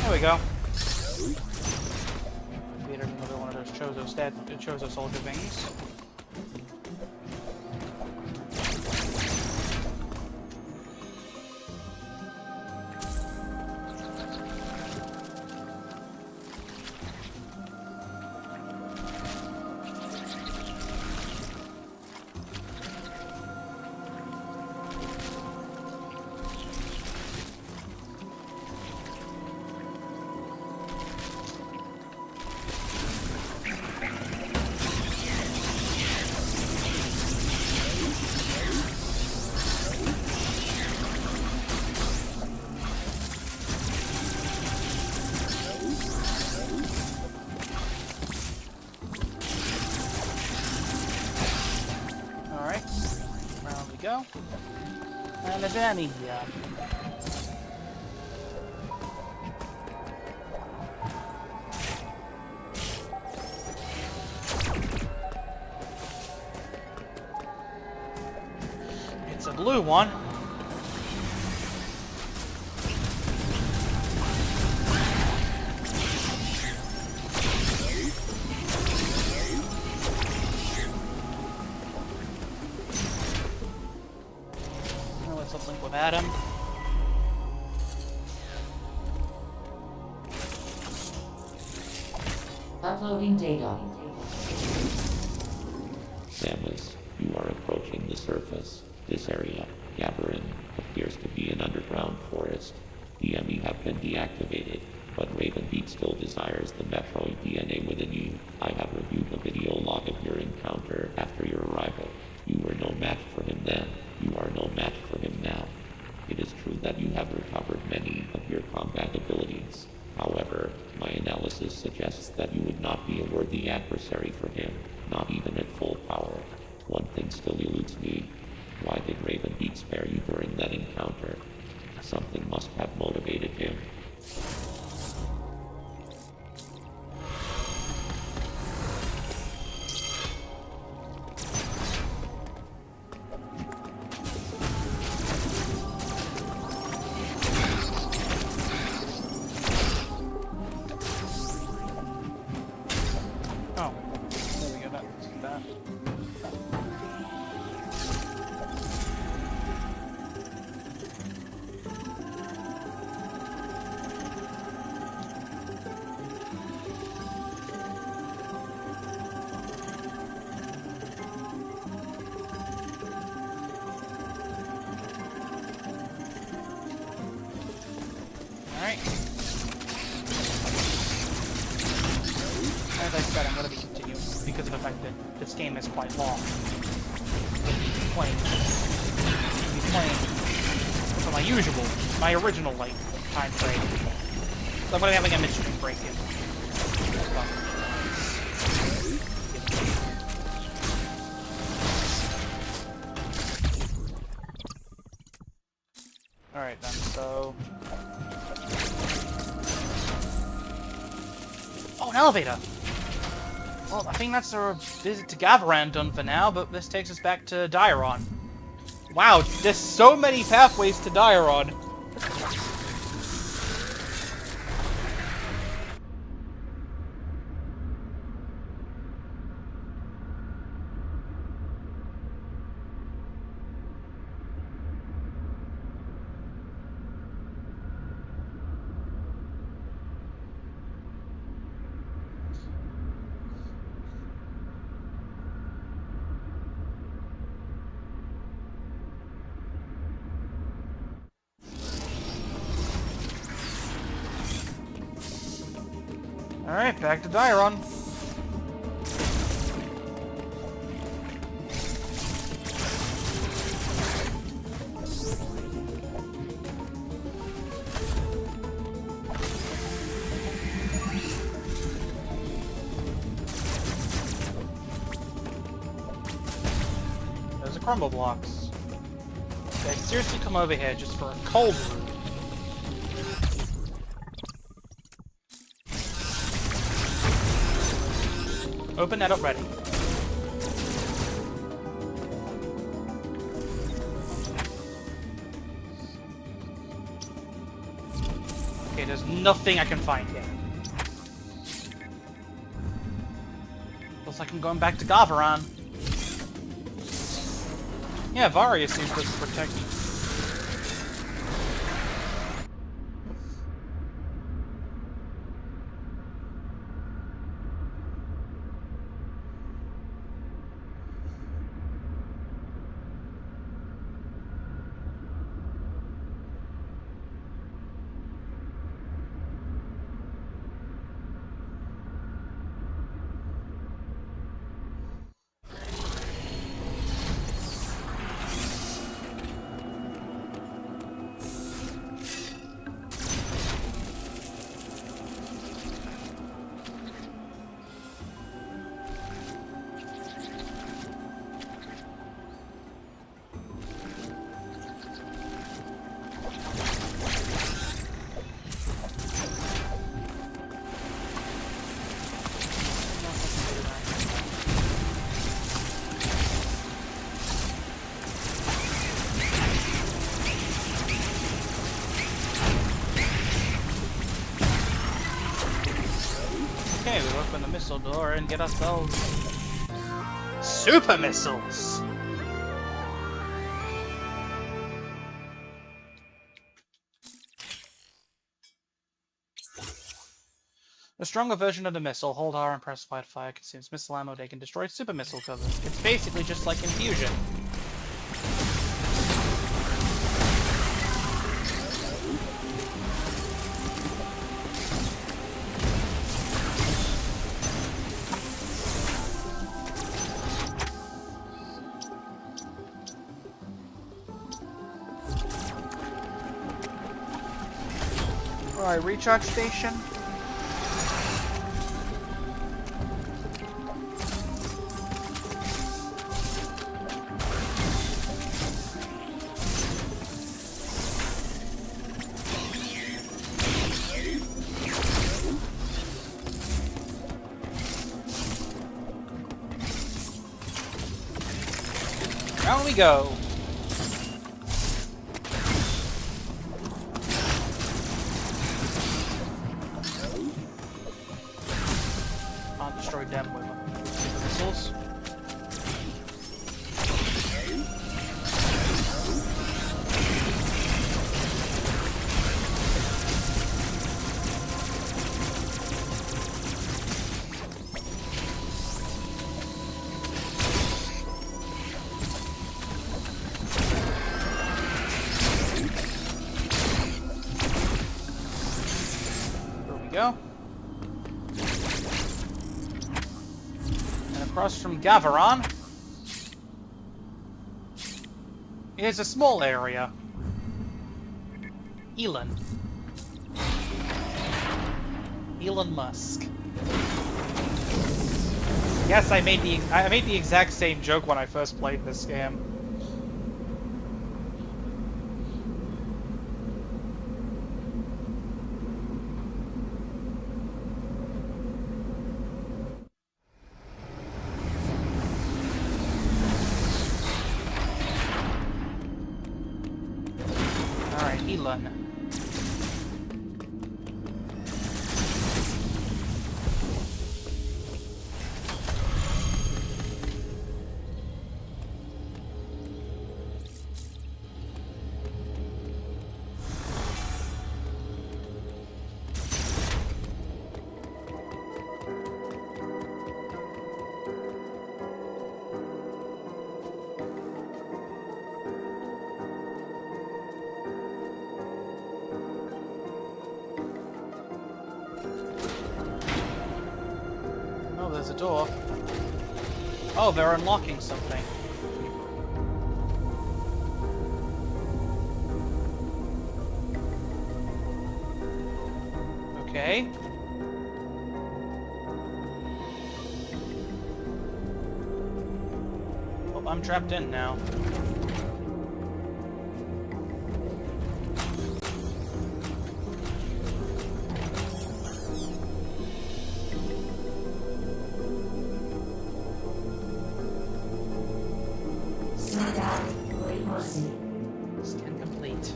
[SPEAKER 1] There we go. Beat another one of those Chozo soldier things. we go. And there's an EMMI here. It's a blue one. Link with Adam.
[SPEAKER 2] Uploading data.
[SPEAKER 3] Samus, you are approaching the surface. This area, Gathering, appears to be an underground forest. The EMMI have been deactivated, but Ravenbeak still desires the Metroid DNA within you. I have reviewed the video log of your encounter after your arrival. You were no match for him then. You are no match for him now. It is true that you have recovered many of your combat abilities. However, my analysis suggests that you would not be a worthy adversary for him, not even at full power. One thing still eludes me. Why did Ravenbeak spare you during that encounter? Something must have motivated him.
[SPEAKER 1] Oh, there we go. That's that. Alright. As I said, I'm going to be continuing because of the fact that this game is quite long. Playing for my original, like, time frame. So I'm going to be having a midstream break in. Alright then, so... Oh, an elevator! Well, I think that's our visit to Gavaran done for now, but this takes us back to Dairon. Wow, there's so many pathways to Dairon! Alright, back to Dairon. Those are crumble blocks. Did I seriously come over here just for a cold room? Open that up ready. Okay, there's nothing I can find here. Looks like I'm going back to Gavaran. Yeah, Varia seems to protect me. missile door and get ourselves super missiles. A stronger version of the missile, hold R and press wide fire, consumes missile ammo, they can destroy super missile covers. It's basically just like infusion. Alright, recharge station. Down we go. Can't destroy them with missiles. Go. And across from Gavaron is a small area. Elon. Elon Musk. Yes, I made the exact same joke when I first played this game. Elon. There's a door. Oh, they're unlocking something. Okay. Oh, I'm trapped in now. Scan complete.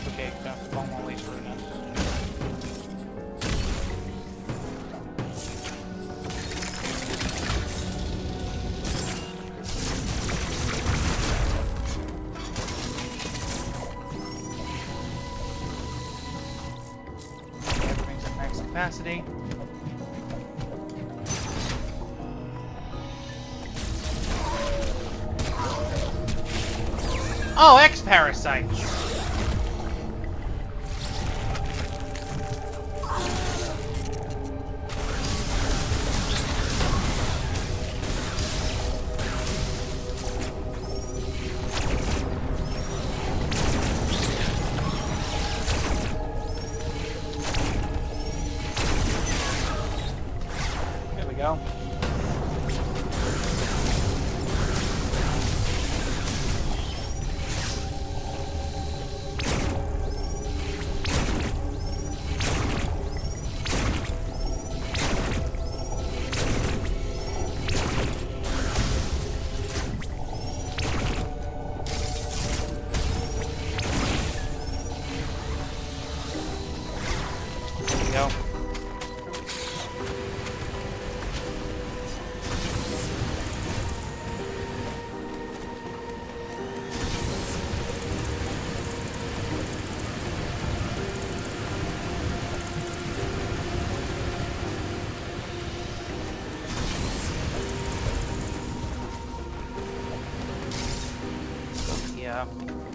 [SPEAKER 1] Okay, got the long way through now. Capacity. Oh, X-Parasites! Go.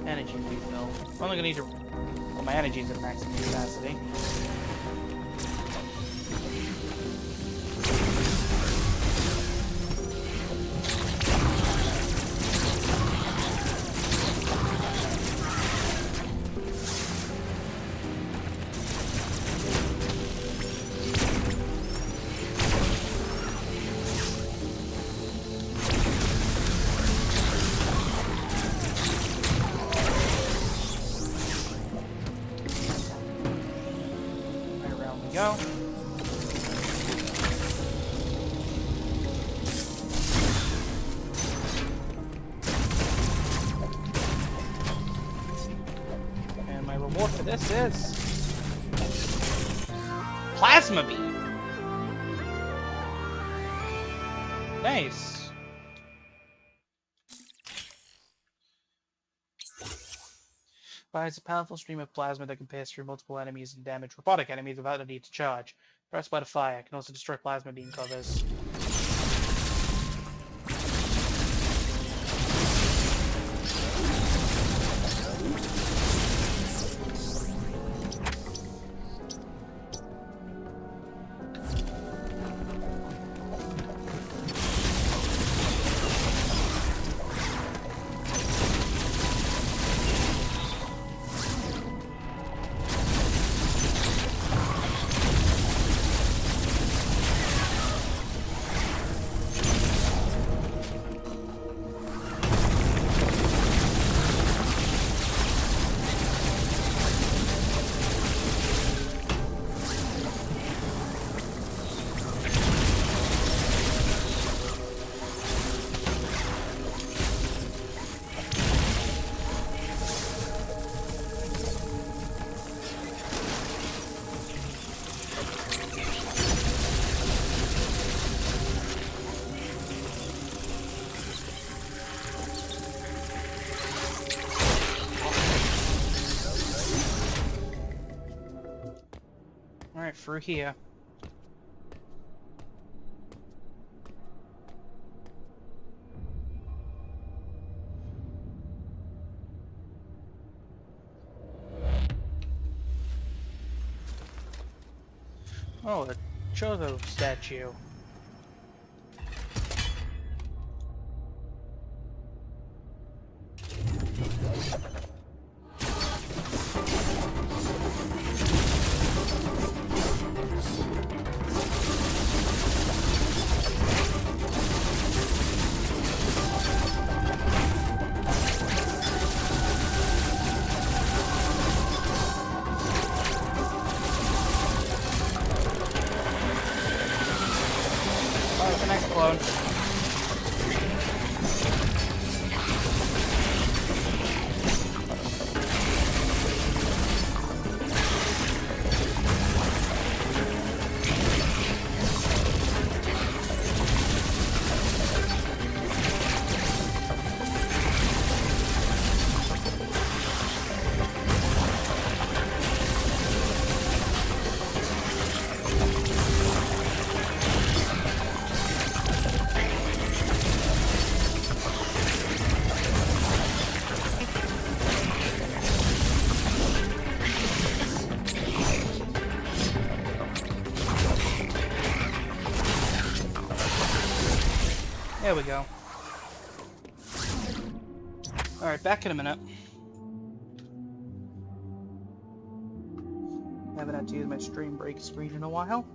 [SPEAKER 1] energy refill. I'm only gonna need to... Well, my energy's at maximum capacity. Go. And my reward for this is plasma beam. Nice. Fires a powerful stream of plasma that can pass through multiple enemies and damage robotic enemies without the need to charge. Pressed by the fire, can also destroy plasma beam covers. Alright, through here. Oh, a Chozo statue. Oh, the next clone. There we go. Alright, back in a minute. Haven't had to use my stream break screen in a while.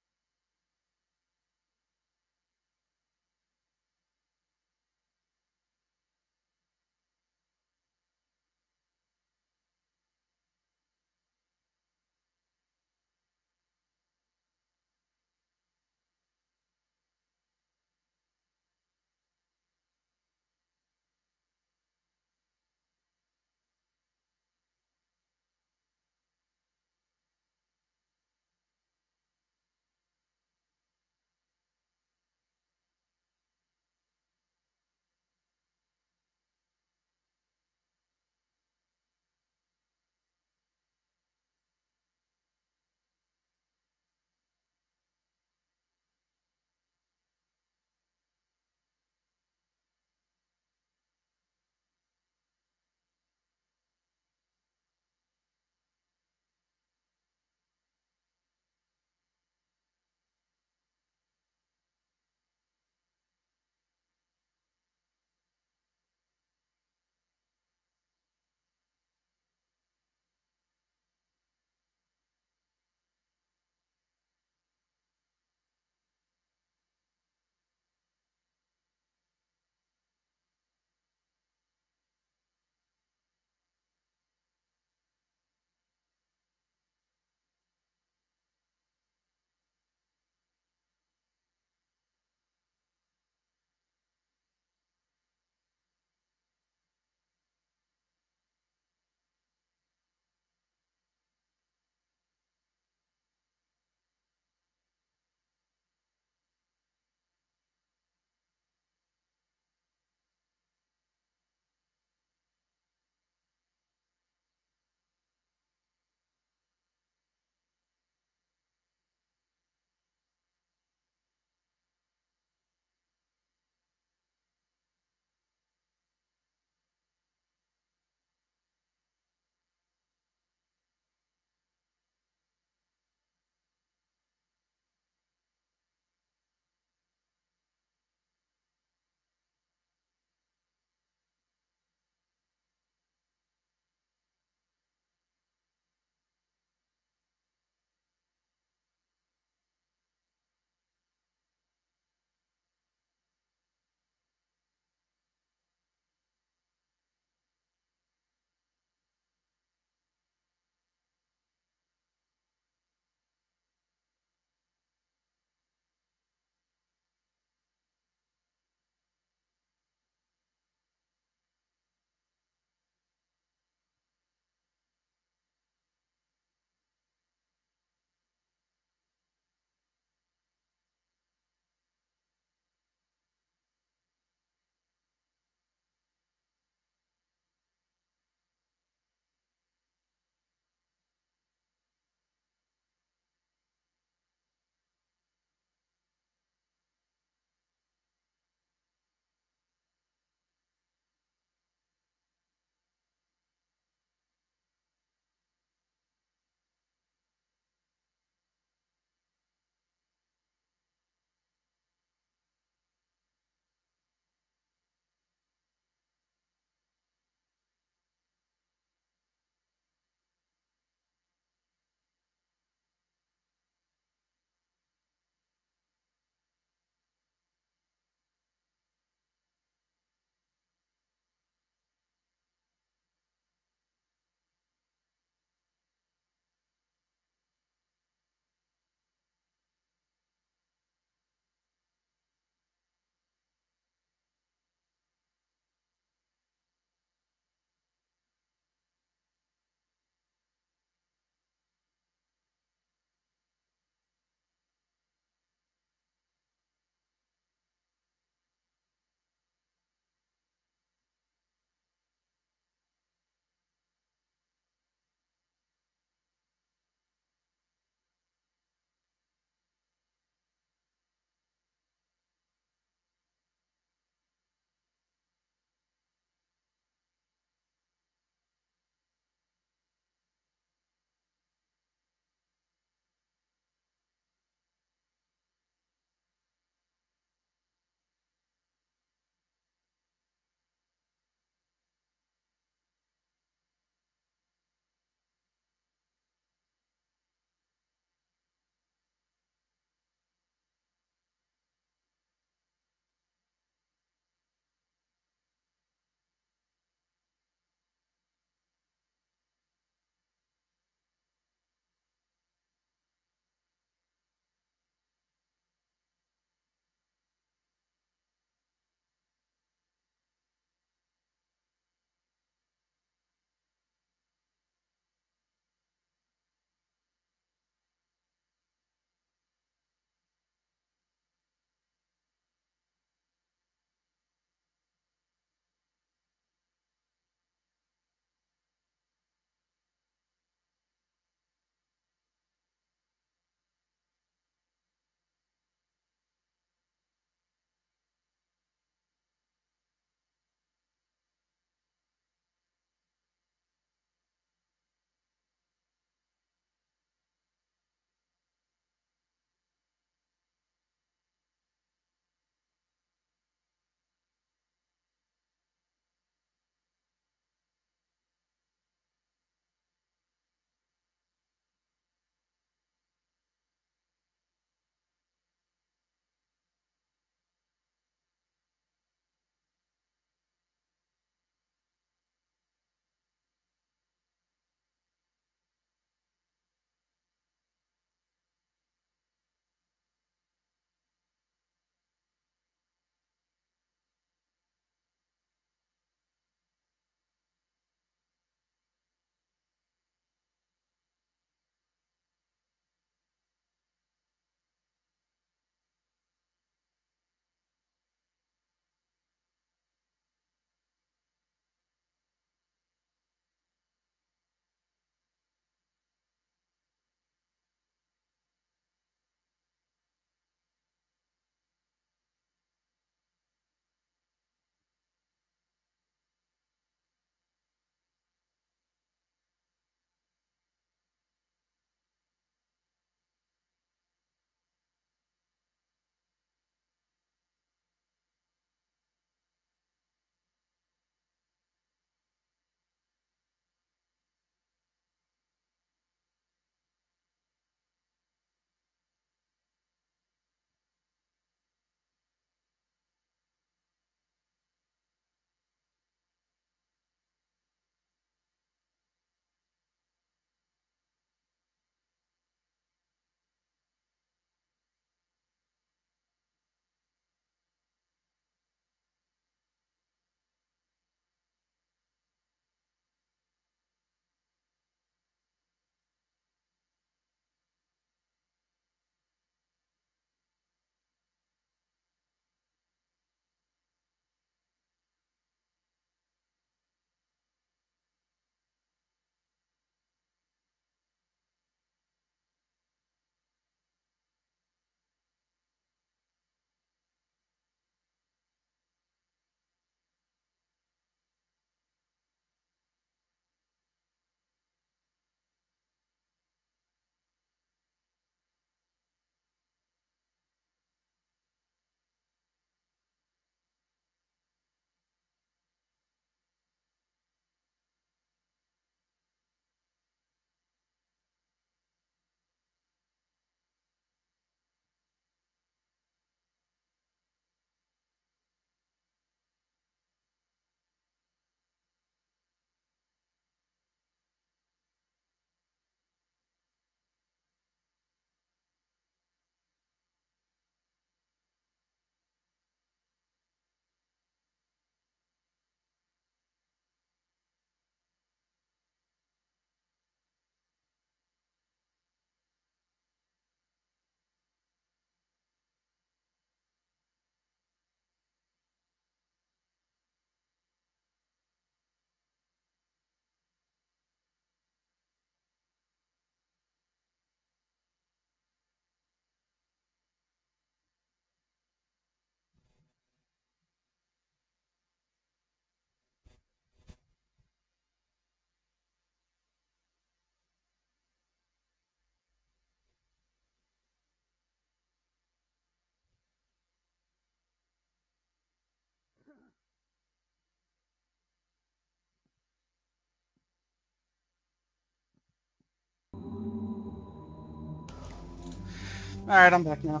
[SPEAKER 1] Alright, I'm back now.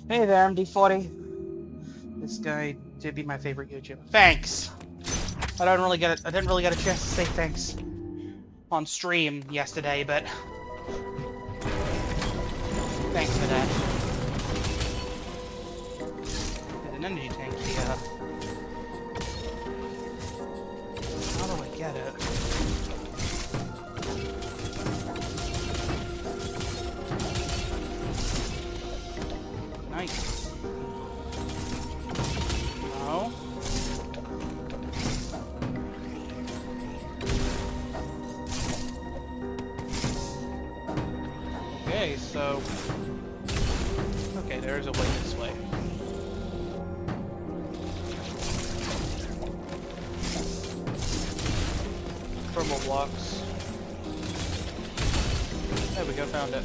[SPEAKER 1] Hey there, I'm D40. This guy did be my favorite YouTuber. Thanks! I didn't really get a chance to say thanks on stream yesterday, but thanks for that. There's an energy tank here. How do I get it? Nice. No. Okay, so... Okay, there's a way this way. Thermal blocks. There we go, found it.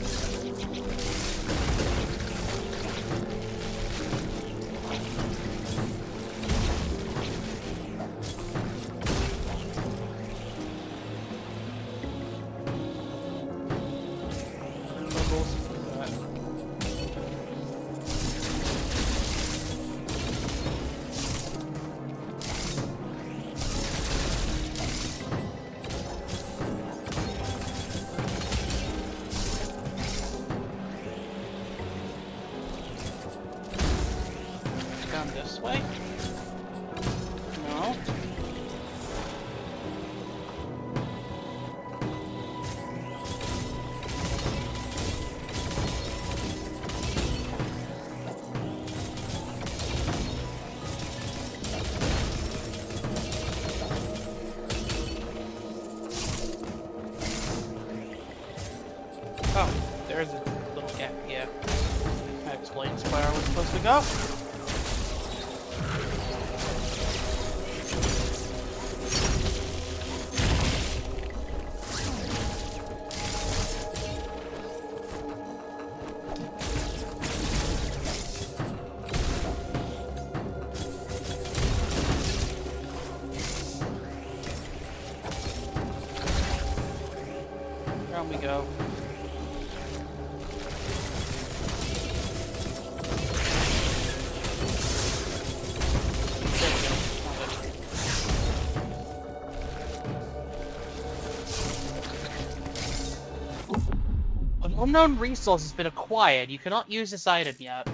[SPEAKER 1] Down this way? No. Oh, there's a little gap here. That explains where I was supposed to go. Down we go. There we go. Found it. An unknown resource has been acquired. You cannot use this item yet.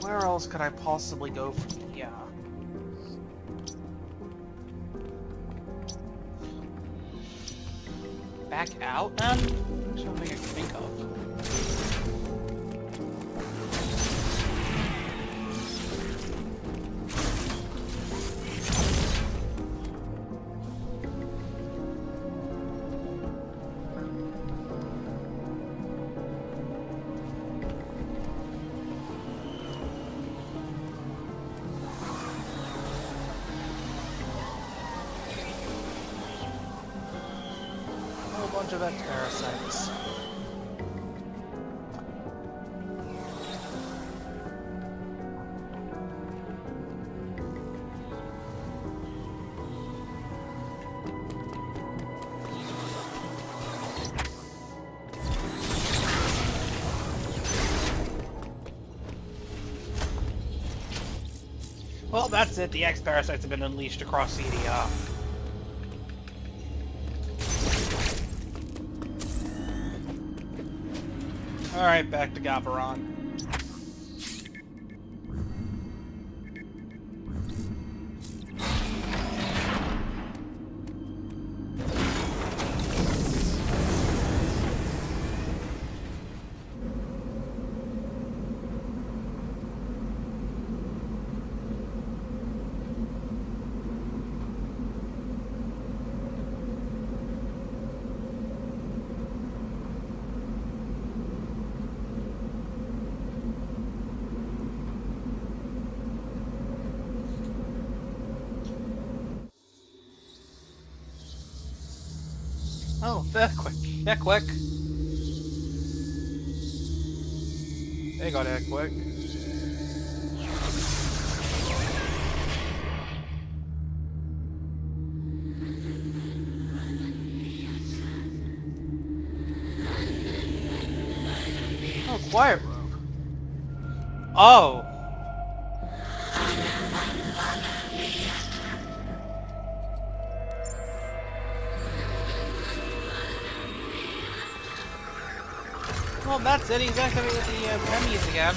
[SPEAKER 1] Where else could I possibly go from here? Back out, then? There's something I can think of. Bunch of X-Parasites. Well, that's it. The X-Parasites have been unleashed across CDR. Alright, back to Gabaron. Oh, that quick. That quick. They got that quick. Oh, quiet room. Oh. Well, that's it. He's activated the EMMIs again.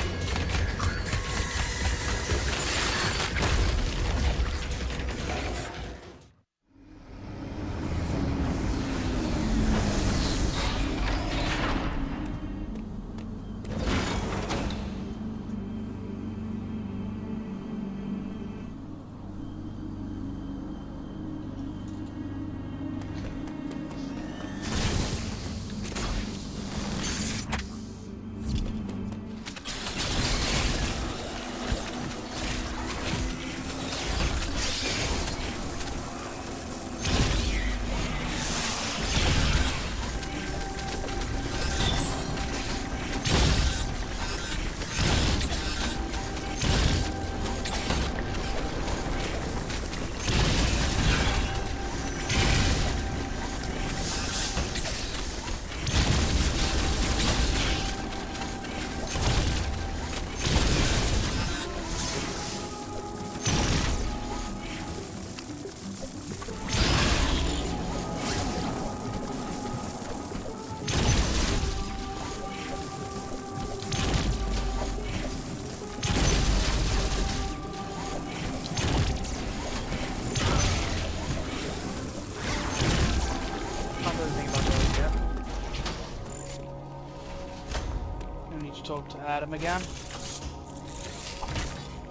[SPEAKER 1] Talk to Adam again.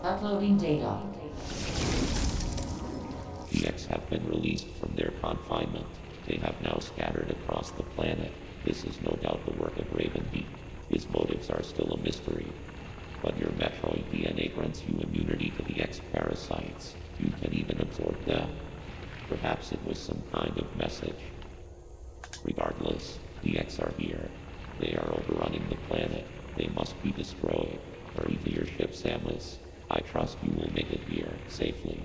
[SPEAKER 2] Uploading data.
[SPEAKER 3] The X have been released from their confinement. They have now scattered across the planet. This is no doubt the work of Ravenbeak. His motives are still a mystery. But your Metroid DNA grants you immunity to the X-Parasites. You can even absorb them. Perhaps it was some kind of message. Regardless, the X are here. They are overrunning the planet. They must be destroyed. Hurry to your ship, Samus. I trust you will make it here safely.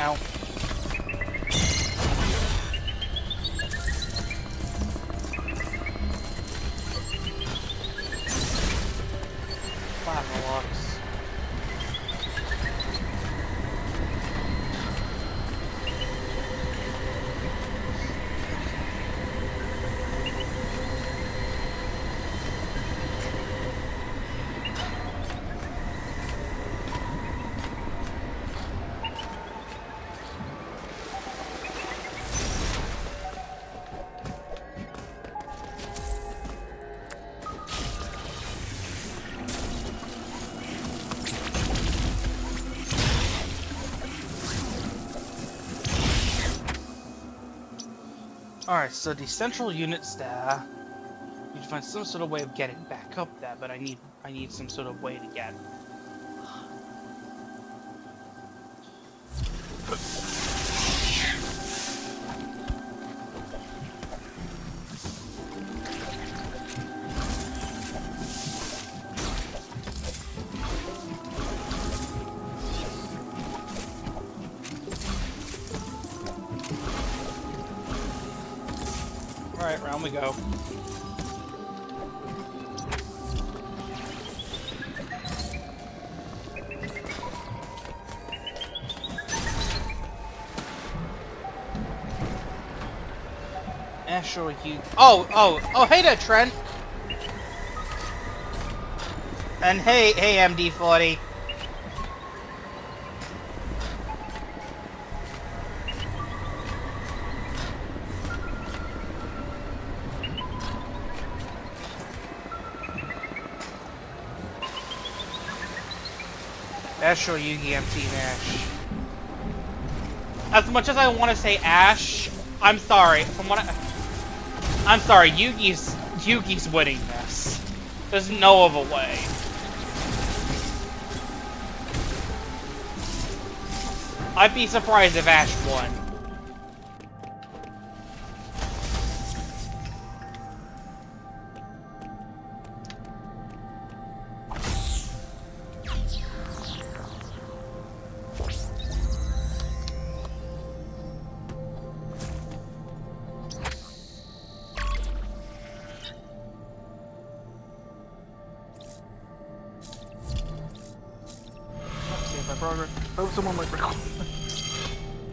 [SPEAKER 1] Ow. Plasma locks. Alright, so the central unit's there. You need to find some sort of way of getting back up there, but I need some sort of way to get. Alright, round we go. Ash or you? Oh! Hey there, Trent. And hey, MD40. Ash or Yugi, I'm Team Ash. As much as I want to say Ash, I'm sorry. I'm sorry. Yugi's winning this. There's no other way. I'd be surprised if Ash won.
[SPEAKER 5] I hope someone might record.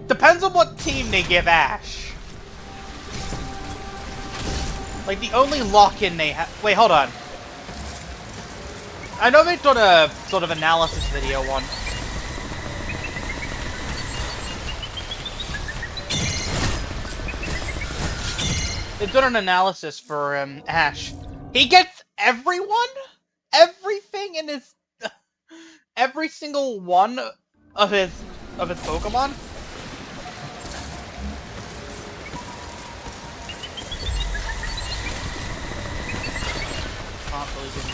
[SPEAKER 1] Depends on what team they give Ash. Like, the only lock-in they have... Wait, hold on. I know they've done a sort of analysis video on... They've done an analysis for, Ash. He gets everyone? Everything in his... Every single one of his Pokemon? Can't believe it.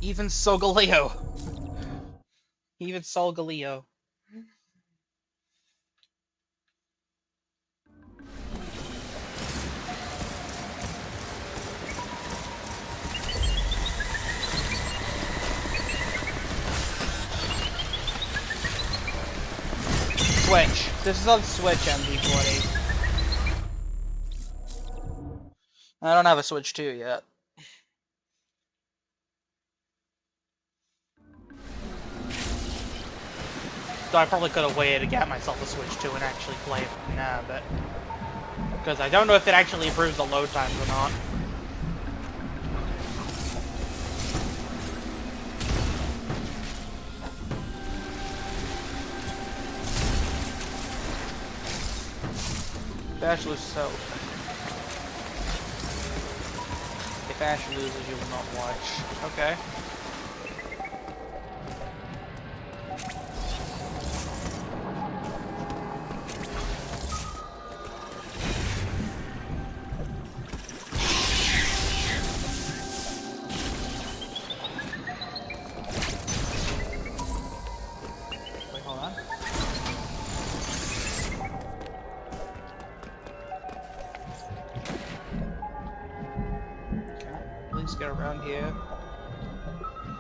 [SPEAKER 1] Even Solgaleo. Even Solgaleo. Switch. This is on Switch, MD40. I don't have a Switch 2 yet. So I probably could have waited to get myself a Switch 2 and actually play it now, but... Because I don't know if it actually improves the load times or not. If Ash loses, if Ash loses, you will not watch. Okay. Wait, hold on. Please get around here.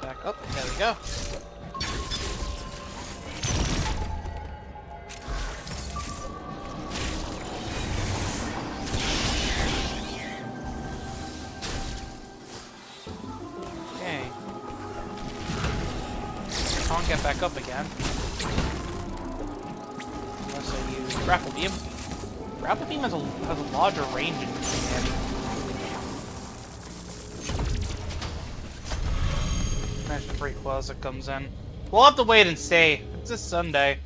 [SPEAKER 1] Back up. There we go. Okay. Can't get back up again. Unless I use Grapple Beam. Grapple Beam has a larger range in it. Imagine the Great Closet comes in. We'll have to wait and see. It's this Sunday.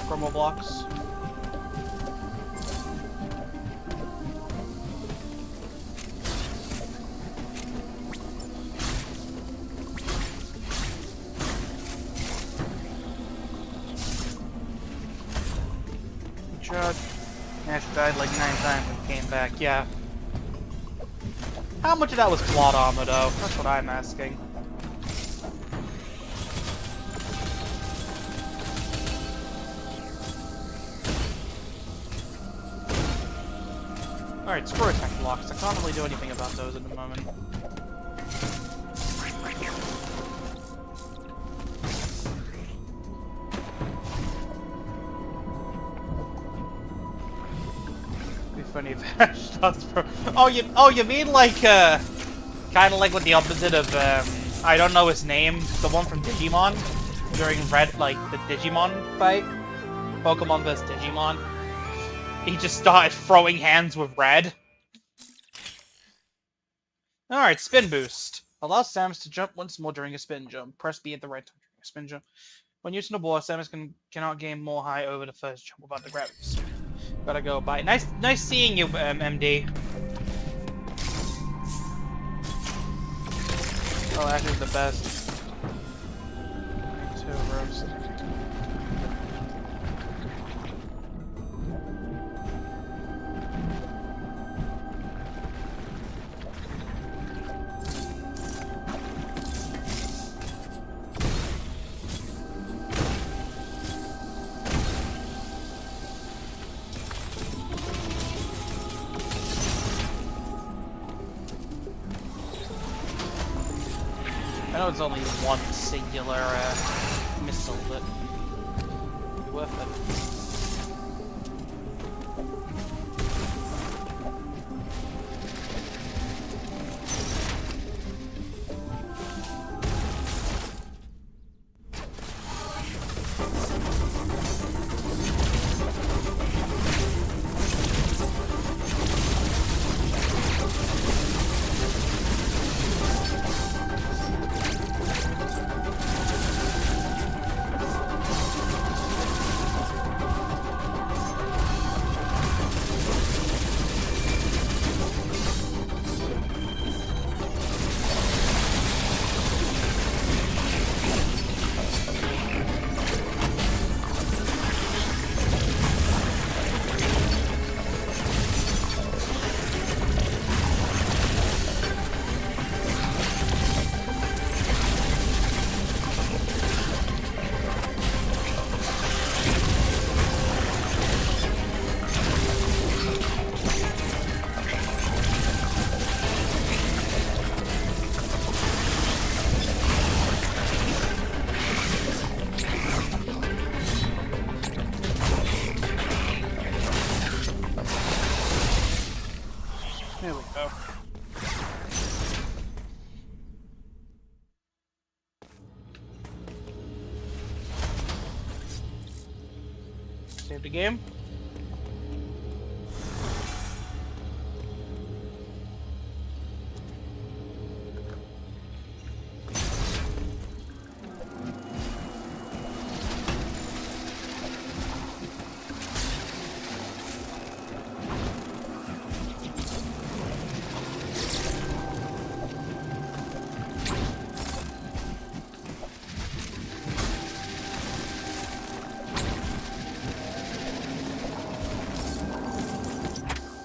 [SPEAKER 1] Promo blocks. Chud. Ash died like 9 times and came back, yeah. How much of that was plot armor though? That's what I'm asking. Alright, screw attack blocks. I can't really do anything about those at the moment. It'd be funny if Ash starts pro- Oh, you mean like, kinda like what the opposite of, I don't know his name, the one from Digimon? During Red, like, the Digimon fight? Pokemon vs. Digimon? He just started throwing hands with Red. Alright, spin boost. Allow Samus to jump once more during a spin jump. Press B at the right time during a spin jump. When using the ball, Samus cannot gain more high over the first jump without the gravity swing. Gotta go. Bye. Nice seeing you, MD. Oh, Ash is the best. 2 roast. I know it's only one singular missile, but worth it. There we go. Save the game.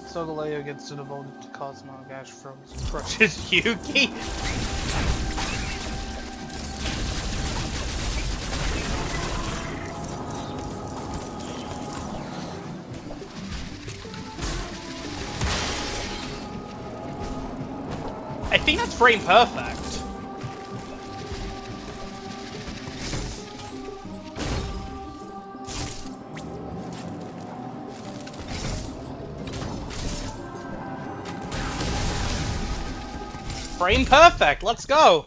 [SPEAKER 1] Solgaleo gets devoted to Cosmo. Gash crushes Yuki. I think that's frame perfect. Frame perfect, let's go!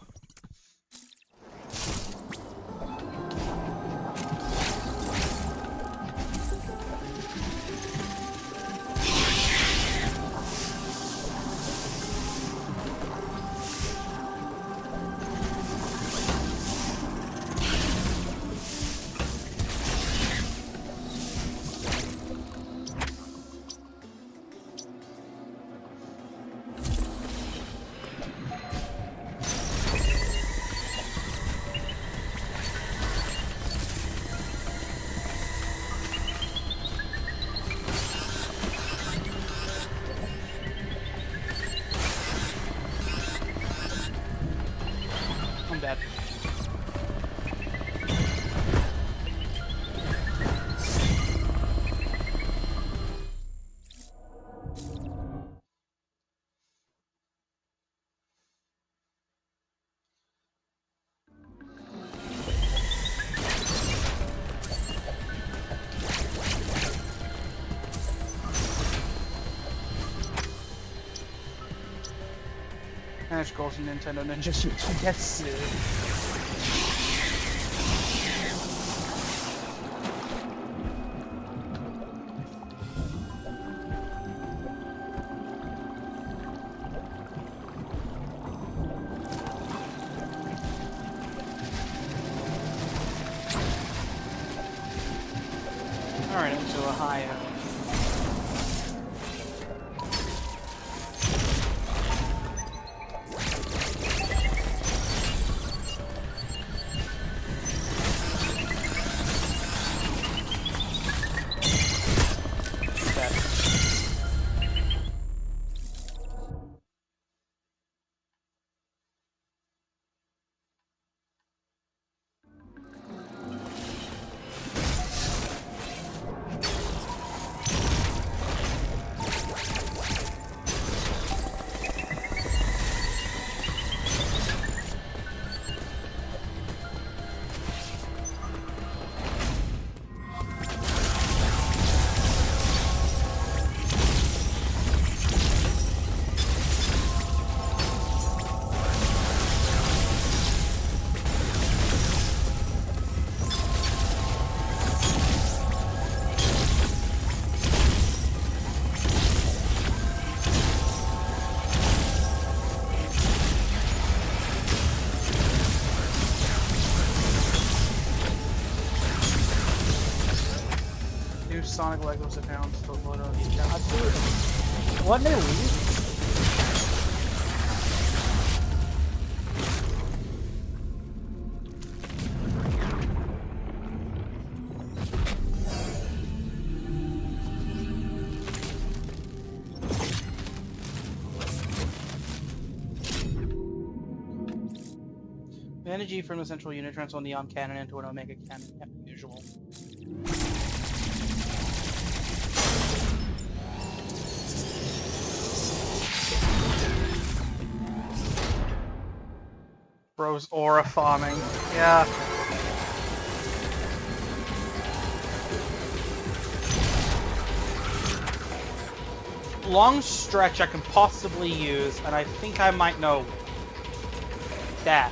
[SPEAKER 1] And of course, Nintendo Ninja Switch gets sued. Alright, into Ohio. Sonic Legos accounts to load on the account. What they leave? The energy from the central unit transforms Neon Cannon into an Omega Cannon, yeah, usual. Bro's aura farming. Yeah. Long stretch I can possibly use, and I think I might know that.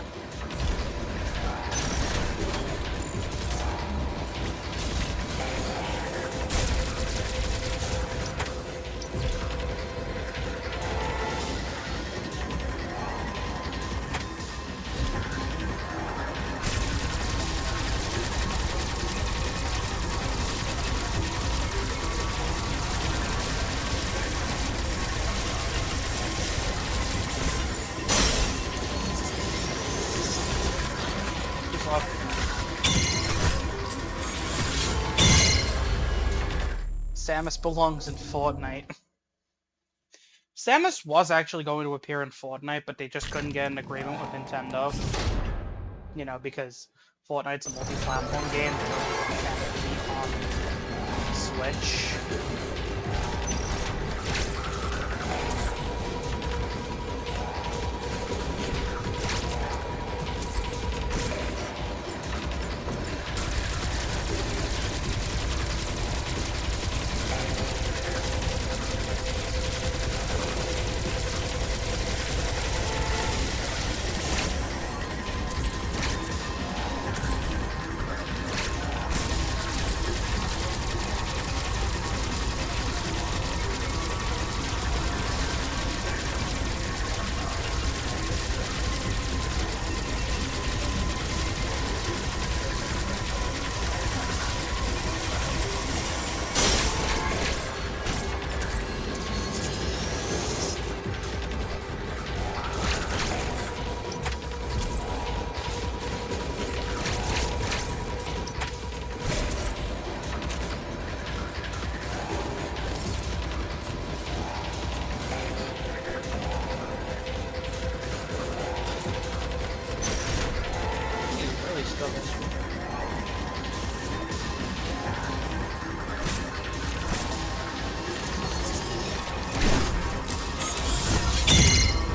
[SPEAKER 1] Samus belongs in Fortnite. Samus was actually going to appear in Fortnite, but they just couldn't get an agreement with Nintendo. You know, because Fortnite's a multi-platform game, on Switch.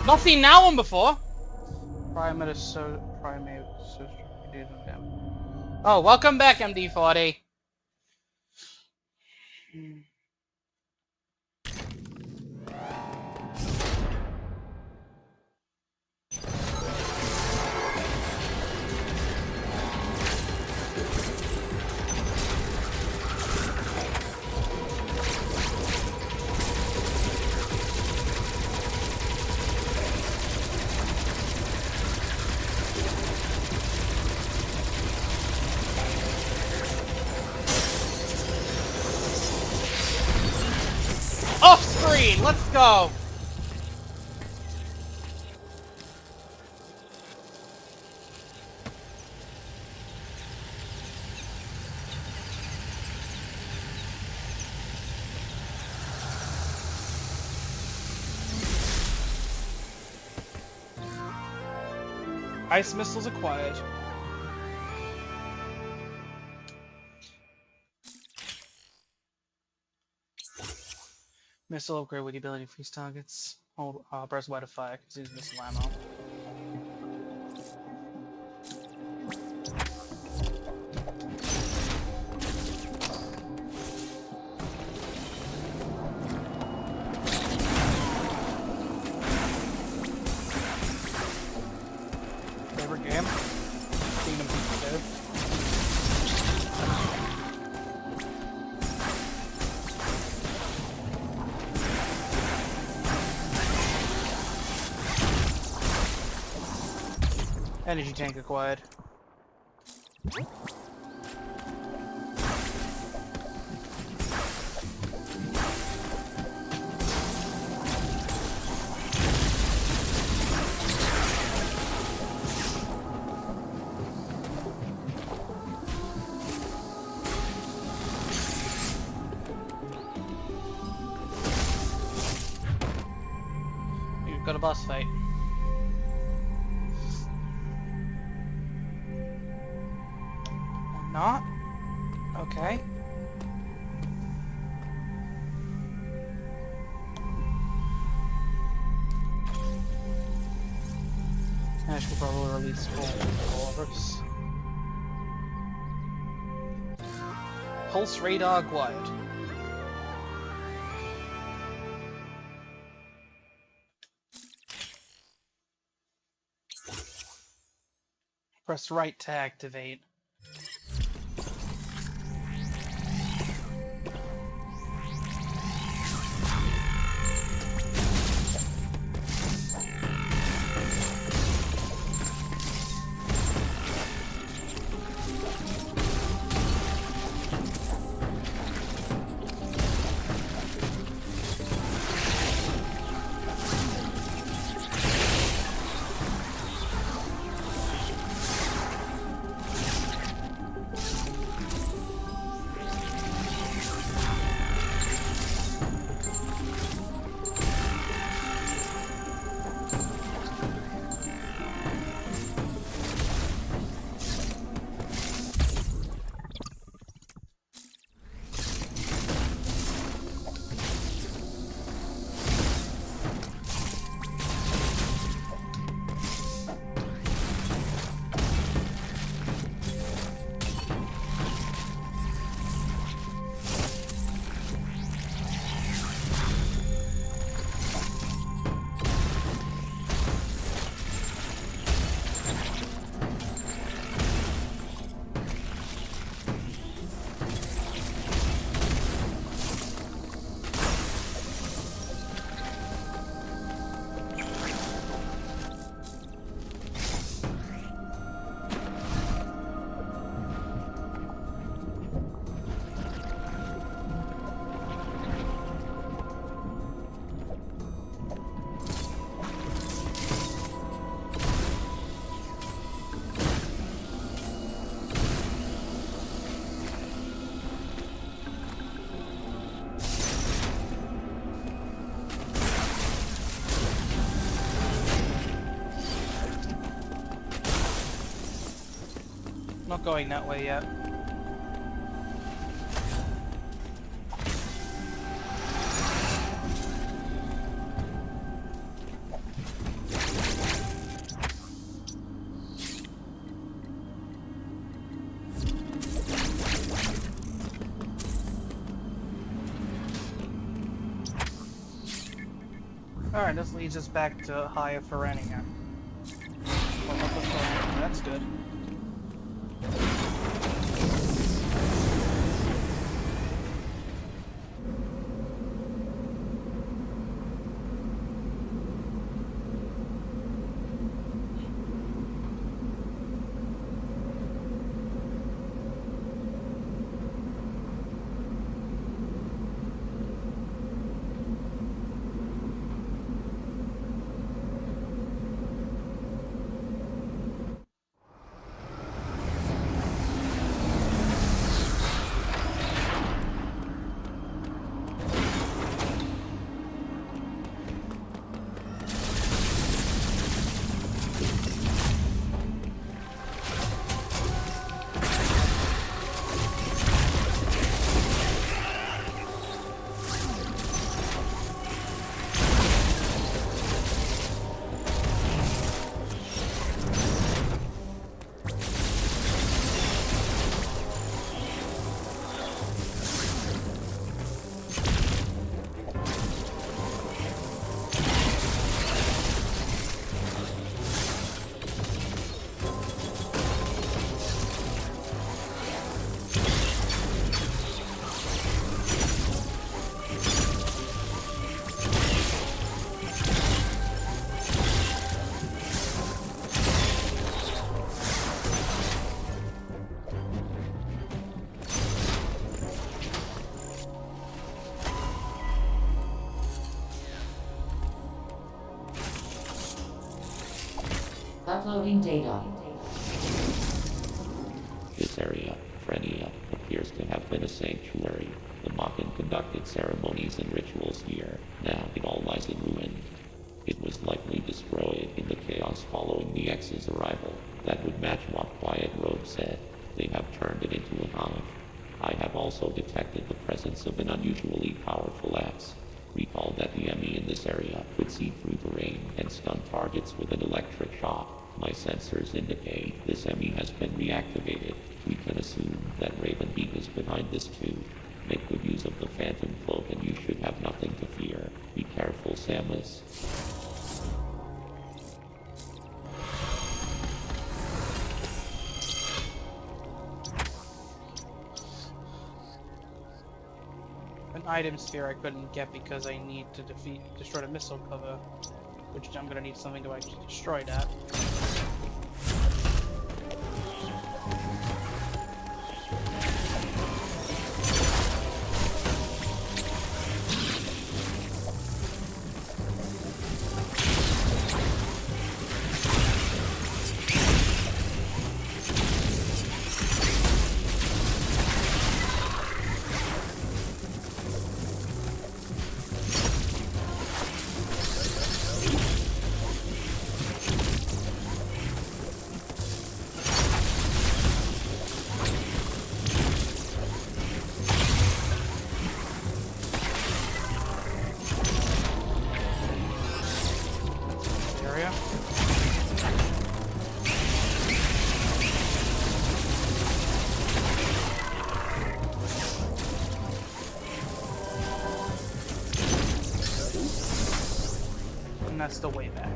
[SPEAKER 1] Not seen that one before. Primate so oh, welcome back, MD40. Metroid! Let's go! Ice missiles acquired. Missile upgrade with the ability to freeze targets. Hold press Y to fire, consumes missile ammo.
[SPEAKER 5] Favorite game? Kingdom Hearts 2.
[SPEAKER 1] Energy tank acquired. You've got a boss fight. Not? Okay. I should probably release all of us. Pulse radar acquired. Press right to activate. Not going that way yet. Alright, this leads us back to Higher Ferenia. Well, not the Ferenia, that's good.
[SPEAKER 2] Uploading data.
[SPEAKER 3] This area, Frenia, appears to have been a sanctuary. The Makan conducted ceremonies and rituals here. Now it all lies in ruin. It was likely destroyed in the chaos following the X's arrival. That would match what Quiet Road said. They have turned it into a hive. I have also detected the presence of an unusually powerful X. Recall that the EMMI in this area could see through terrain and stun targets with an electric shock. My sensors indicate this EMMI has been reactivated. We can assume that Ravenbeak is behind this too. Make good use of the Phantom Cloak and you should have nothing to fear. Be careful, Samus.
[SPEAKER 5] An item sphere I couldn't get because I need to destroy the missile cover, which I'm gonna need something to actually destroy that. Area. And that's the way back.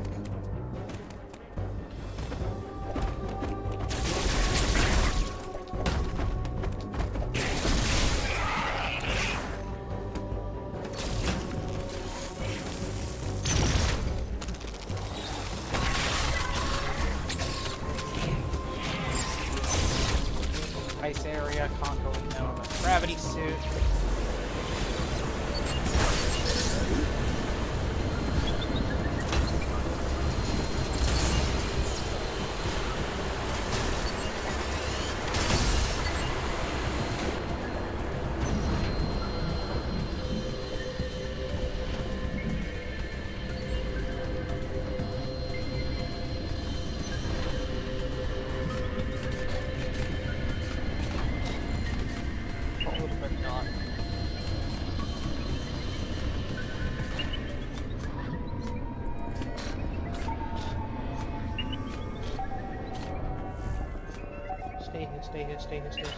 [SPEAKER 5] Ice area, Congo, no, gravity suit. Stay here, stay here, stay here.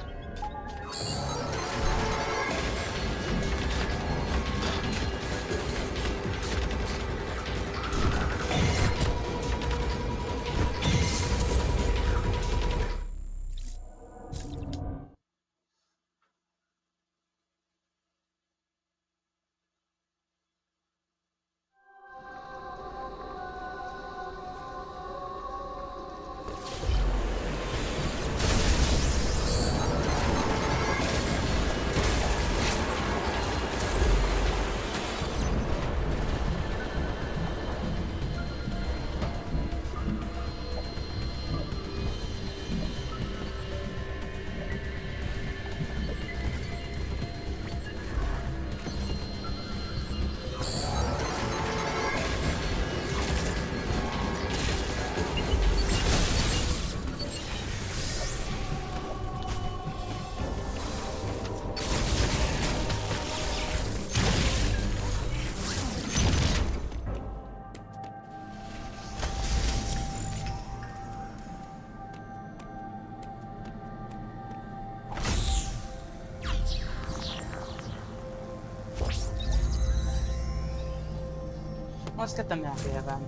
[SPEAKER 5] Let's get the map here then.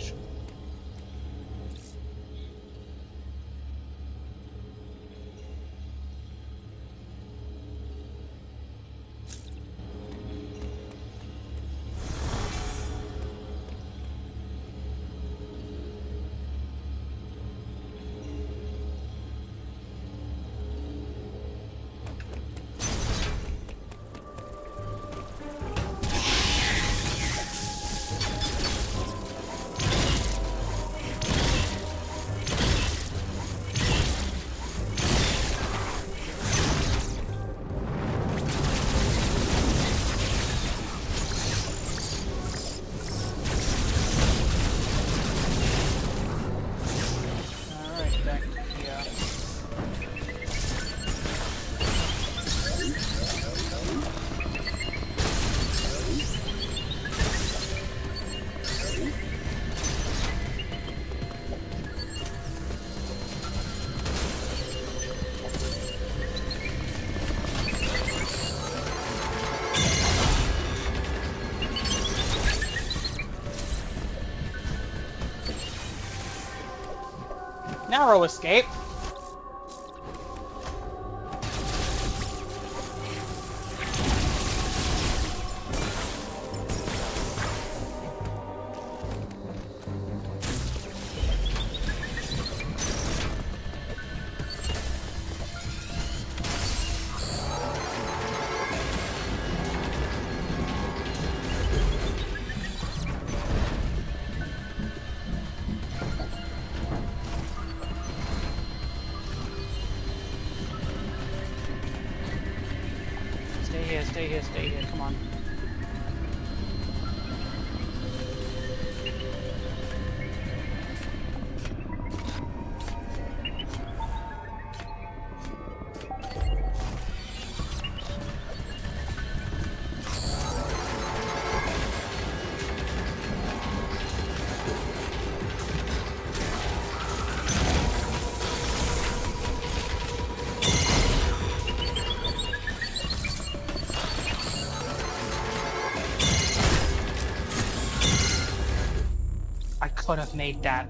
[SPEAKER 5] damage. Alright, back to here. Narrow escape. Stay here, stay here, come on. I could have made that.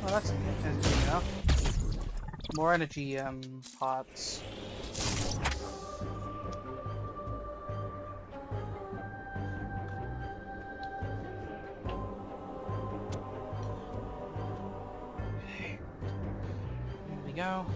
[SPEAKER 5] Well, that's good enough. More energy pots. There we go.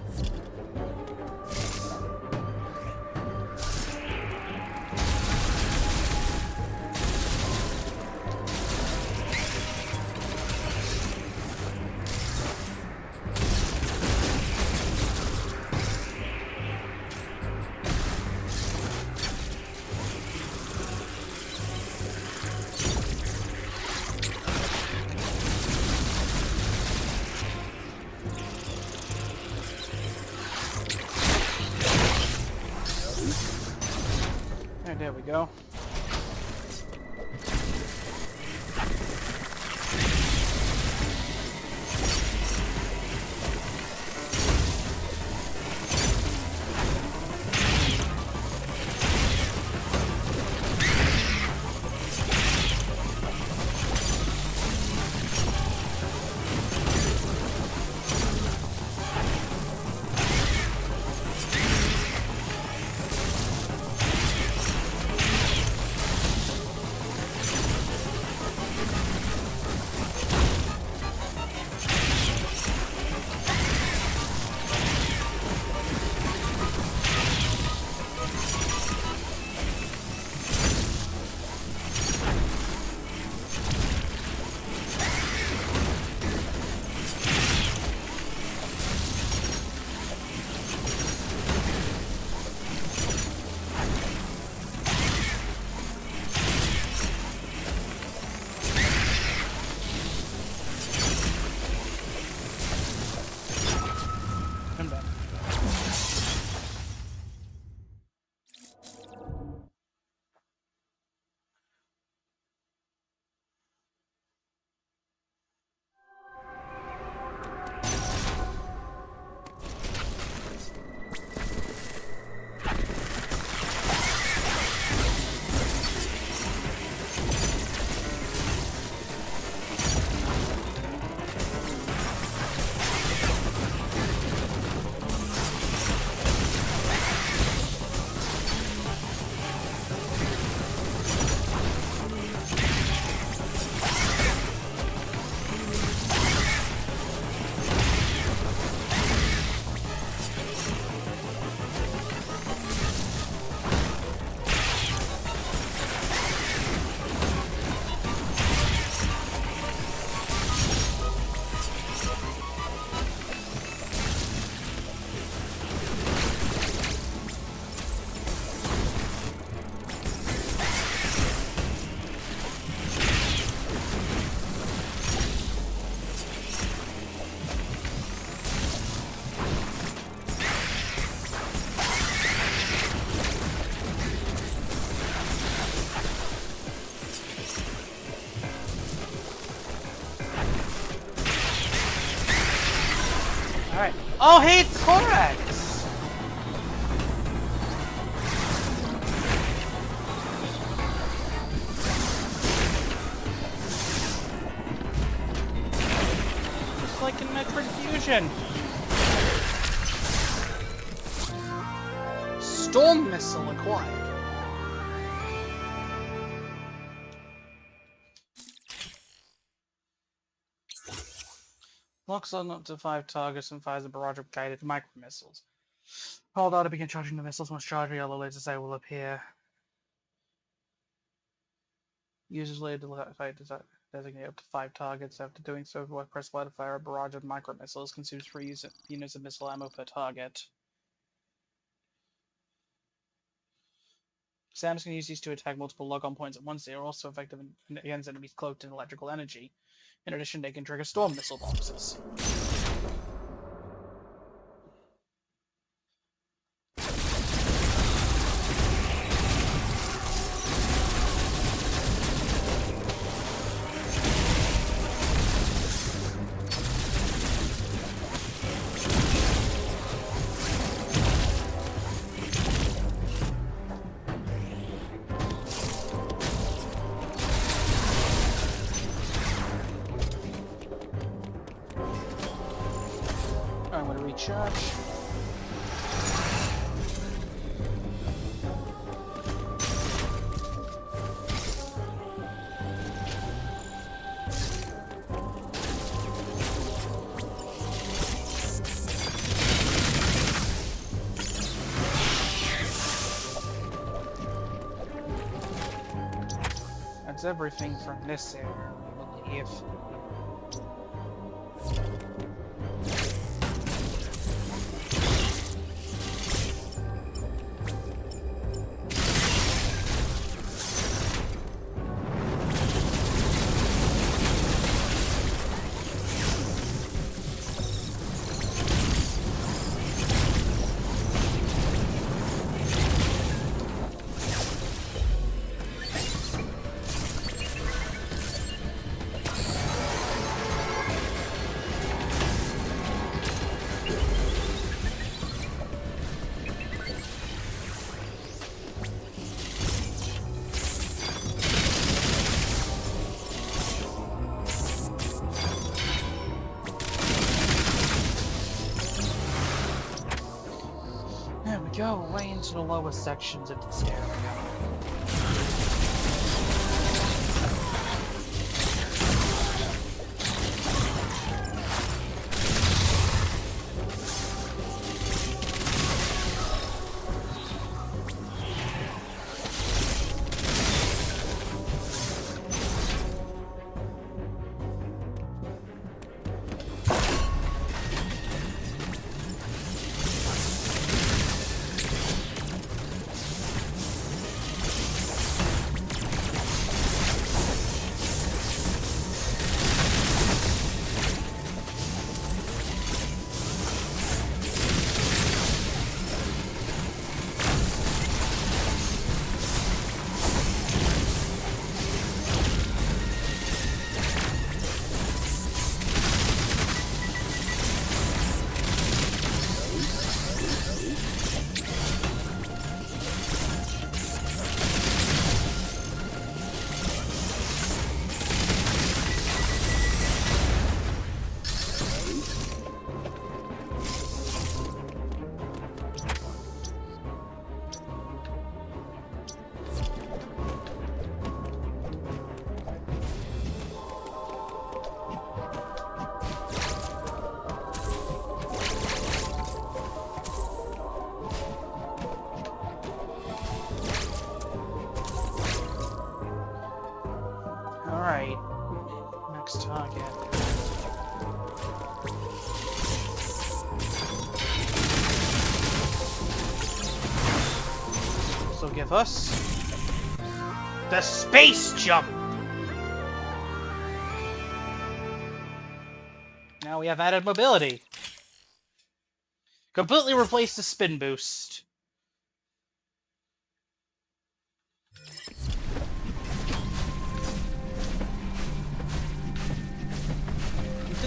[SPEAKER 5] There we go. Oh, hey, it's Korax! Just like in Metroid Fusion. Storm missile acquired. Locks on up to 5 targets and fires a barrage of guided micro missiles. Hold on to begin charging the missiles. Once charged, a yellow laser sight will appear. Users later designate up to 5 targets. After doing so, press Y to fire a barrage of micro missiles. Consumes 3 units of missile ammo per target. Samus can use these to attack multiple lock-on points at once. They are also effective against enemies cloaked in electrical energy. In addition, they can trigger storm missile boxes. I'm going to recharge. That's everything from this area, I believe. There we go, way into the lower sections of this area. Alright, next target. So give us the space jump! Now we have added mobility. Completely replace the spin boost.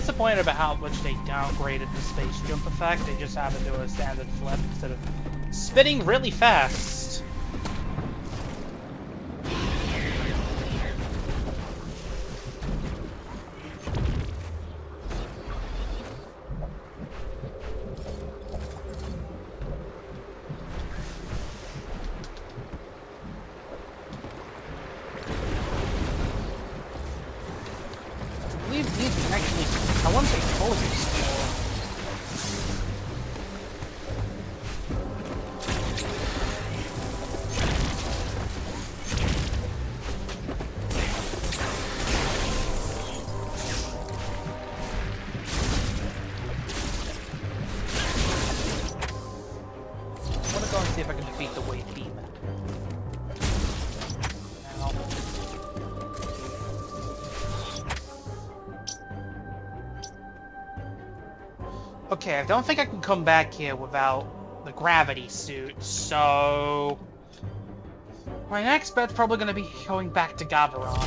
[SPEAKER 5] disappointed about how much they downgraded the space jump effect. They just have it do a standard flip instead of spinning really fast. These can actually, I want to say fully explore. I want to go and see if I can defeat the wave beam. Now. Okay, I don't think I can come back here without the gravity suit, so... My next bet's probably going to be going back to Gabaron.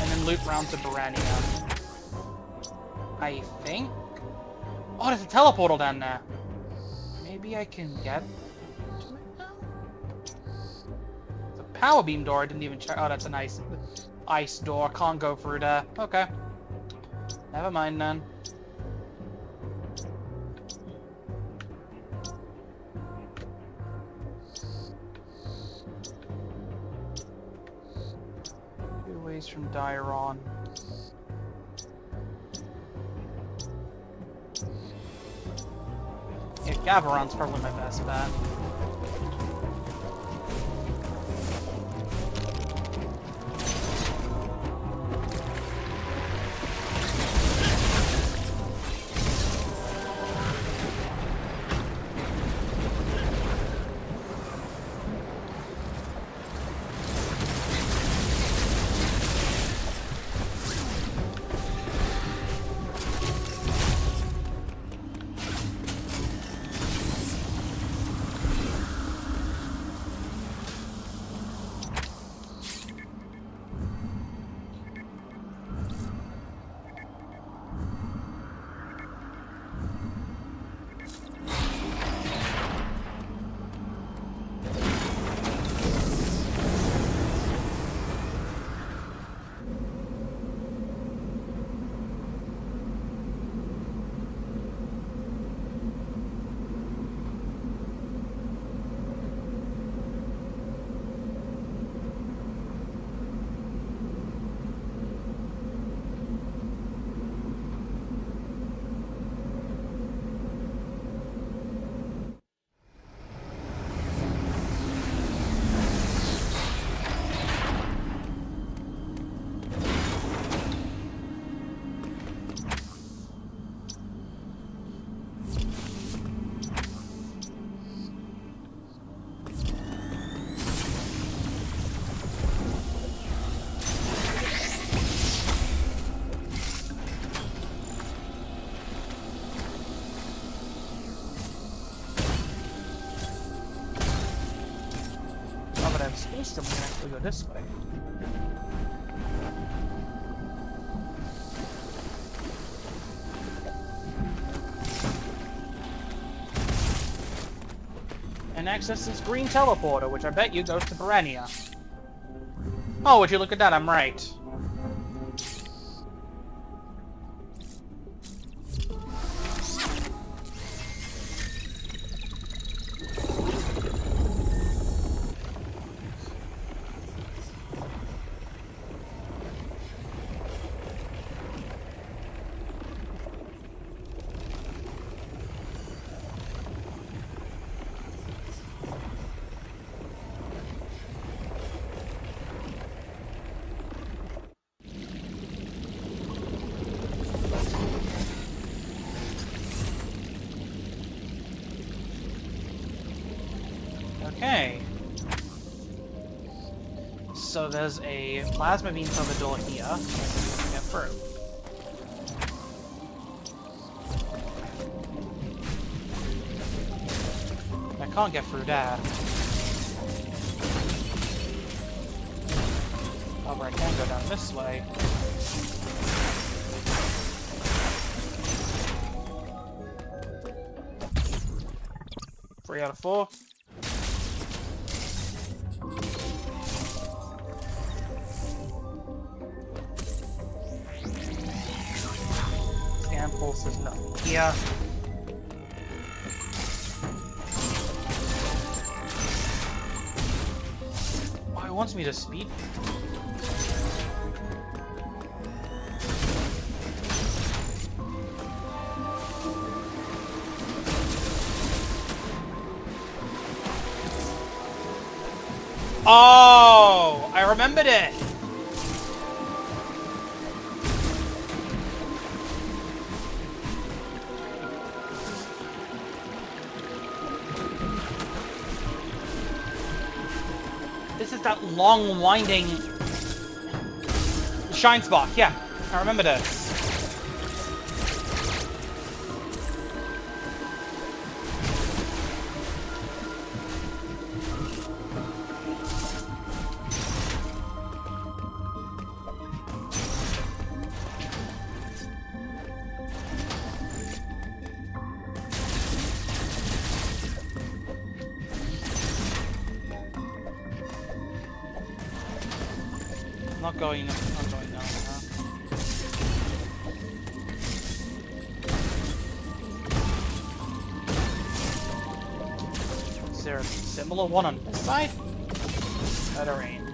[SPEAKER 5] And then loop round to Barania. I think? Oh, there's a teleportal down there. Maybe I can get to it now? The power beam door, I didn't even check. Oh, that's a nice ice door. Can't go through there. Okay. Never mind then. From Dairon. Yeah, Gabaron's probably my best bet. Space jump can actually go this way. And access this green teleporter, which I bet you goes to Barania. Oh, would you look at that, I'm right. Okay. So there's a plasma beam from the door here. Let's get through. I can't get through that. However, I can go down this way. 3 out of 4. Scan pulse, there's nothing here. Oh, it wants me to speed. Oh, I remembered it. This is that long, winding shine spot. Yeah, I remember this. Not going now. Huh? Is there a similar one on this side? Better aim.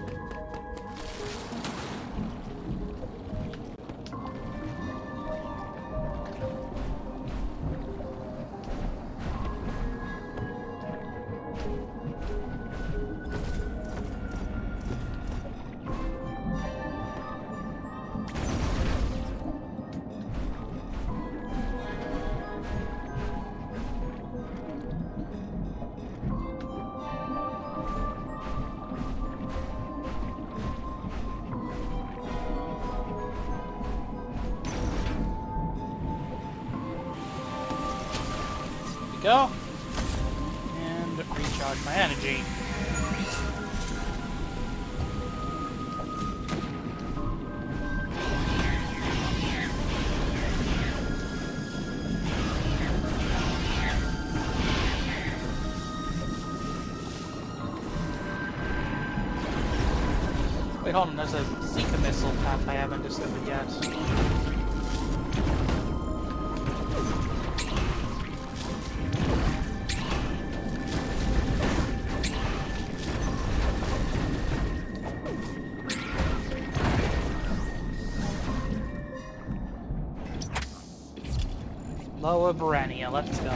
[SPEAKER 5] Go and recharge my energy. Wait, hold on, there's a Seeker missile path I haven't discovered yet. Lower Barania, let's go.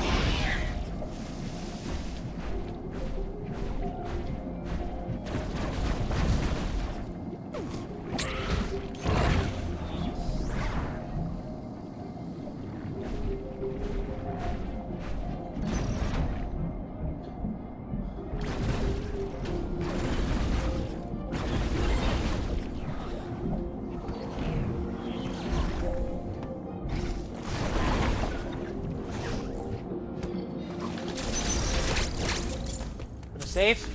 [SPEAKER 5] Safe.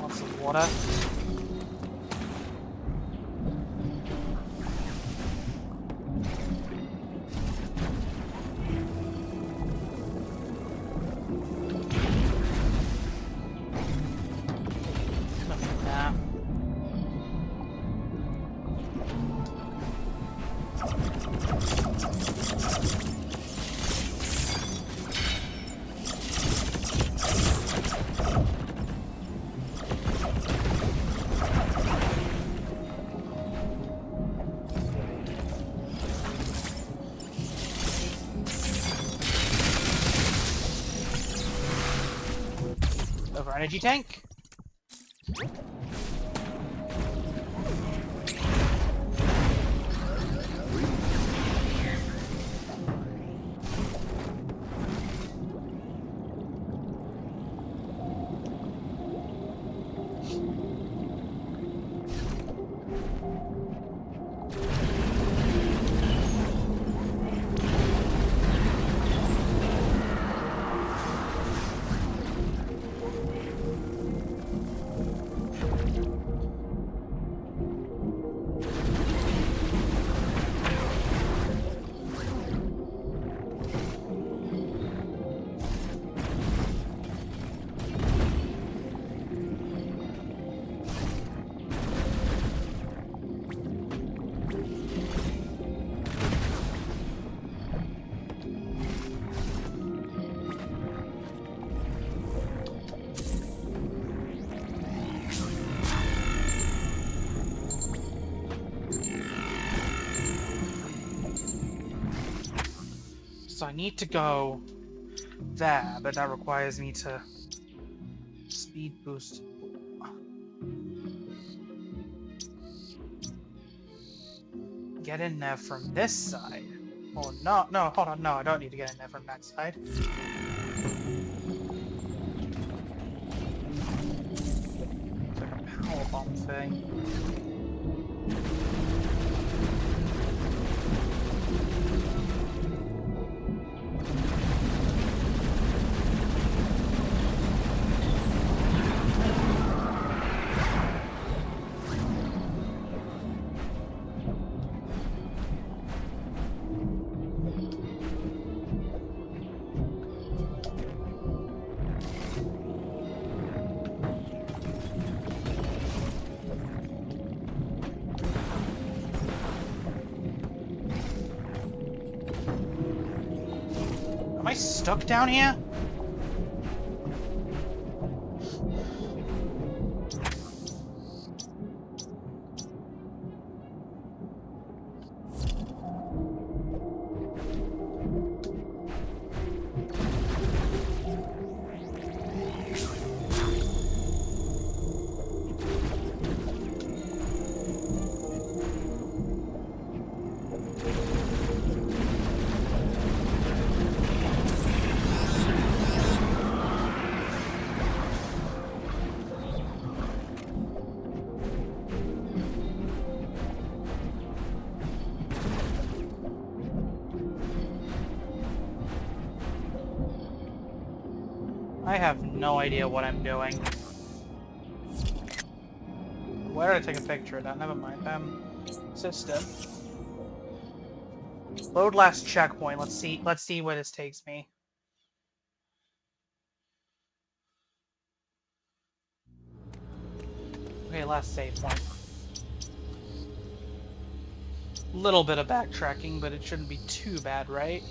[SPEAKER 5] Lots of water. Nothing there. Silver energy tank. So I need to go there, but that requires me to speed boost. Get in there from this side. Oh no, no, hold on, no, I don't need to get in there from that side. It's like a power bomb thing. Am I stuck down here? I have no idea what I'm doing. Where did I take a picture of that? Never mind. System. Load last checkpoint. Let's see where this takes me. Okay, last save point. Little bit of backtracking, but it shouldn't be too bad, right?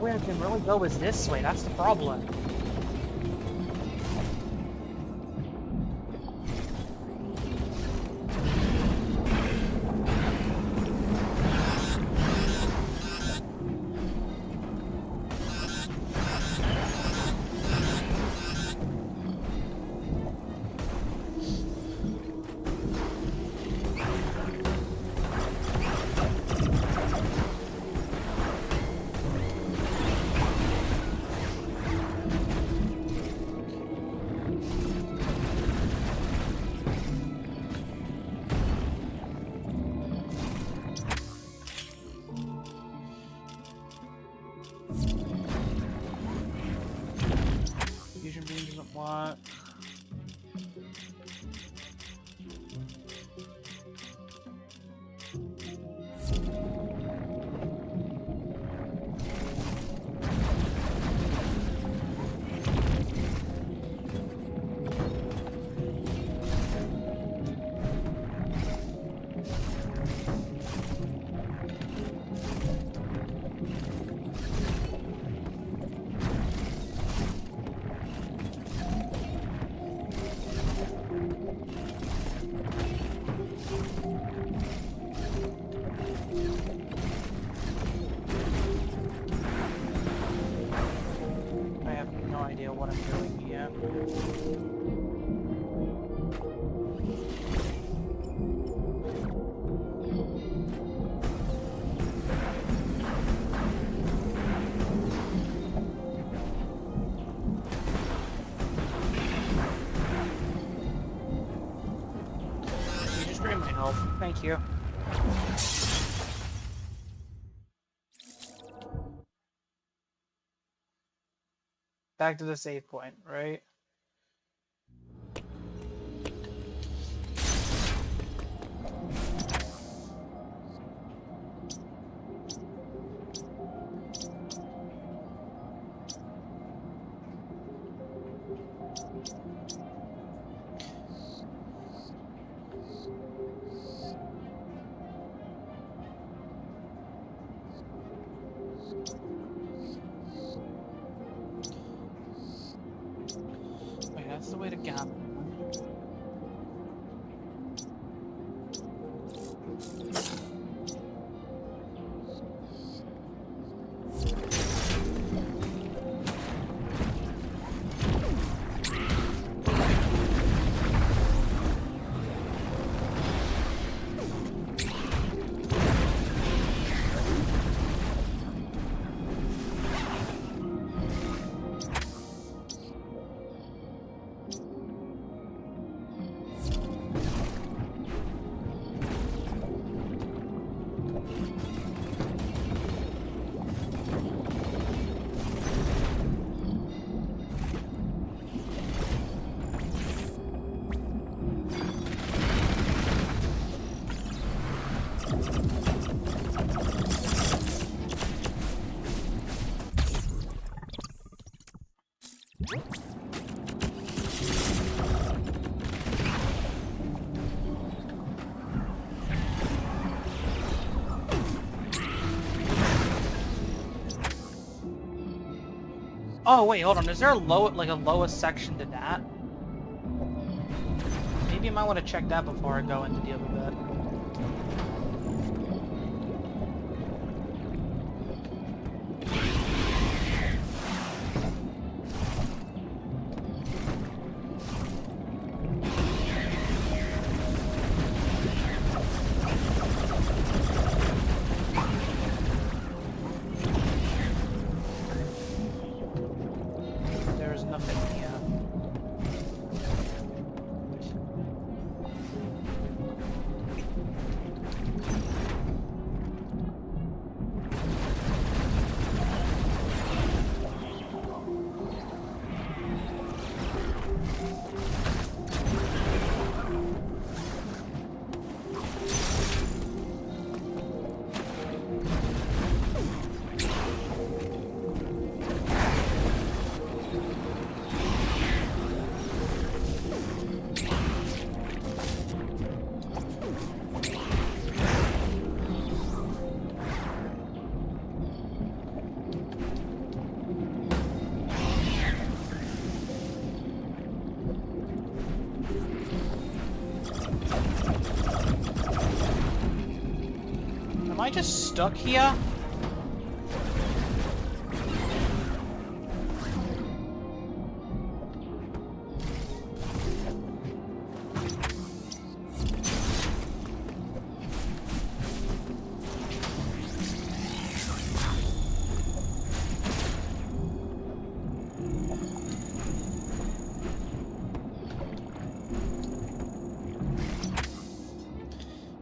[SPEAKER 5] Where I can really go is this way, that's the problem. what? I have no idea what I'm doing here. You just drained my health. Thank you. Back to the save point, right? Wait, that's the way to gather. Oh wait, hold on. Is there a lowest section to that? Maybe I might want to check that before I go into the other bit. There's nothing here. Am I just stuck here?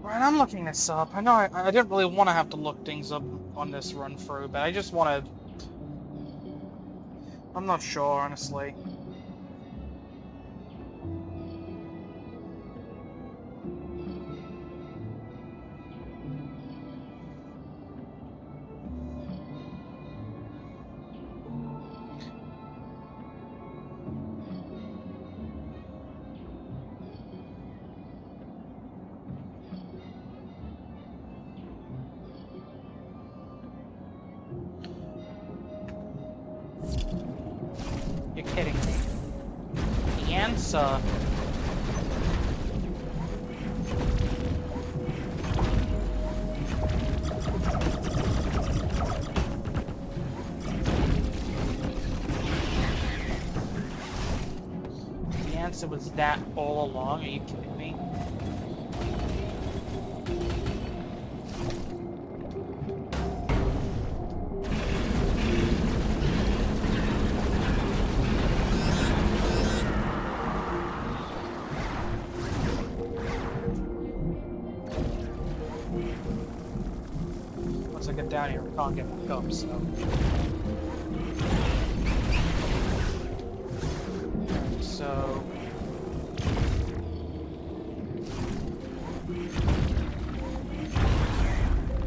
[SPEAKER 5] Right, I'm looking this up. I know I didn't really want to have to look things up on this run through, but I just want to... I'm not sure, honestly. answer. The answer was that all along. Are you kidding me? Once I get down here, I can't get back up, so... So...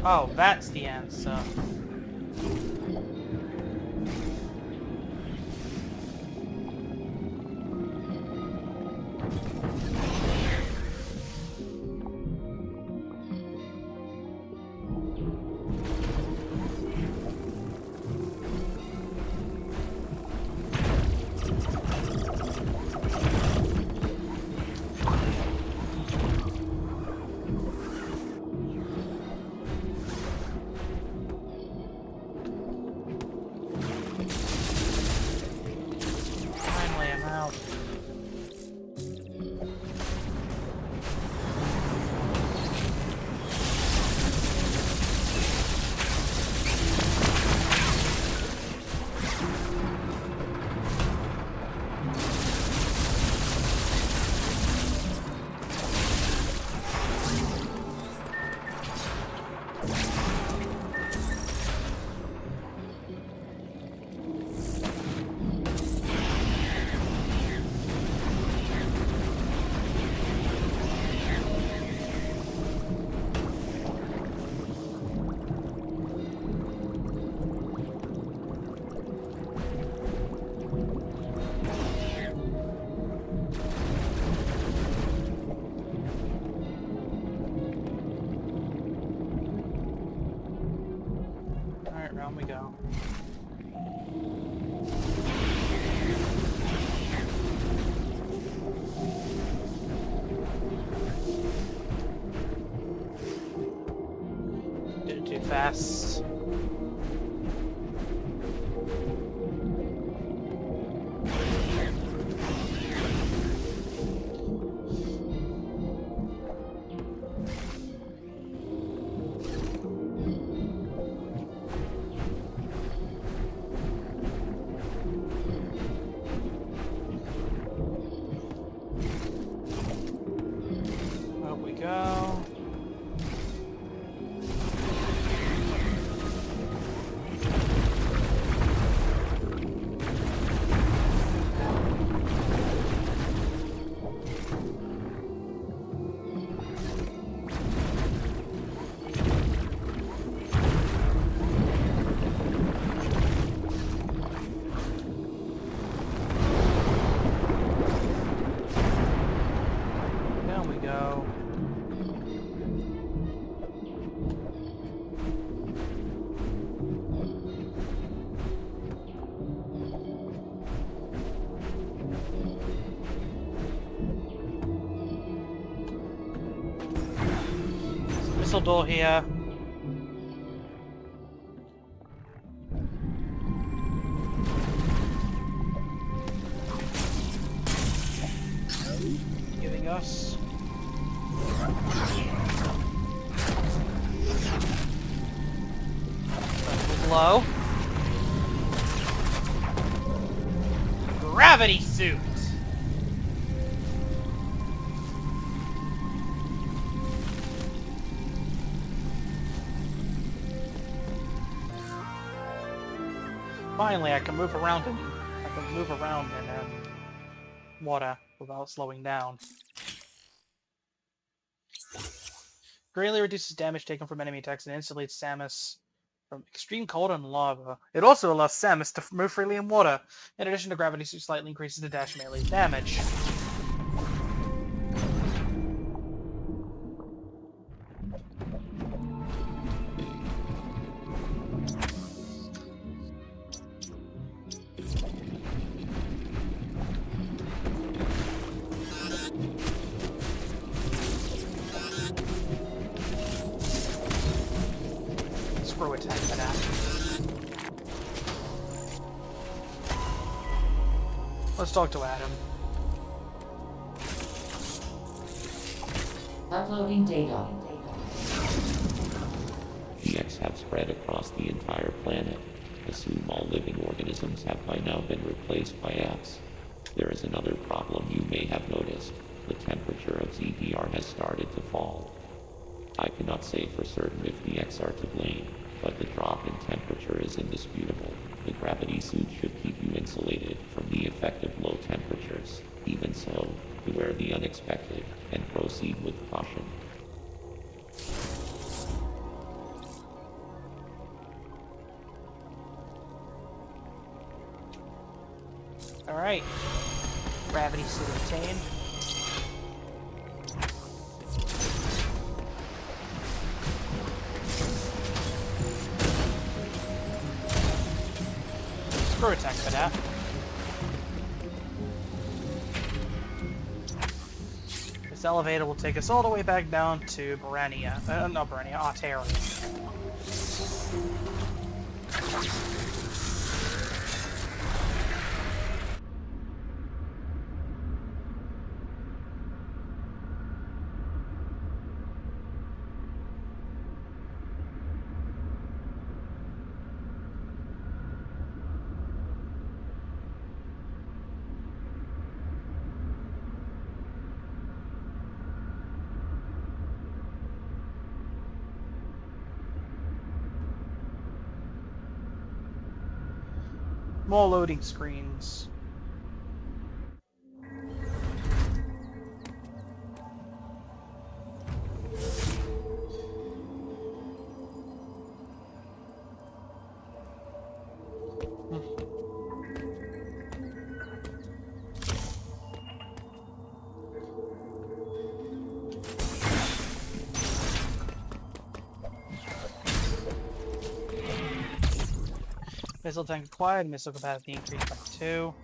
[SPEAKER 5] Oh, that's the answer. Finally, I'm out. Alright, round we go. Did it too fast. Up we go. Down we go. There's a missile door here. Giving us low. Gravity suit. Finally, I can move around in water without slowing down. Greatly reduces damage taken from enemy attacks and insulates Samus from extreme cold and lava. It also allows Samus to move freely in water. In addition to gravity suit, slightly increases the dash melee damage. Screw attack for that. Let's talk to Adam.
[SPEAKER 2] Uploading data.
[SPEAKER 3] The X have spread across the entire planet. Assume all living organisms have by now been replaced by X. There is another problem you may have noticed. The temperature of ZDR has started to fall. I cannot say for certain if the X are to blame, but the drop in temperature is indisputable. The gravity suit should keep you insulated from the effect of low temperatures. Even so, beware the unexpected and proceed with caution.
[SPEAKER 5] Alright. Gravity suit obtained. Screw attack for that. This elevator will take us all the way back down to Barania. Not Barania, Ontario. More loading screens. Missile tank acquired, missile capacity increased by 2.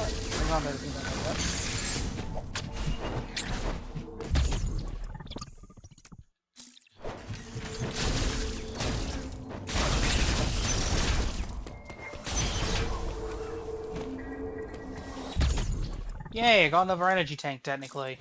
[SPEAKER 5] Hang on, there's anything like that. Yay, I got another energy tank, technically.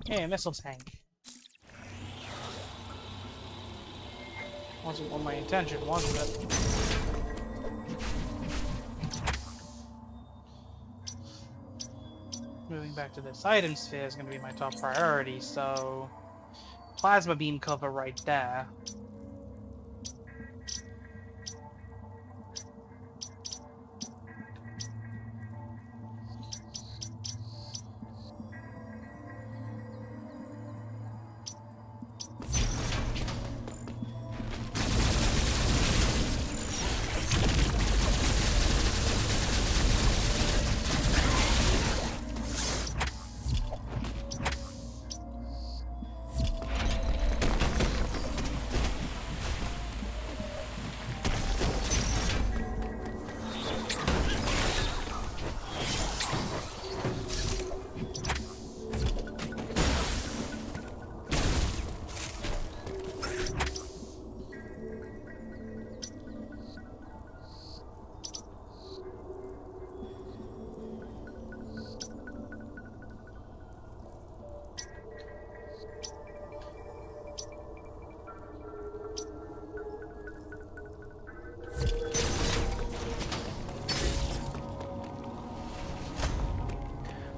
[SPEAKER 5] Hey, a missile tank. Wasn't what my intention, wasn't it? Moving back to this item sphere is going to be my top priority, so... Plasma beam cover right there.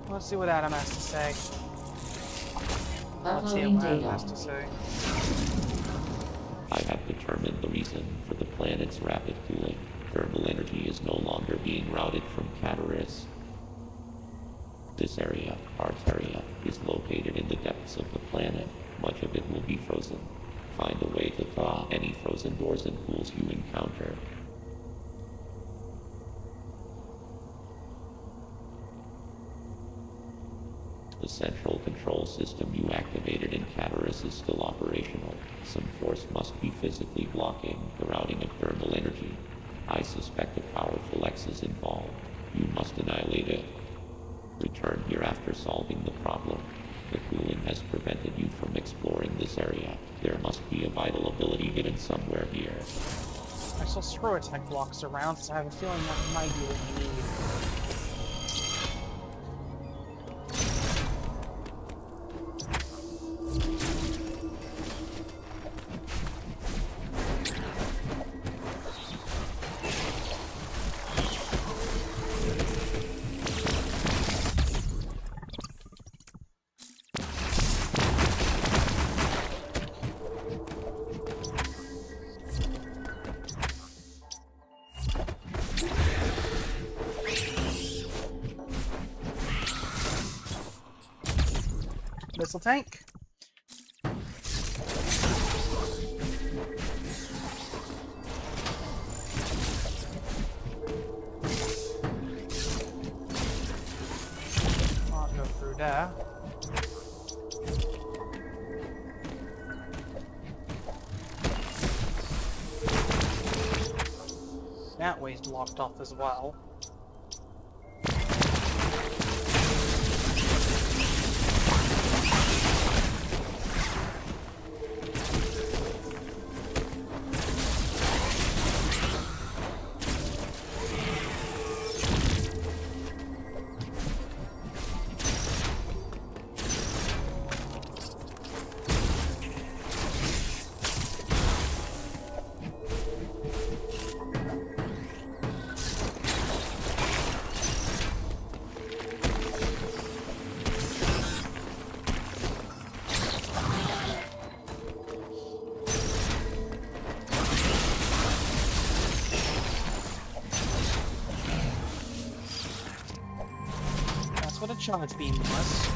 [SPEAKER 5] Let's see what Adam has to say. Let's see
[SPEAKER 2] Uploading
[SPEAKER 5] what Adam
[SPEAKER 2] data.
[SPEAKER 5] has to say.
[SPEAKER 3] I have determined the reason for the planet's rapid cooling. Thermal energy is no longer being routed from Cataris. This area, Arteria, is located in the depths of the planet. Much of it will be frozen. Find a way to thaw any frozen doors and pools you encounter. The central control system you activated in Cataris is still operational. Some force must be physically blocking the routing of thermal energy. I suspect a powerful X is involved. You must annihilate it. Return here after solving the problem. The cooling has prevented you from exploring this area. There must be a vital ability hidden somewhere here.
[SPEAKER 5] I saw screw attack blocks around, so I have a feeling that might be what you need. Missile tank. Can't go through there. That way's blocked off as well. the charge beam was.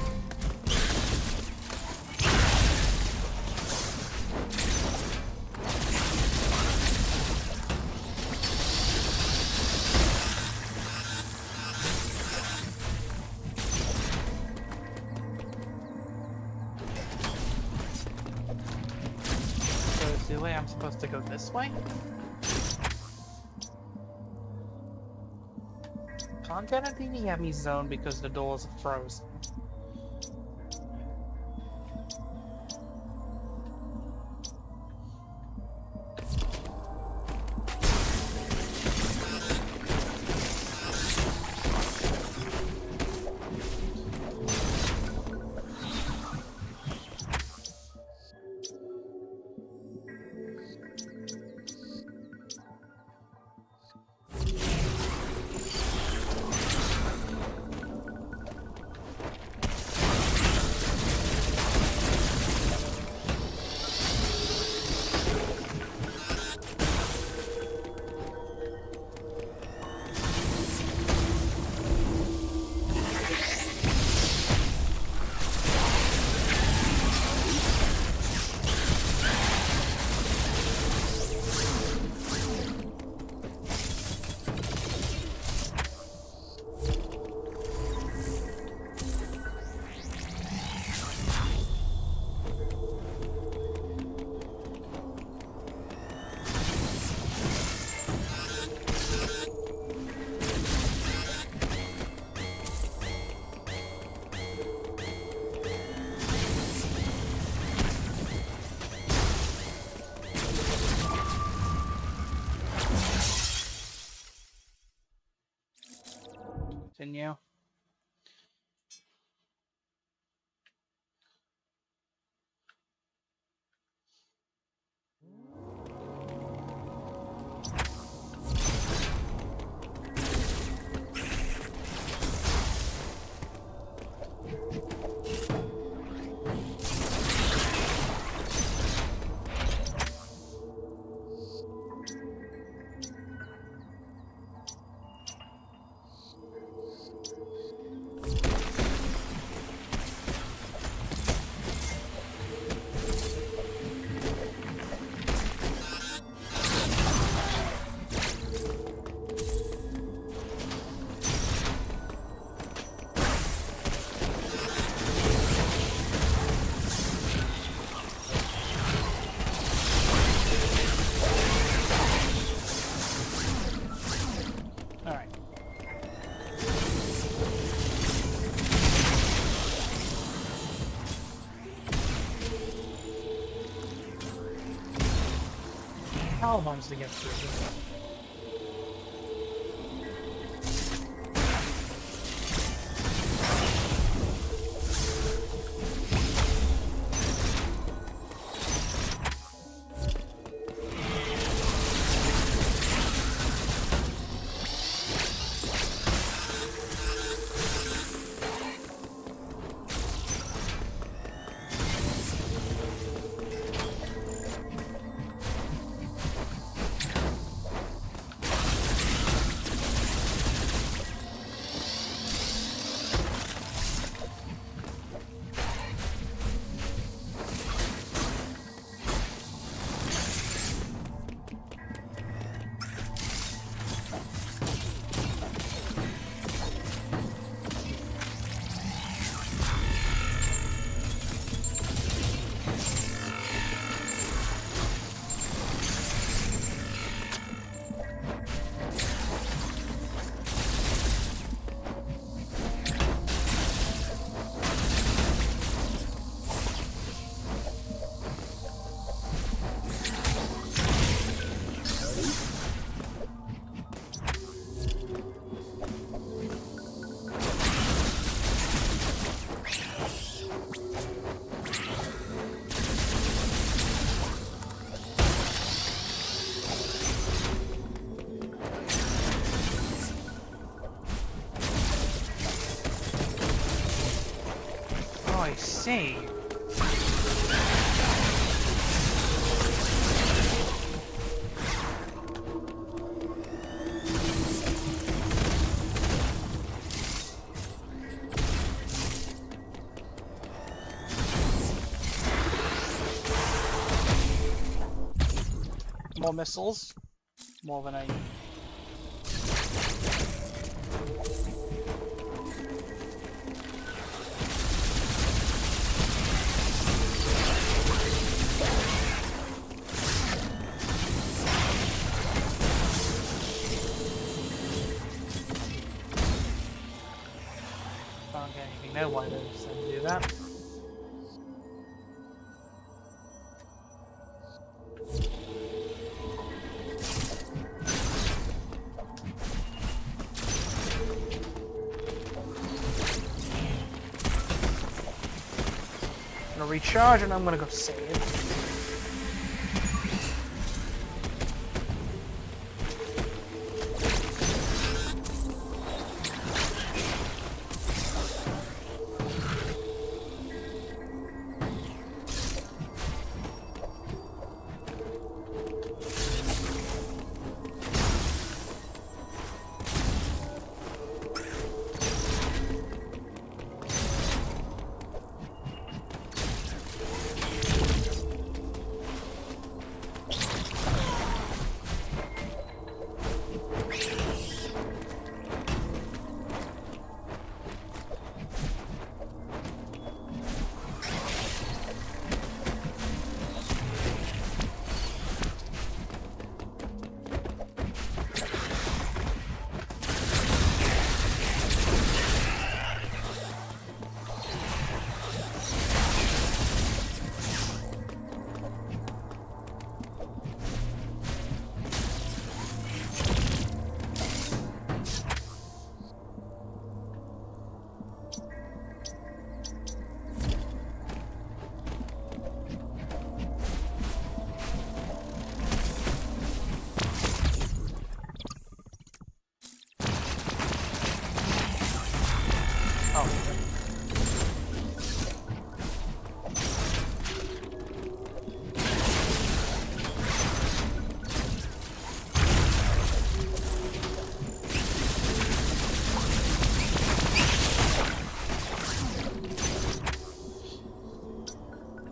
[SPEAKER 5] So is the way I'm supposed to go this way? Can't enter the EMMI zone because the doors are frozen. Continue. Power bombs to get through. I see. more missiles. More than I need. Can't get anything there, why don't you do that? I'm gonna recharge and I'm gonna go save.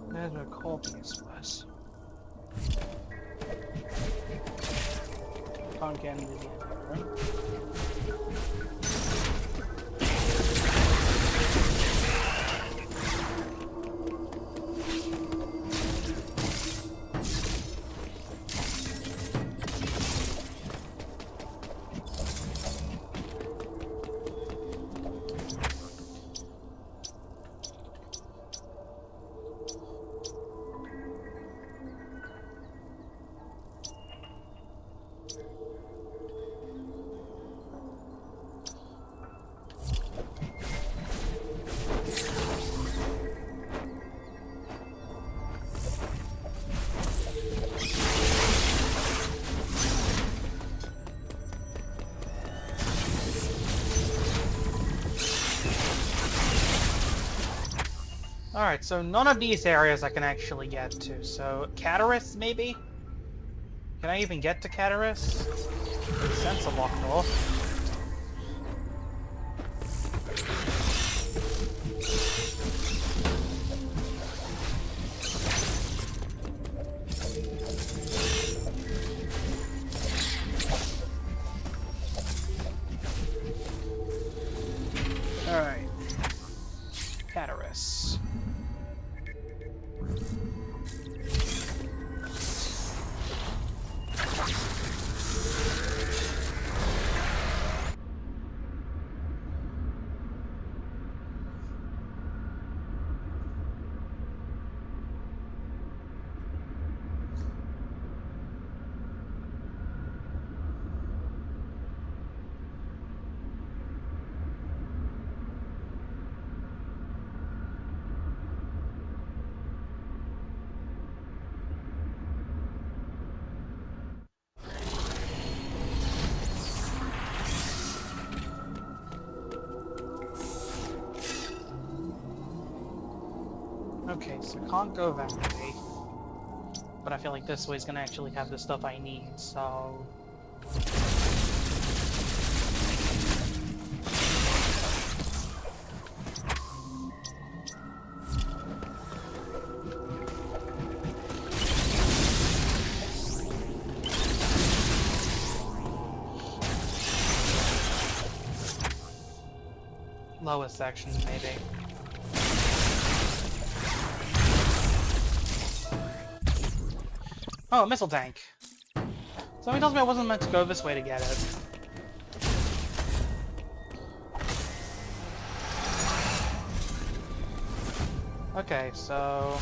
[SPEAKER 5] There's where Corpius was. Can't get into the other room. Alright, so none of these areas I can actually get to. So, Catarus, maybe? Can I even get to Catarus? The sensor locked off. Alright. Catarus. Okay, so can't go that way. But I feel like this way is gonna actually have the stuff I need, so... lowest sections, maybe. Oh, a missile tank. Something tells me I wasn't meant to go this way to get it. Okay, so...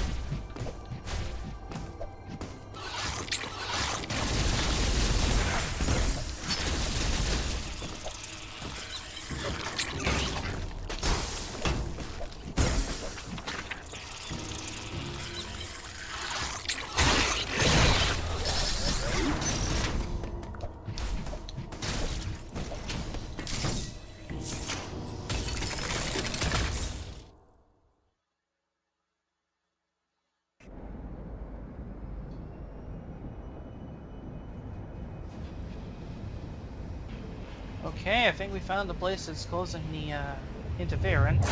[SPEAKER 5] Okay, I think we found the place that's causing the interference.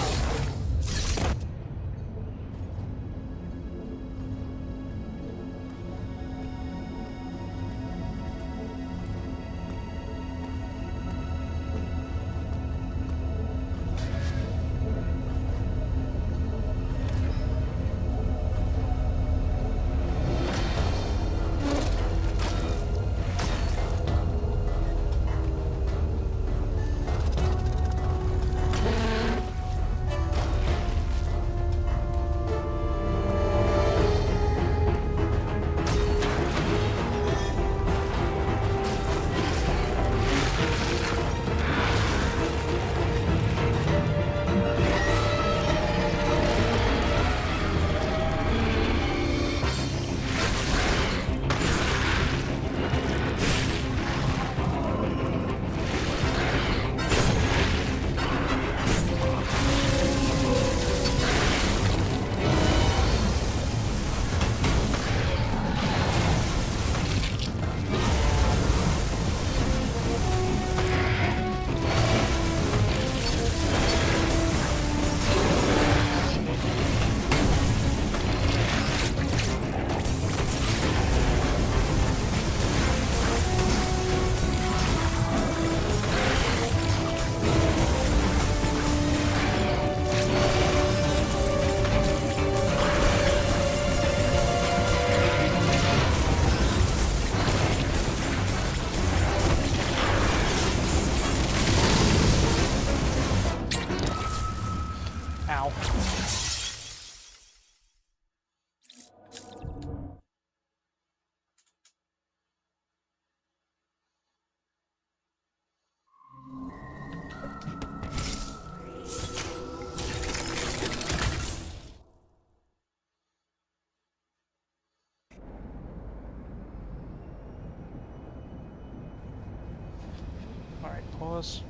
[SPEAKER 5] Alright, pause.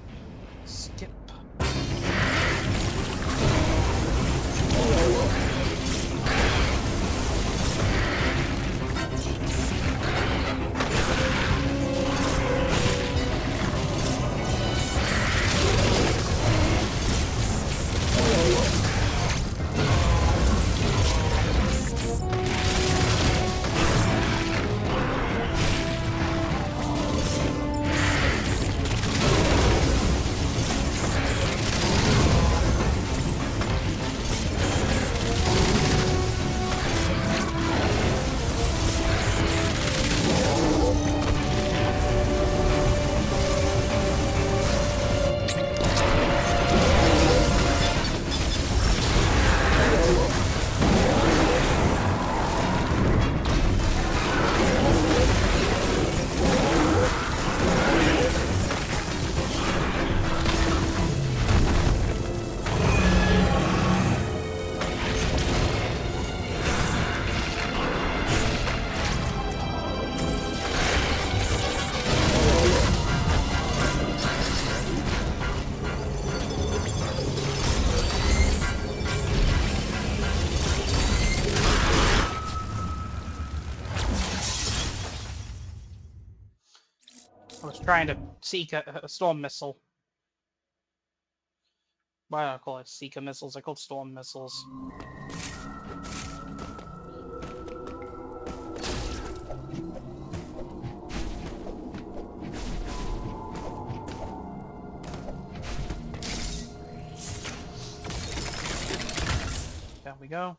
[SPEAKER 5] Skip. I was trying to seek a storm missile. Why don't I call it Seeker missiles? I call it storm missiles. go.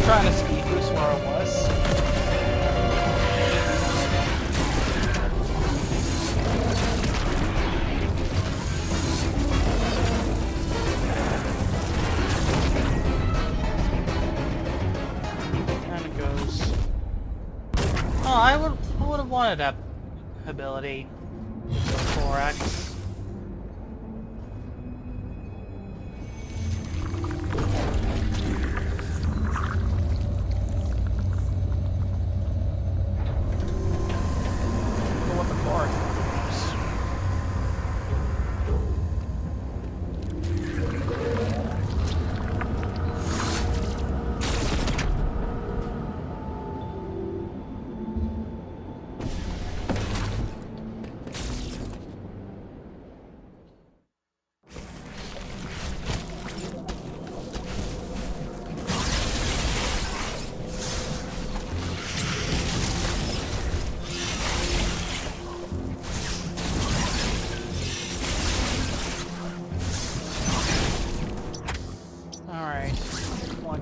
[SPEAKER 5] Trying to speed boost where I was. Kind of goes. Oh, I would have wanted that ability. 4x.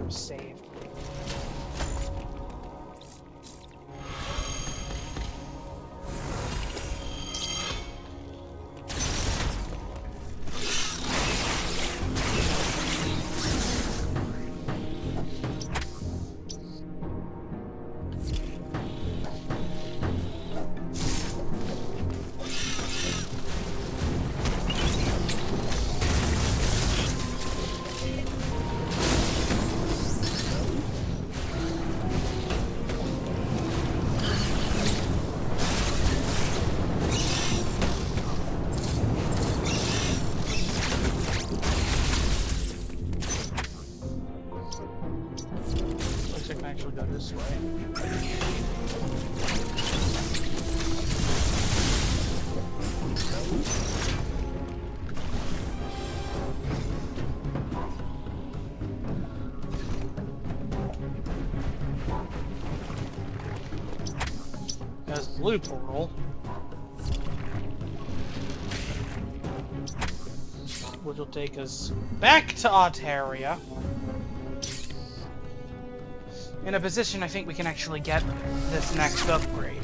[SPEAKER 5] Saved. Actually go this way. blue portal. Which will take us back to Altaria. In a position I think we can actually get this next upgrade.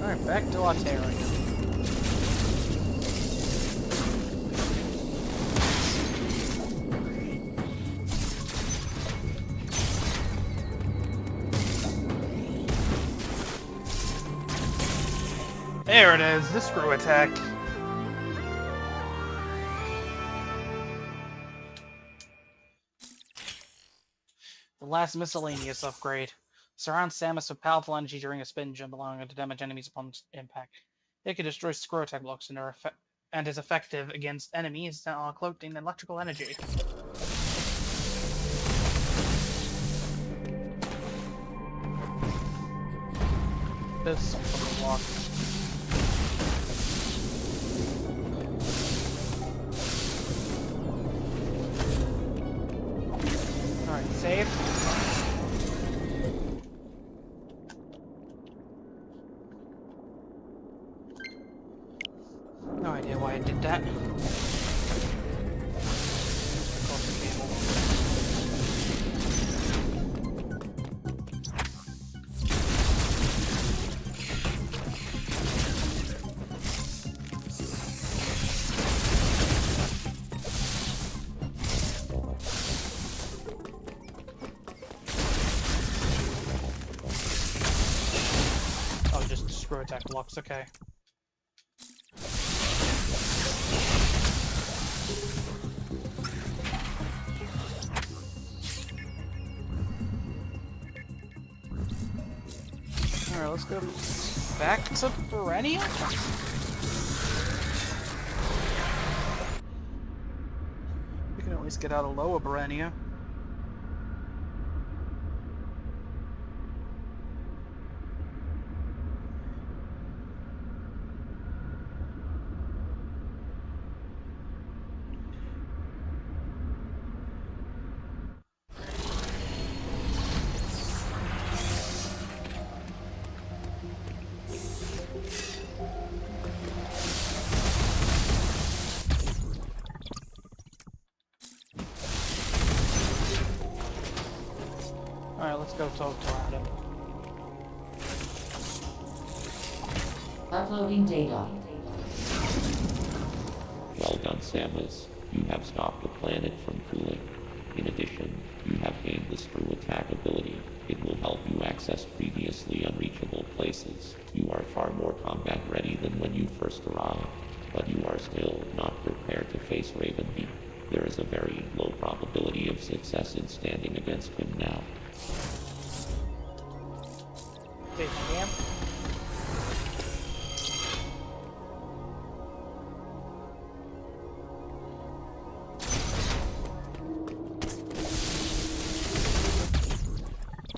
[SPEAKER 5] Alright, back to Altaria. There it is, the screw attack. The last miscellaneous upgrade. Surround Samus with powerful energy during a spin jump, allowing it to damage enemies upon impact. It can destroy screw attack blocks and is effective against enemies that are cloaked in electrical energy. This block. Alright, save. No idea why I did that. Across the cable. Oh, just screw attack blocks, okay. Alright, let's go back to Berenia? We can at least get out of Lower Berenia. Alright, let's go talk to Adam.
[SPEAKER 2] Uploading data.
[SPEAKER 3] Well done, Samus. You have stopped the planet from cooling. In addition, you have gained the screw attack ability. It will help you access previously unreachable places. You are far more combat ready than when you first arrived, but you are still not prepared to face Ravenbeak. There is a very low probability of success in standing against him now.
[SPEAKER 5] Okay, damn.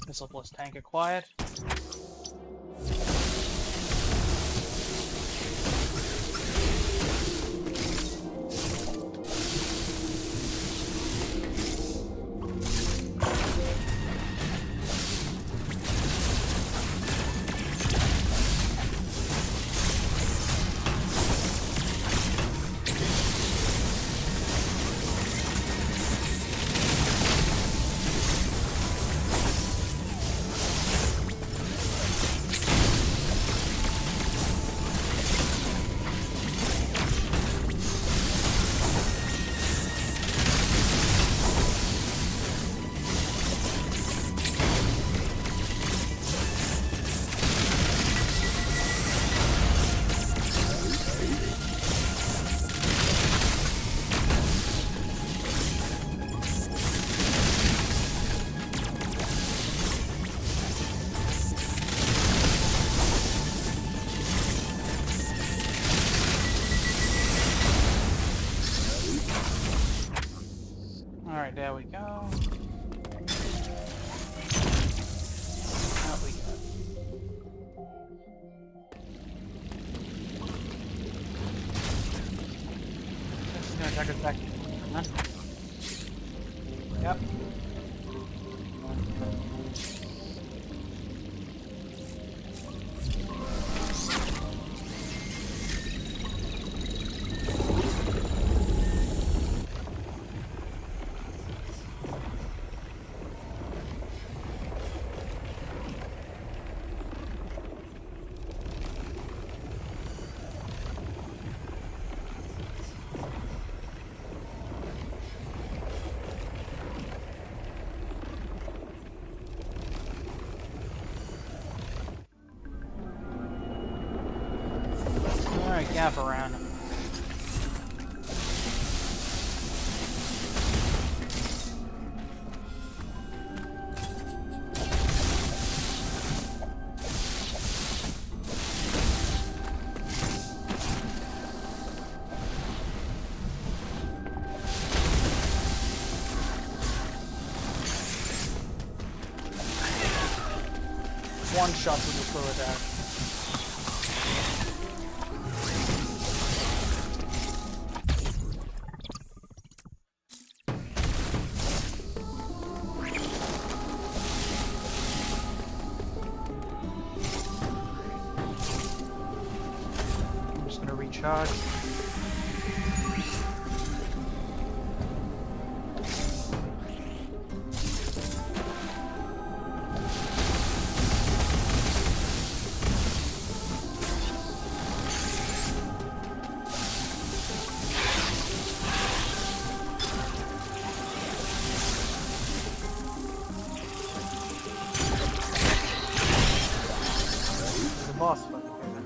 [SPEAKER 5] Missile plus tank acquired. go. What we got? This is gonna take us back. Yep. Alright, Gavaran. One shot with the throw attack. I'm just gonna recharge. Boss fight. Okay, then.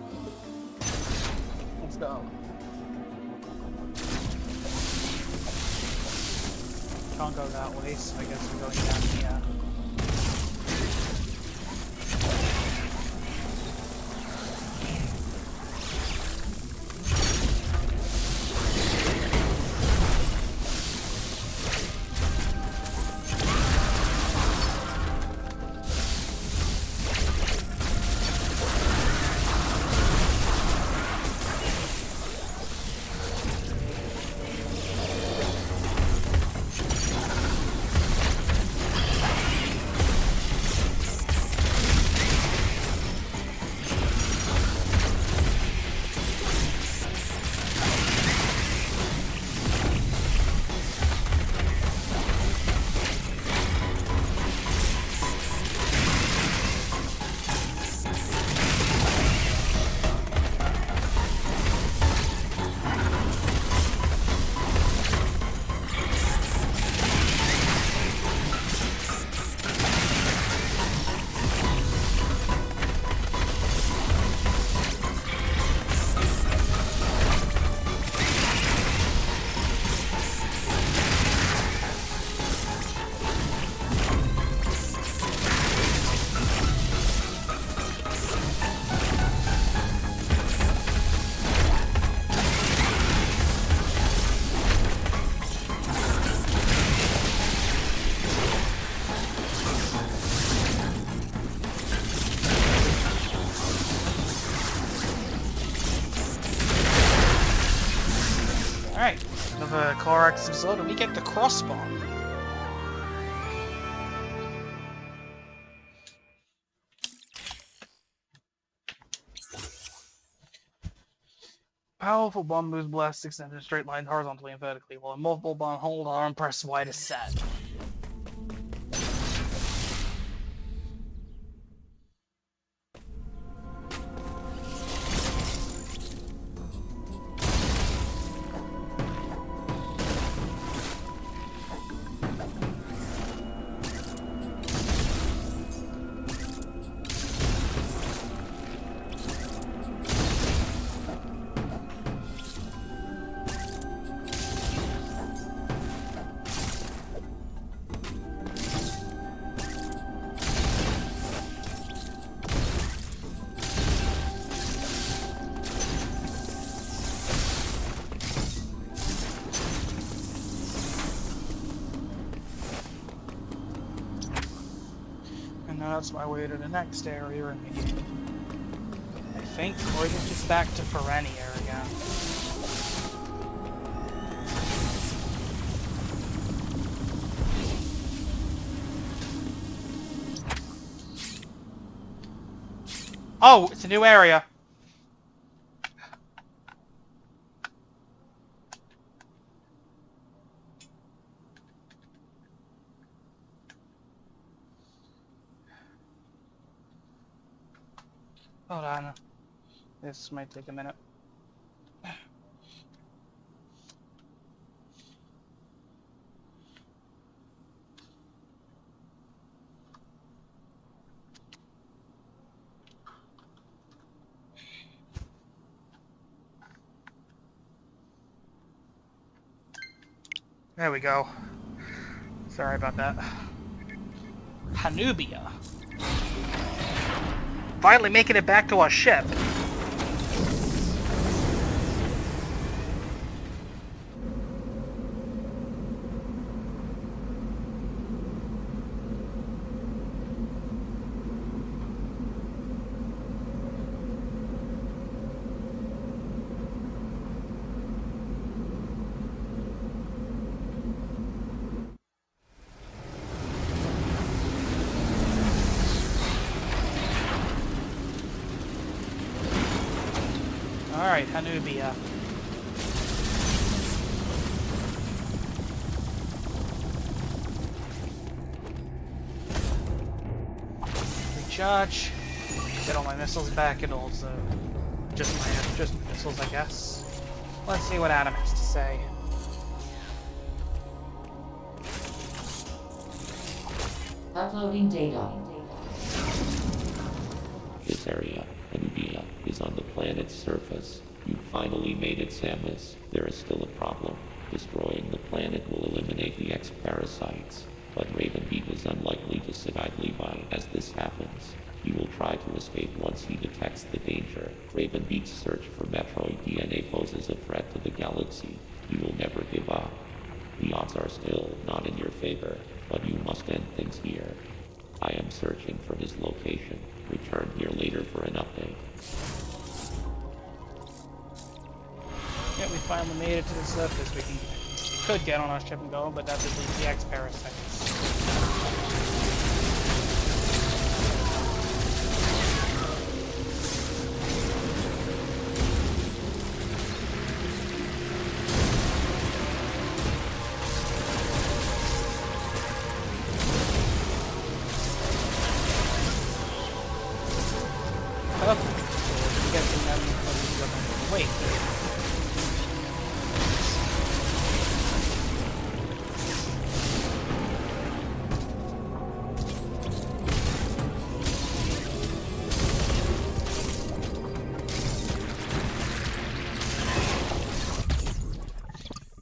[SPEAKER 5] Let's go. Can't go that way, so I guess we're going down here. Alright, another Clorox episode, and we get the crossbow. Powerful bomb moves blast extend in a straight line horizontally and vertically, while a multiple bomb hold R and press Y to set. And now that's my way to the next area in the game. I think, or is it just back to Perennia again? Oh, it's a new area. Hold on. This might take a minute. There we go. Sorry about that. Hanubia. Finally making it back to our ship. Alright, Hanubia. Recharge. Get all my missiles back and also just missiles, I guess. Let's see what Adam has to say.
[SPEAKER 2] Uploading data.
[SPEAKER 3] This area, Hanubia, is on the planet's surface. You finally made it, Samus. There is still a problem. Destroying the planet will eliminate the X-Parasites, but Ravenbeak is unlikely to sit idly by as this happens. He will try to escape once he detects the danger. Ravenbeak's search for Metroid DNA poses a threat to the galaxy. You will never give up. The odds are still not in your favor, but you must end things here. I am searching for his location. Return here later for an update.
[SPEAKER 5] Yeah, we finally made it to the surface. We could get on our ship and go, but that would leave the X-Parasites. Wait.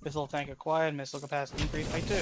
[SPEAKER 5] Missile tank acquired, missile capacity increased by 2.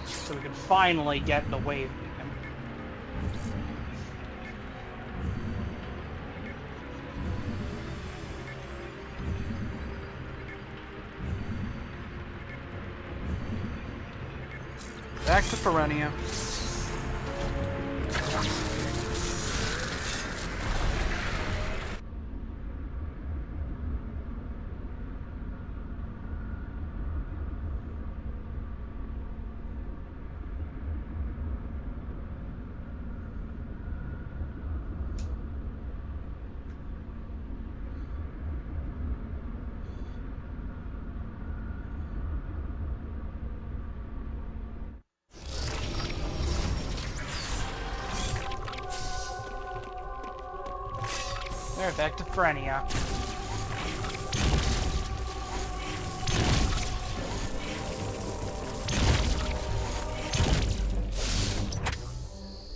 [SPEAKER 5] So we can finally get the wave beacon. Back to Perennia. There, back to Frenia.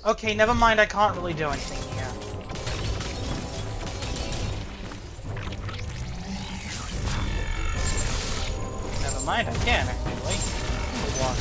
[SPEAKER 5] Okay, never mind, I can't really do anything here. Never mind, I can, actually. Walk.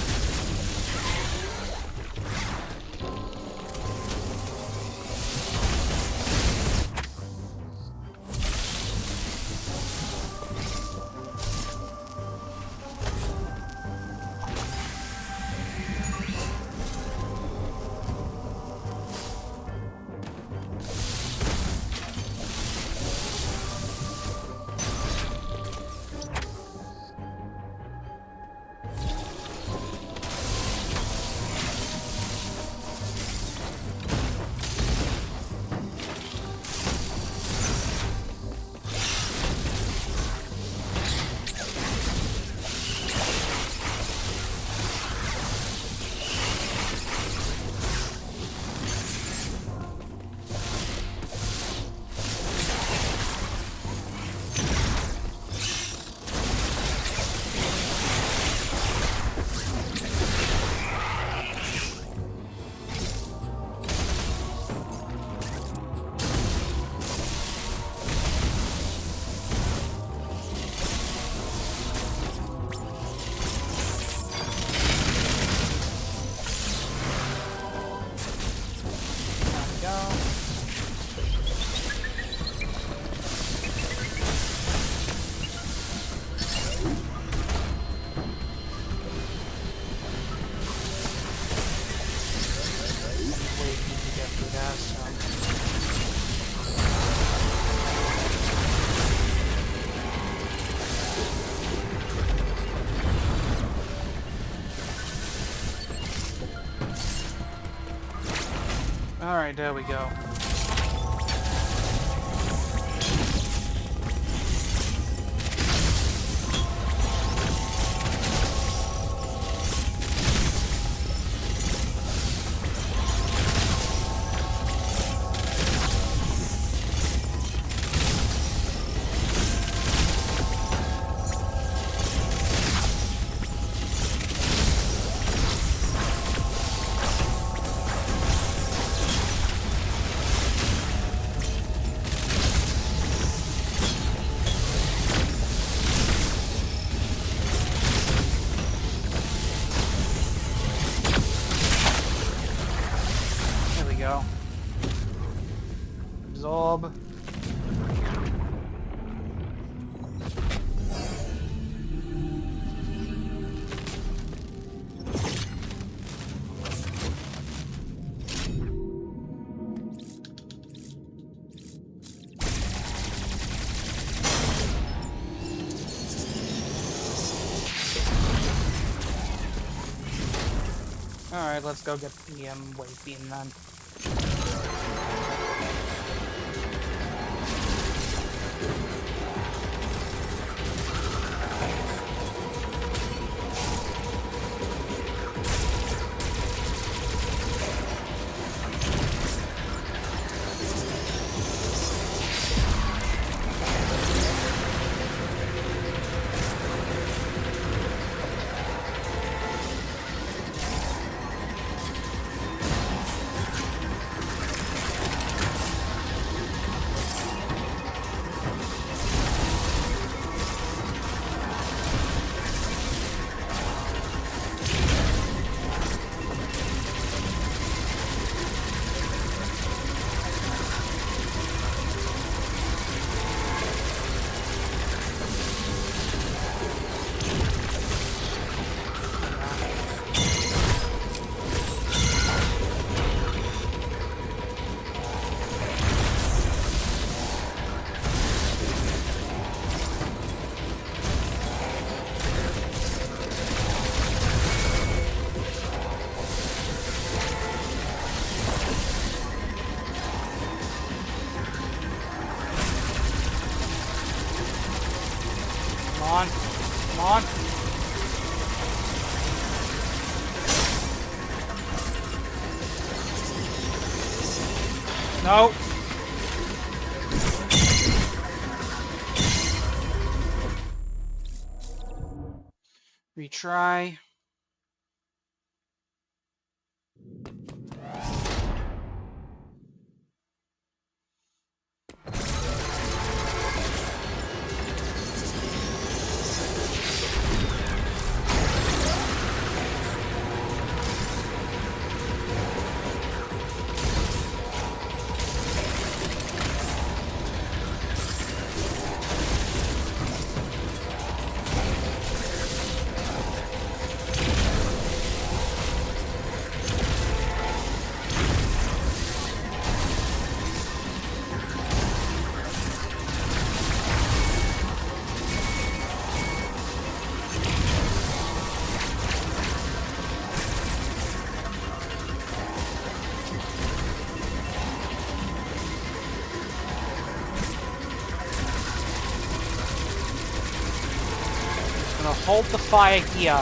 [SPEAKER 5] Alright, there we go. Absorb. Alright, let's go get the wave beam then. Come on. Come on. No. Retry. I'm gonna hold the fire here.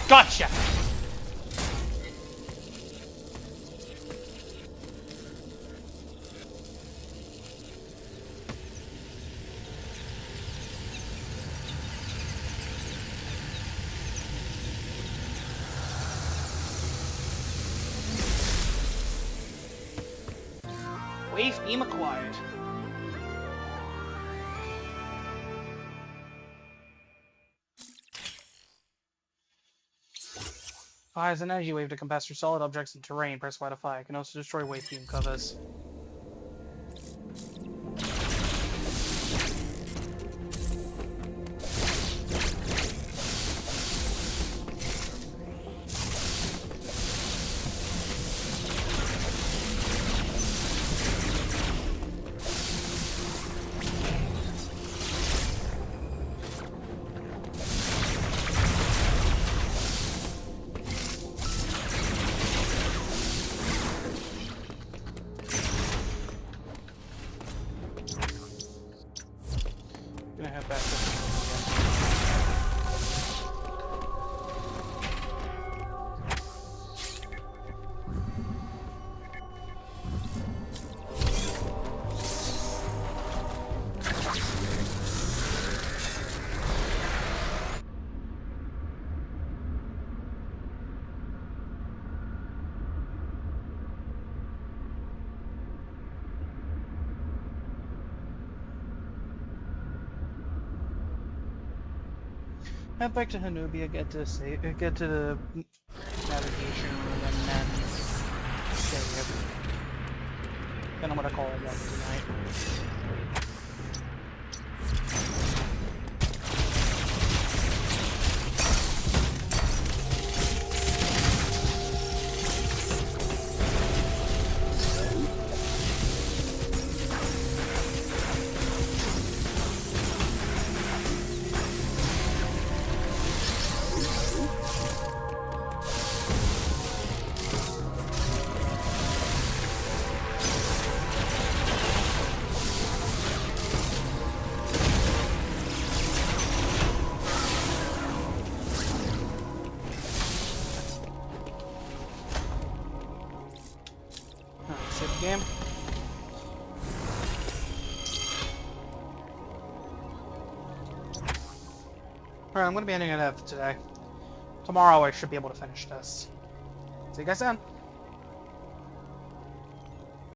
[SPEAKER 5] Gotcha! Wave beam acquired. Fires an energy wave to compass through solid objects and terrain. Press Y to fire. It can also destroy wave beam covers. Gonna head back to head back to Hanubia, get to the navigation room, and then save. Then I'm gonna call it done tonight. Save the game. Alright, I'm gonna be ending it up today. Tomorrow I should be able to finish this. See you guys then.